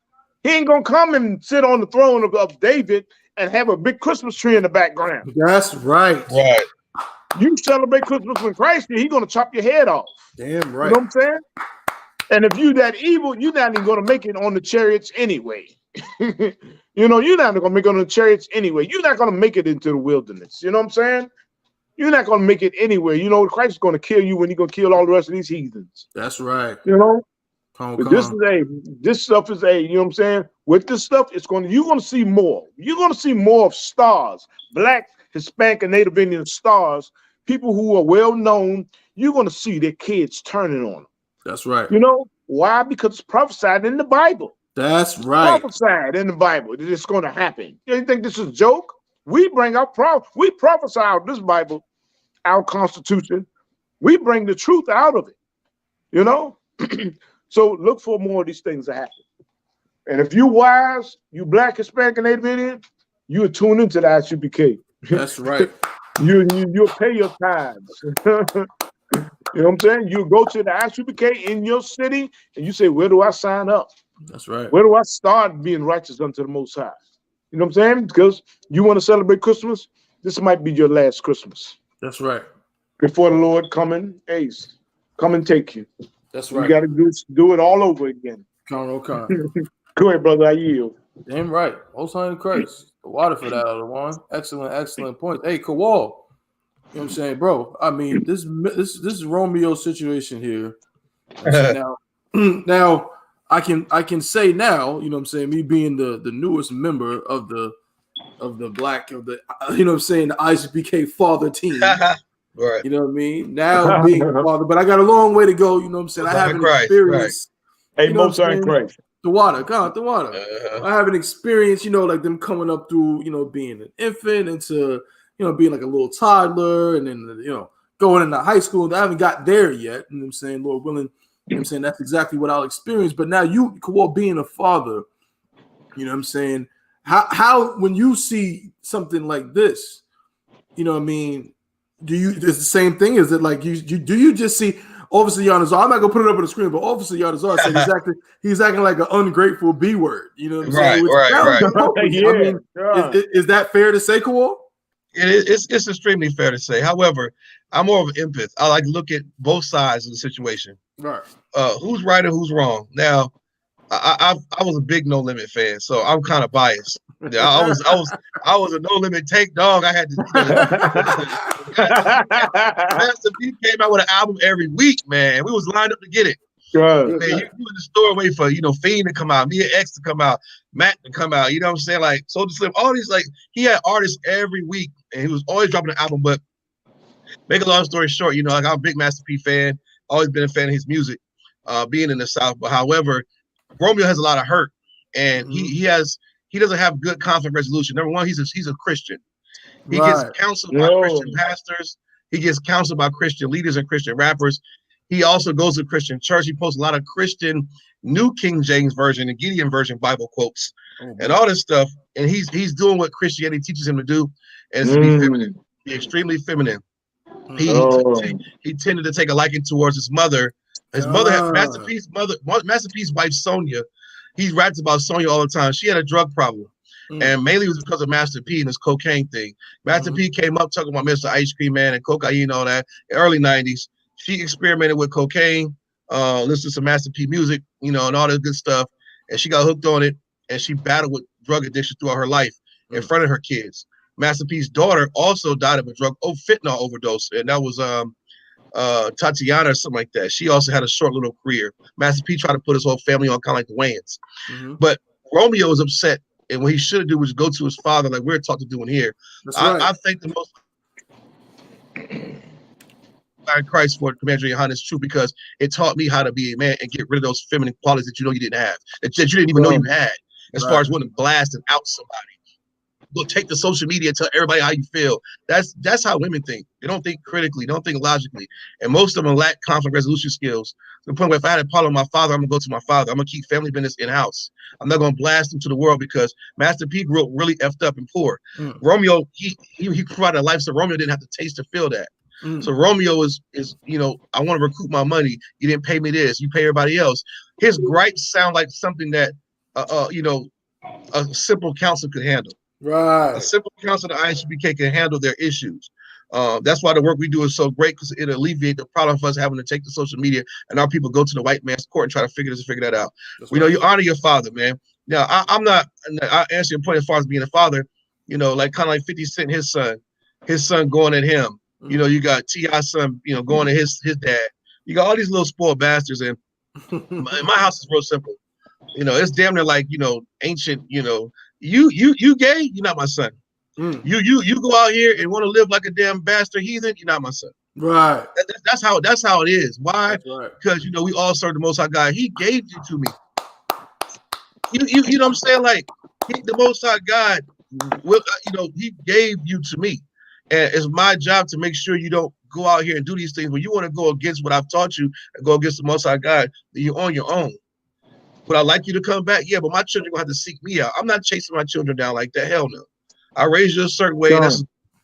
He ain't gonna come and sit on the throne of David and have a big Christmas tree in the background. That's right. Right. You celebrate Christmas when Christ is, he's gonna chop your head off. Damn right. You know what I'm saying? And if you that evil, you're not even gonna make it on the chariots anyway. You know, you're not gonna make it on the chariots anyway. You're not gonna make it into the wilderness. You know what I'm saying? You're not gonna make it anywhere. You know, Christ is gonna kill you when he's gonna kill all the rest of these heathens. That's right. You know? But this stuff is you know what I'm saying? With this stuff, you're gonna see more. You're gonna see more of stars, black, Hispanic, and Native Indian stars, people who are well known. You're gonna see their kids turning on them. That's right. You know why? Because it's prophesied in the Bible. That's right. Prophesied in the Bible that it's gonna happen. You think this is a joke? We bring out we prophesy out this Bible, our Constitution. We bring the truth out of it. You know? So look for more of these things to happen. And if you wise, you black, Hispanic, and Native Indian, you are tuned into the I.S.U.P.K. That's right. You'll pay your tithes. You know what I'm saying? You go to the I.S.U.P.K in your city and you say, where do I sign up? That's right. Where do I start being righteous unto the Most High? You know what I'm saying? Because you want to celebrate Christmas, this might be your last Christmas. That's right. Before the Lord come and take you. That's right. You got to do it all over again. Con. Go ahead, brother. I yield. Damn right. Most High in Christ. The water for that other one. Excellent point. Hey, Kawal. You know what I'm saying, bro? I mean, this Romeo situation here. You know now I can say now, you know what I'm saying, me being the newest member of the the I.S.U.P.K father team. Right. You know what I mean? Now being a father, but I got a long way to go, you know what I'm saying? I haven't experienced Hey, you know Most High in Christ. The water. I haven't experienced, like them coming up through, being an infant into, being like a little toddler and then, going into high school. I haven't got there yet. You know what I'm saying? Lord willing, you know what I'm saying? That's exactly what I'll experience. But now you, Kawal, being a father, you know what I'm saying? How when you see something like this, you know what I mean? Is the same thing? Is it like do you just see Officer Yanazar? I'm not gonna put it up on the screen, but Officer Yanazar said he's acting like an ungrateful B word. You know what I'm saying? Right. Yeah, I mean, is that fair to say, Kawal? It's extremely fair to say. However, I'm more of an empath. I like to look at both sides of the situation. Right. Who's right and who's wrong? Now, I was a big No Limit fan, so I'm kind of biased. Yeah, I was a No Limit take dog. I had to, Master P came out with an album every week, man. We was lined up to get it. Right. Man, you in the store waiting for Fiend to come out, Mia X to come out, Matt to come out. You know what I'm saying? Like Soulja Slim, all these he had artists every week, and he was always dropping an album. But make a long story short, like I'm a big Master P fan. Always been a fan of his music, being in the South. But however, Romeo has a lot of hurt, and he doesn't have good conflict resolution. Number one, he's a Christian. He gets counseled by Christian pastors. He gets counseled by Christian leaders and Christian rappers. He also goes to Christian church. He posts a lot of Christian New King James Version and Gideon Version Bible quotes and all this stuff. And he's doing what Christianity teaches him to do, and it's to be feminine, be extremely feminine. He tended to take a liking towards his mother. His mother had Master P's wife Sonia. He raps about Sonia all the time. She had a drug problem. And mainly it was because of Master P and his cocaine thing. Master P came up talking about Mr. Ice Cream Man and cocaine and all that in the early 90s. She experimented with cocaine, listened to some Master P music, and all that good stuff. And she got hooked on it, and she battled with drug addiction throughout her life in front of her kids. Master P's daughter also died of a fentanyl overdose, and that was Tatiana or something like that. She also had a short little career. Master P tried to put his whole family on kind of like the Wayans. But Romeo was upset, and what he should do was go to his father, like we're taught to do in here. I think the most Christ for Commander YAHANNA is true because it taught me how to be a man and get rid of those feminine qualities that you didn't have, that you didn't even know you had, as far as wanting to blast and out somebody. Go take the social media and tell everybody how you feel. That's how women think. They don't think critically, don't think logically. And most of them lack conflict resolution skills. To the point where if I had a problem with my father, I'm gonna go to my father. I'm gonna keep family business in-house. I'm not gonna blast him to the world because Master P grew up really effed up and poor. Romeo, he provided a life so Romeo didn't have to taste or feel that. So Romeo is I want to recoup my money. You didn't pay me this. You pay everybody else. His gripes sound like something that a simple counsel could handle. Right. A simple counsel of the I.S.U.P.K can handle their issues. That's why the work we do is so great, because it alleviates the problem of us having to take to social media and our people go to the white man's court and try to figure that out. You honor your father, man. Now I answer your point as far as being a father. Like kind of like 50 Cent, his son going at him. You got T.I.'s son, going to his dad. You got all these little spoiled bastards, and my house is real simple. It's damn near like ancient. You gay? You're not my son. You go out here and want to live like a damn bastard heathen? You're not my son. Right. That's how it is. Why? Because we all serve the Most High God. He gave you to me. You know what I'm saying? Like the Most High God, He gave you to me. And it's my job to make sure you don't go out here and do these things. When you want to go against what I've taught you and go against the Most High God, then you're on your own. Would I like you to come back? Yeah, but my children are going to have to seek me out. I'm not chasing my children down like that. Hell no. I raised you a certain way.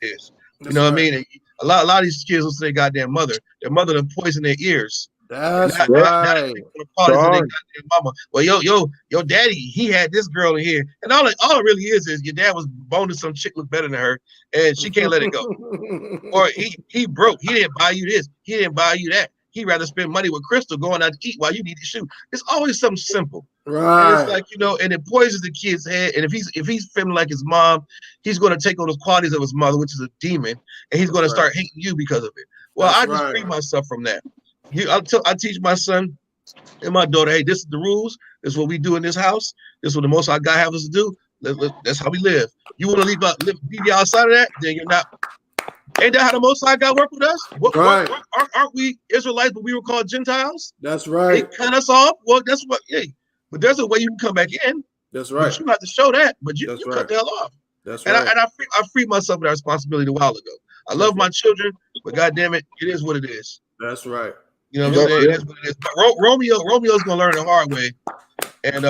is. You know what I mean? And a lot of these kids will say goddamn mother. Their mother done poison their ears. That's Now right. the parties of their goddamn mama. Well, your daddy, he had this girl in here, and all it really is your dad was boning some chick look better than her, and she can't let it go. Or he broke. He didn't buy you this. He didn't buy you that. He'd rather spend money with Crystal going out to eat while you need to shoot. It's always something simple. Right. And it's like, and it poisons the kid's head. And if he's feeling like his mom, he's going to take on the qualities of his mother, which is a demon, and he's going to start hating you because of it. Well, I just free myself from that. I teach my son and my daughter, hey, this is the rules. This is what we do in this house. This is what the Most High God have us to do. That's how we live. You want to leave outside of that, then you're not. Ain't that how the Most High God work with us? Aren't we Israelites, but we were called Gentiles? That's right. They cut us off. Well, that's what. Hey, but there's a way you can come back in. That's right. But you have to show that. But you cut the hell off. That's right. And I freed myself of that responsibility a while ago. I love my children, but goddamn it, it is what it is. That's right. You know what I'm saying? It is what it is. But Romeo's gonna learn the hard way, and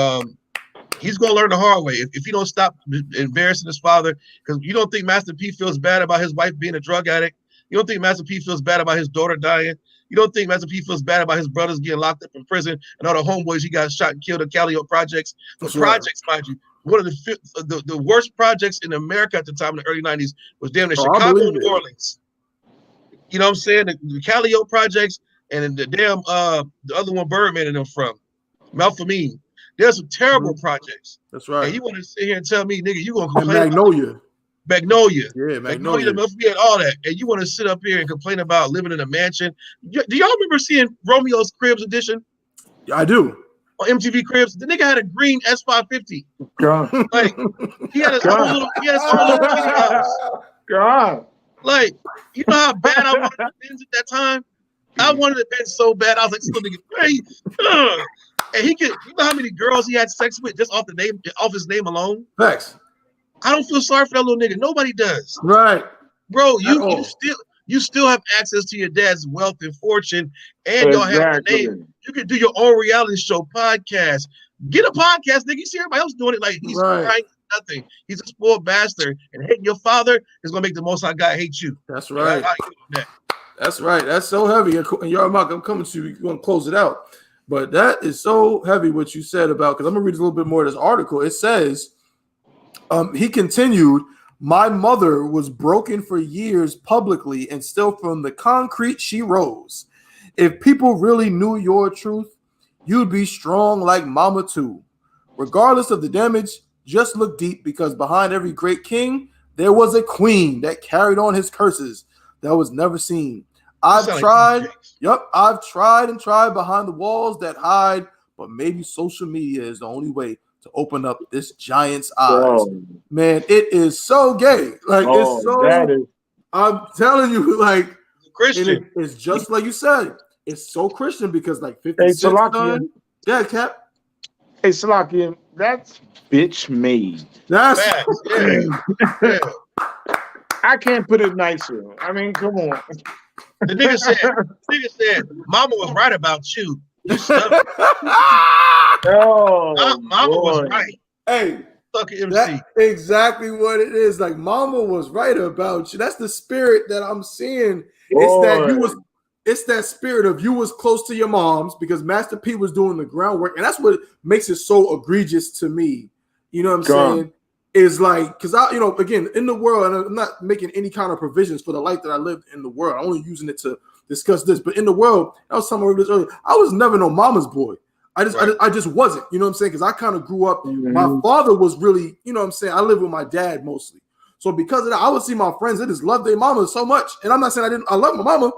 he's gonna learn the hard way if he don't stop embarrassing his father. Because you don't think Master P feels bad about his wife being a drug addict. You don't think Master P feels bad about his daughter dying. You don't think Master P feels bad about his brothers getting locked up in prison and all the homeboys he got shot and killed at Callio projects. The projects, mind you, one of the worst projects in America at the time in the early 90s was damn near Chicago and New Orleans. You know what I'm saying? The Callio projects and the damn the other one Birdman and them from Malfamine. There's some terrible projects. That's right. And you want to sit here and tell me, nigga, you gonna complain Magnolia. Magnolia. Yeah, Magnolia. And all that. And you want to sit up here and complain about living in a mansion. Do y'all remember seeing Romeo's Cribs edition? Yeah, I do. On MTV Cribs, the nigga had a green S550. God. Like he had his own little house. God. Like, you know how bad I wanted the Benz at that time? I wanted the Benz so bad. I was like, this little nigga crazy. And he could, you know how many girls he had sex with just off his name alone? Facts. I don't feel sorry for that little nigga. Nobody does. Right. Bro, you still have access to your dad's wealth and fortune, and y'all have the name. You can do your own reality show, podcast. Get a podcast, nigga. You see everybody else doing it like he's crying nothing. He's a spoiled bastard, and hating your father is gonna make the Most High God hate you. That's right. That's right. That's so heavy. And y'all, Mark, I'm coming to you. You're gonna close it out. But that is so heavy what you said about, because I'm gonna read a little bit more of this article. It says, he continued, my mother was broken for years publicly, and still from the concrete she rose. If people really knew your truth, you'd be strong like mama too. Regardless of the damage, just look deep, because behind every great king, there was a queen that carried on his curses that was never seen. I've tried and tried behind the walls that hide, but maybe social media is the only way to open up this giant's eyes. Man, it is so gay. Like it's so. I'm telling you, like Christian. It's just like you said. It's so Christian because like 50 Cent done. Yeah, Cap. Hey, Salakia, that's bitch made. That's yeah. I can't put it nicer. I mean, come on. The nigga said, Mama was right about you. Mama was right. Hey, fuck MC. That's exactly what it is. Like Mama was right about you. That's the spirit that I'm seeing. It's that spirit of you was close to your moms because Master P was doing the groundwork, and that's what makes it so egregious to me. You know what I'm saying? Is like, because again, in the world, and I'm not making any kind of provisions for the life that I lived in the world. I'm only using it to discuss this. But in the world, I was talking about this earlier. I was never no mama's boy. I just wasn't. You know what I'm saying? Because I kind of grew up. Mm-hmm. My father was really, you know what I'm saying? I lived with my dad mostly. So because of that, I would see my friends. They just loved their mama so much. And I'm not saying I love my mama,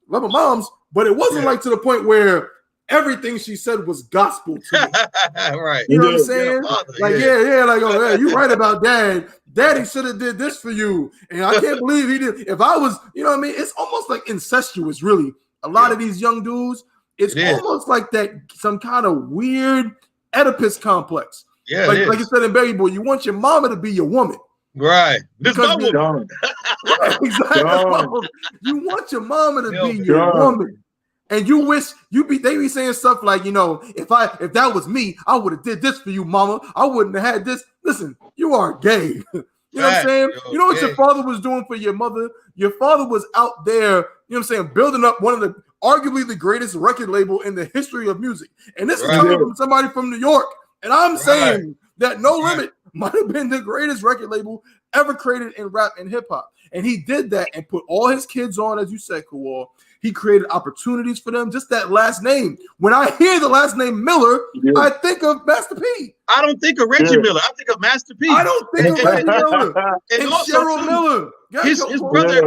love my moms, but it wasn't like to the point where everything she said was gospel to me. Right. You know what I'm saying? Like, you right about dad. Daddy should have did this for you. And I can't believe he did. If I was, you know what I mean? It's almost like incestuous, really. A lot of these young dudes, it's almost like that, some kind of weird Oedipus complex. Yeah. Like you said in Baby Boy, you want your mama to be your woman. Right. Exactly. You want your mama to be your woman. And you wish they be saying stuff like, if that was me, I would have did this for you, mama. I wouldn't have had this. Listen, you are gay. You know what I'm saying? Yo, you know what your father was doing for your mother? Your father was out there, you know what I'm saying, building up one of the arguably the greatest record label in the history of music. And this is coming from somebody from New York. And I'm saying that No Limit might have been the greatest record label ever created in rap and hip hop. And he did that and put all his kids on, as you said, Kawal. He created opportunities for them. Just that last name. When I hear the last name Miller, I think of Master P. I don't think of Reggie Miller. I think of Master P. I don't think of Reggie Miller. And also, Cheryl Miller.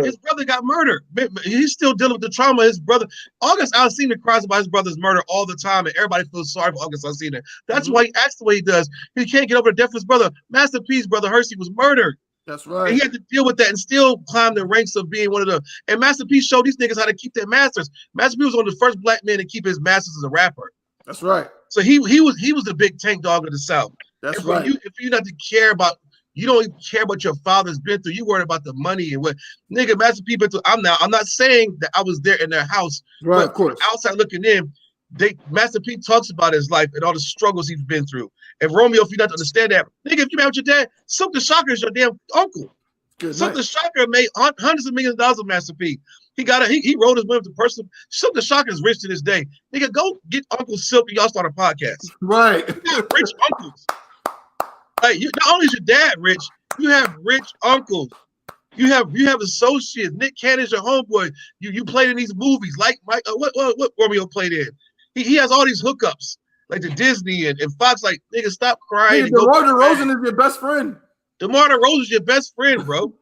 His brother got murdered. He's still dealing with the trauma. His brother, August Alsina, cries about his brother's murder all the time, and everybody feels sorry for August Alsina. That's why he acts the way he does. He can't get over the death of his brother. Master P's brother Hersey was murdered. That's right. And he had to deal with that and still climb the ranks of being one of the. And Master P showed these niggas how to keep their masters. Master P was one of the first black men to keep his masters as a rapper. That's right. So he was the big tank dog of the South. That's and right. If you not to care about, you don't even care what your father's been through. You worried about the money and what nigga Master P been through. I'm not saying that I was there in their house, right? But of course, outside looking in, Master P talks about his life and all the struggles he's been through. And Romeo, if you not to understand that, nigga, if you met with your dad, Silk the Shocker is your damn uncle. Silk the Shocker made hundreds of millions of dollars of Master P. He wrote his women to person. Silk the Shocker is rich to this day. Nigga, go get Uncle Silk and y'all start a podcast. Right. You have rich uncles. Like not only is your dad rich, you have rich uncles. You have associates. Nick Cannon's your homeboy. You played in these movies. Like Mike, what Romeo played in. He has all these hookups, like the Disney and Fox. Like, nigga, stop crying. DeMar DeRozan is your best friend. DeMar DeRozan is your best friend, bro.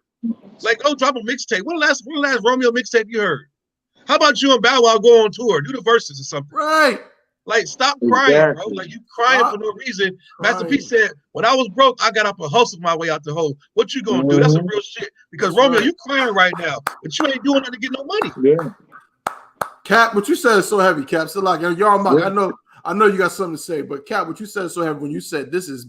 Like, go drop a mixtape. When the last Romeo mixtape you heard? How about you and Bow Wow go on tour? Do the verses or something. Right. Like, stop crying, bro. Like, you crying for no reason. Master P said, when I was broke, I got up and hustled my way out the hole. What you gonna do? That's some real shit. Because Romeo, you crying right now, but you ain't doing nothing to get no money. Yeah. Cap, what you said is so heavy, Cap. So like, y'all, I know you got something to say, but Cap, what you said is so heavy when you said this is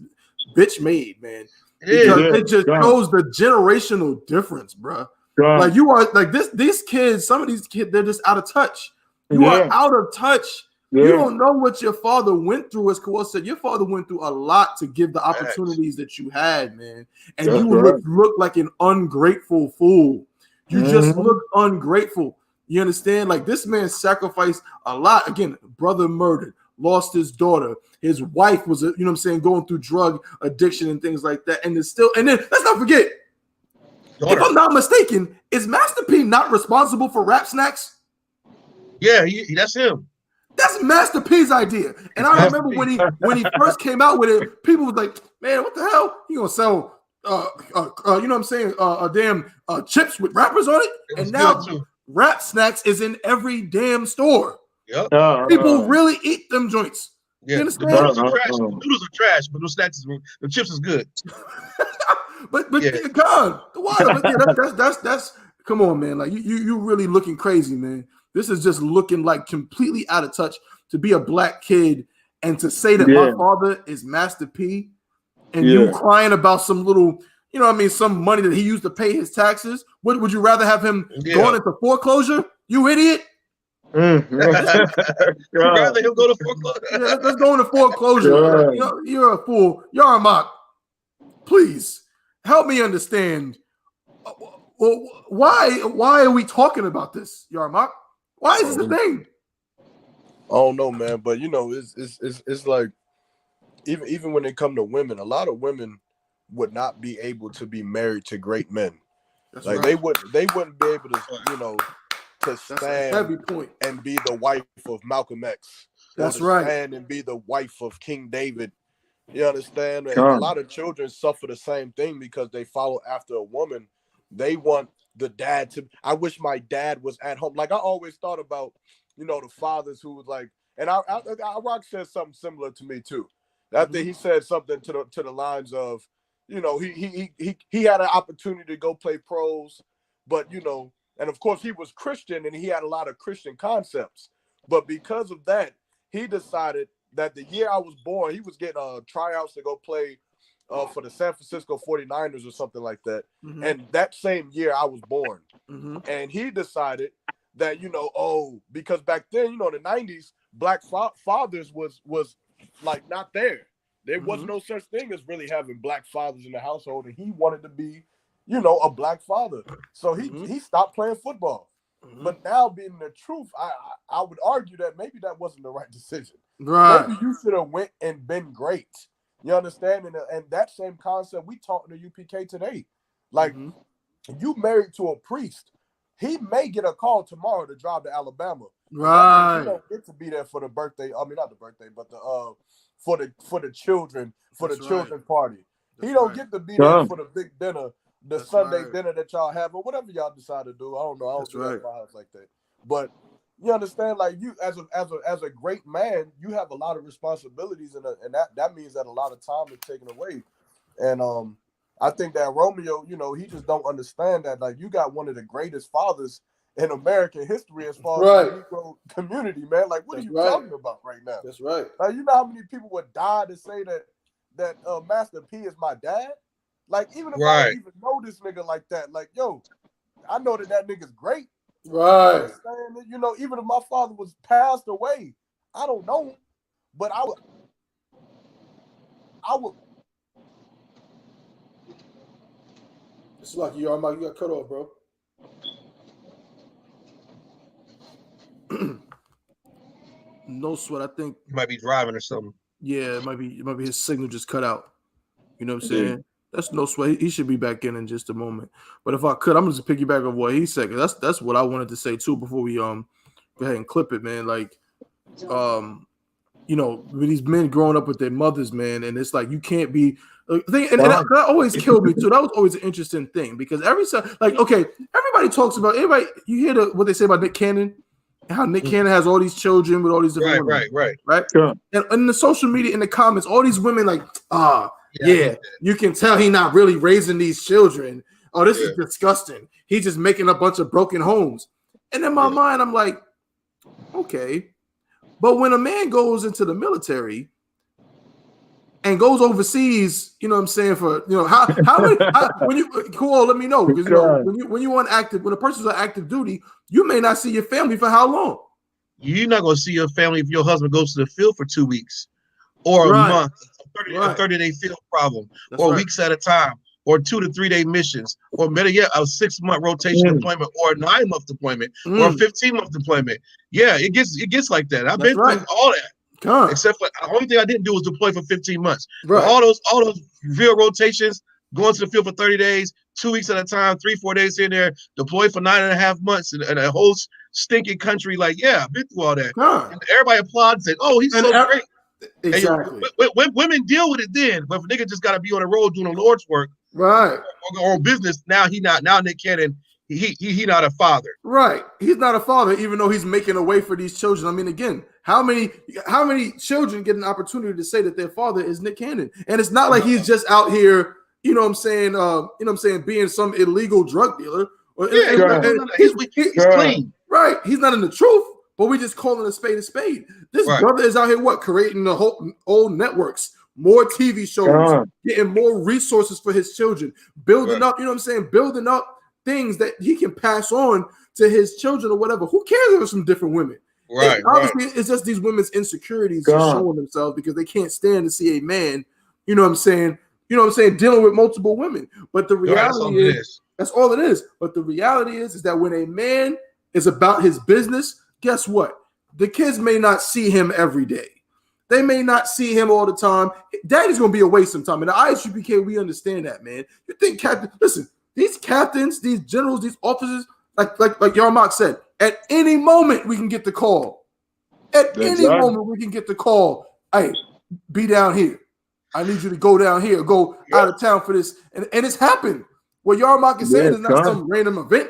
bitch made, man. Because it just shows the generational difference, bro. Like you are like these kids, some of these kids, they're just out of touch. You are out of touch. You don't know what your father went through. As Kawal said, your father went through a lot to give the opportunities that you had, man. And you look like an ungrateful fool. You just look ungrateful. You understand? Like this man sacrificed a lot. Again, brother murdered, lost his daughter. His wife was, you know what I'm saying, going through drug addiction and things like that. And then let's not forget, if I'm not mistaken, is Master P not responsible for Rap Snacks? Yeah, that's him. That's Master P's idea. And I remember when he first came out with it, people was like, man, what the hell? He gonna sell you know what I'm saying, damn chips with rappers on it? And now Rap Snacks is in every damn store. Yep. People really eat them joints. Yeah, you understand? The noodles are trash. The noodles are trash, but those snacks, the chips is good. but God, the water. But that's come on, man. Like you really looking crazy, man. This is just looking like completely out of touch to be a black kid and to say that my father is Master P and you crying about some little, you know what I mean, some money that he used to pay his taxes. Would you rather have him going into foreclosure? You idiot. Rather him go to foreclosure. Let's go into foreclosure. You're a fool. Yarmak, please help me understand. Why are we talking about this, Yarmak? Why is this a thing? I don't know, man, but you know, it's like even when it come to women, a lot of women would not be able to be married to great men. That's like they wouldn't be able to, you know, to stand heavy point and be the wife of Malcolm X. That's right. Stand and be the wife of King David. You understand? And a lot of children suffer the same thing because they follow after a woman. They want the dad to. I wish my dad was at home. Like I always thought about, you know, the fathers who was like, and Rock said something similar to me too. I think he said something to the lines of, you know, he had an opportunity to go play pros, but you know. And of course, he was Christian and he had a lot of Christian concepts. But because of that, he decided that the year I was born, he was getting tryouts to go play for the San Francisco 49ers or something like that. Mm-hmm. And that same year I was born. Mm-hmm. And he decided that, you know, because back then, you know, in the 90s, black fathers was like not there. There was no such thing as really having black fathers in the household, and he wanted to be, you know, a black father. So he stopped playing football. But now, being the truth, I would argue that maybe that wasn't the right decision. Right. Maybe you should have went and been great. You understand? And that same concept we taught in the UPK today. Like, you married to a priest, he may get a call tomorrow to drive to Alabama. Right. You don't get to be there for the birthday. I mean, not the birthday, but the for the children, for the children's party. He don't get to be there for the big dinner, the Sunday dinner that y'all have, or whatever y'all decide to do. I don't know. I don't do that in my house like that. But you understand, like, you as a great man, you have a lot of responsibilities, and that means that a lot of time is taken away. And I think that Romeo, you know, he just don't understand that, like, you got one of the greatest fathers in American history as far as the Negro community, man. Like, what are you talking about right now? That's right. Like, you know how many people would die to say that Master P is my dad? Like, even if I don't even know this nigga like that, like, yo, I know that nigga's great. Right. You know, even if my father was passed away, I don't know him, but I would. It's like you got cut off, bro. No sweat. I think he might be driving or something. Yeah, it might be his signal just cut out. You know what I'm saying? That's no sweat. He should be back in just a moment. But if I could, I'm gonna just piggyback on what he said. Cause that's what I wanted to say too before we go ahead and clip it, man. Like, you know, with these men growing up with their mothers, man, and it's like you can't be. And that always killed me too. That was always an interesting thing because everybody talks about you hear what they say about Nick Cannon, and how Nick Cannon has all these children with all these different women, right? Yeah. And in the social media, in the comments, all these women like, you can tell he not really raising these children. Oh, this is disgusting. He's just making a bunch of broken homes. And in my mind, I'm like, okay, but when a man goes into the military and goes overseas, you know what I'm saying? For how when you let me know because when a person's on active duty, you may not see your family for how long? You're not gonna see your family if your husband goes to the field for 2 weeks or a month, a 30-day field problem, or weeks at a time, or 2 to 3 day missions, or better yet, a 6-month rotation deployment, or a 9-month deployment, or a 15-month deployment. Yeah, it gets like that. I've been through all that. Except for the only thing I didn't do was deploy for 15 months. But all those field rotations, going to the field for 30 days, 2 weeks at a time, 3-4 days in there, deploy for 9.5 months in a whole stinking country. Like, I've been through all that. And everybody applauds and oh, he's so great. Exactly. And women deal with it then, but if a nigga just got to be on the road doing the Lord's work, or on business. Now Nick Cannon, he not a father. Right. He's not a father, even though he's making a way for these children. I mean, again, how many children get an opportunity to say that their father is Nick Cannon? And it's not like he's just out here, you know what I'm saying, being some illegal drug dealer. He's clean. Right. He's not in the truth, but we just calling a spade a spade. This brother is out here creating the whole old networks, more TV shows, getting more resources for his children, building up, you know what I'm saying, building up things that he can pass on to his children or whatever. Who cares if there's some different women? Obviously, it's just these women's insecurities showing themselves because they can't stand to see a man, you know what I'm saying, dealing with multiple women. But the reality is that's all it is. But the reality is that when a man is about his business, guess what? The kids may not see him every day. They may not see him all the time. Daddy's going to be away sometime. In the I.S.U.P.K, we understand that, man. You think these captains, these generals, these officers, like Yarmak said, at any moment we can get the call. At any moment we can get the call. Hey, be down here. I need you to go down here, go out of town for this. And it's happened. What Yarmak is saying is not some random event.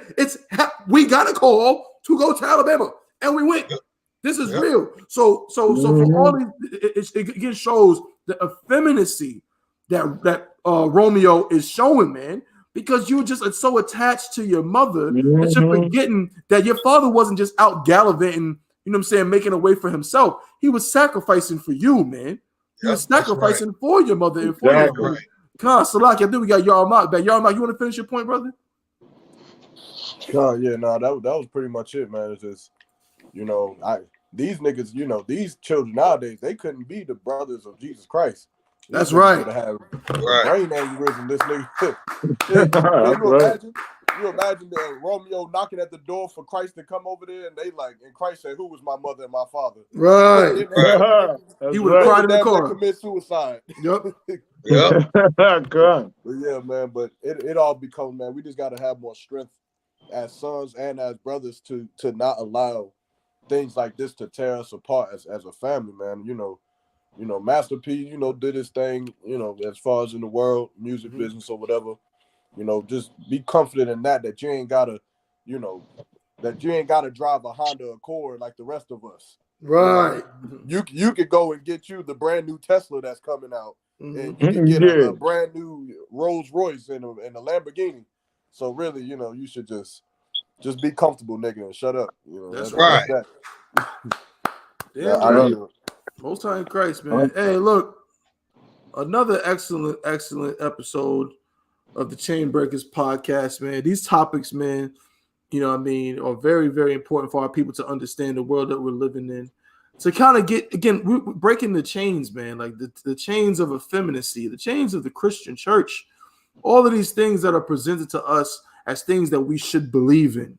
We got a call to go to Alabama, and we went. This is real. So for all these, it again shows the effeminacy that Romeo is showing, man. Because you just are so attached to your mother that you're forgetting that your father wasn't just out gallivanting, you know what I'm saying, making a way for himself. He was sacrificing for you, man. He was sacrificing for your mother and for your mother. Come on, Salaki, I think we got Yarmak back. Yarmak, you want to finish your point, brother? That was pretty much it, man. It's just, these niggas, these children nowadays, they couldn't be the brothers of Jesus Christ. That's right. Have Right. brain aneurysm. This nigga. You imagine Romeo knocking at the door for Christ to come over there, and Christ said, "Who was my mother and my father?" Right. That's He would have right. cried in the car. Commit suicide. Yep. Yep. God. But yeah, man. But it all becomes, man. We just got to have more strength as sons and as brothers to not allow things like this to tear us apart as a family, man. You know, Master P, did his thing, as far as in the world, music business or whatever. Just be confident in that you ain't gotta, drive a Honda Accord like the rest of us. Right. You could go and get you the brand new Tesla that's coming out, and you can get a brand new Rolls Royce and a Lamborghini. So really, you should just be comfortable, nigga, and shut up. That's right. Damn right. Most High in Christ, man. Hey, look, another excellent episode of the Chain Breakers podcast, man. These topics, man, are very, very important for our people to understand the world that we're living in. To kind of we're breaking the chains, man, like the chains of effeminacy, the chains of the Christian church, all of these things that are presented to us as things that we should believe in.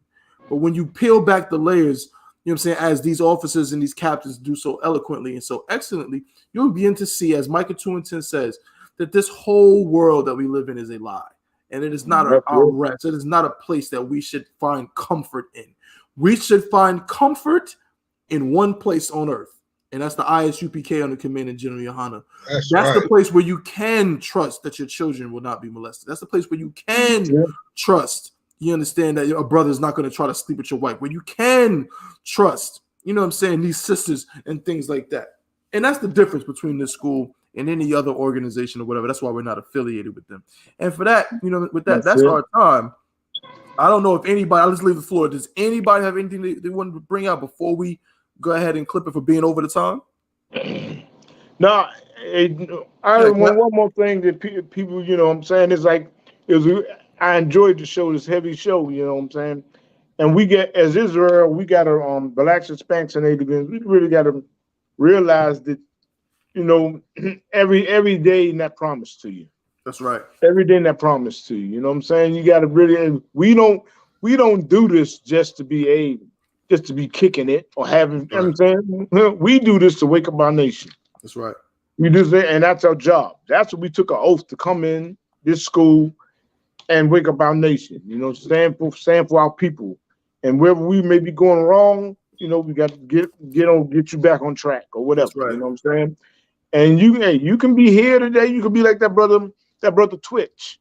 But when you peel back the layers, as these officers and these captains do so eloquently and so excellently, you'll begin to see, as Micah 2:10 says, that this whole world that we live in is a lie. And it is not our rest. It is not a place that we should find comfort in. We should find comfort in one place on earth. And that's the I.S.U.P.K under Command of General YAHANNA. That's right. The place where you can trust that your children will not be molested. That's the place where you can trust. You understand that a brother is not going to try to sleep with your wife. Where you can trust, these sisters and things like that. And that's the difference between this school and any other organization or whatever. That's why we're not affiliated with them. And for that, that's our time. I don't know if anybody, I'll just leave the floor. Does anybody have anything they want to bring out before we go ahead and clip it for being over the time? No, one more thing that people, is like, I enjoyed the show, this heavy show, and we get, as Israel, we got to relax and spank and we really got to realize that, every day not promised to you. That's right. Every day not promised to you. You got to really, we don't do this just to be kicking it or having, we do this to wake up our nation. That's right. We do that, and that's our job. That's what we took an oath to come in this school and wake up our nation, stand for our people. And wherever we may be going wrong, we got to get you back on track or whatever. Right. You know what I'm saying? And you can be here today. You can be like that brother Twitch.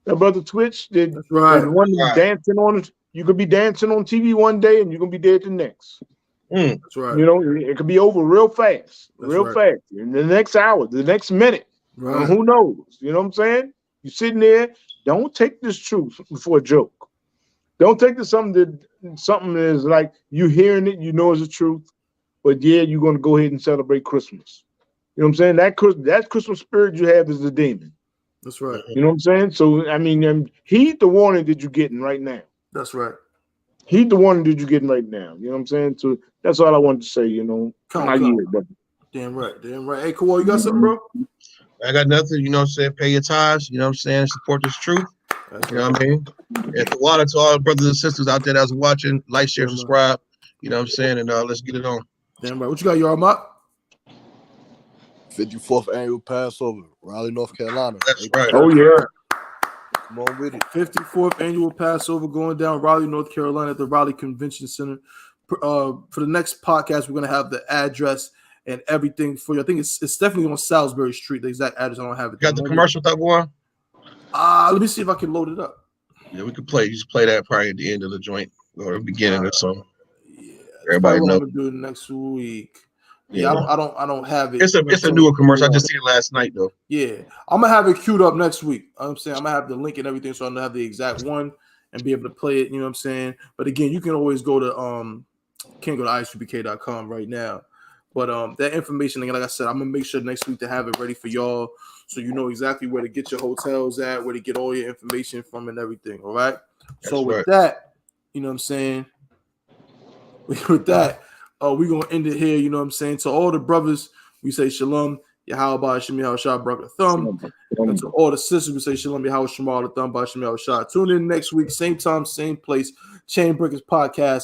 That brother Twitch did one dancing on it. You could be dancing on TV one day and you're gonna be dead the next. That's right. It could be over real fast, fast. In the next hour, the next minute. Right. Who knows? You know what I'm saying? You're sitting there. Don't take this truth for a joke. Don't take this something that is like you hearing it, it's the truth, but you're gonna go ahead and celebrate Christmas. You know what I'm saying? That Christmas spirit you have is a demon. That's right. You know what I'm saying? So heed the warning that you're getting right now. That's right. Heed the warning that you're getting right now. You know what I'm saying? So that's all I wanted to say. Damn right. Hey, Kawhi, you got something, bro? I got nothing. Pay your tithes. Support this truth. You know what I mean? And to all the brothers and sisters out there that's watching, like, share, subscribe. You know what I'm saying? And let's get it on. Damn right. What you got, Yarmat? 54th annual Passover, Raleigh, North Carolina. That's right. Oh yeah. Come on with it. 54th annual Passover going down Raleigh, North Carolina at the Raleigh Convention Center. For the next podcast, we're gonna have the address and everything for you. I think it's definitely on Salisbury Street. The exact address, I don't have it. You got the commercial with that one? Let me see if I can load it up. Yeah, we could play. You just play that probably at the end of the joint or the beginning or something. Yeah, everybody knows. I'm gonna do it next week. Yeah, I don't have it. It's a newer commercial. I just seen it last night though. Yeah, I'm gonna have it queued up next week. I'm saying I'm gonna have the link and everything, so I'm gonna have the exact one and be able to play it. You know what I'm saying? But again, you can always go to can't go to I.S.U.P.K.com right now. But that information, like I said, I'm gonna make sure next week to have it ready for y'all, so you know exactly where to get your hotels at, where to get all your information from, and everything. All right. So with that, you know what I'm saying. With that, we're gonna end it here. You know what I'm saying. To all the brothers, we say shalom, Yahweh Shemi Hawashah brought the thumb. And to all the sisters, we say Shalom Yahweh Shemal the thumb by Shemi Hawashah. Tune in next week, same time, same place. Chain Breakers Podcast.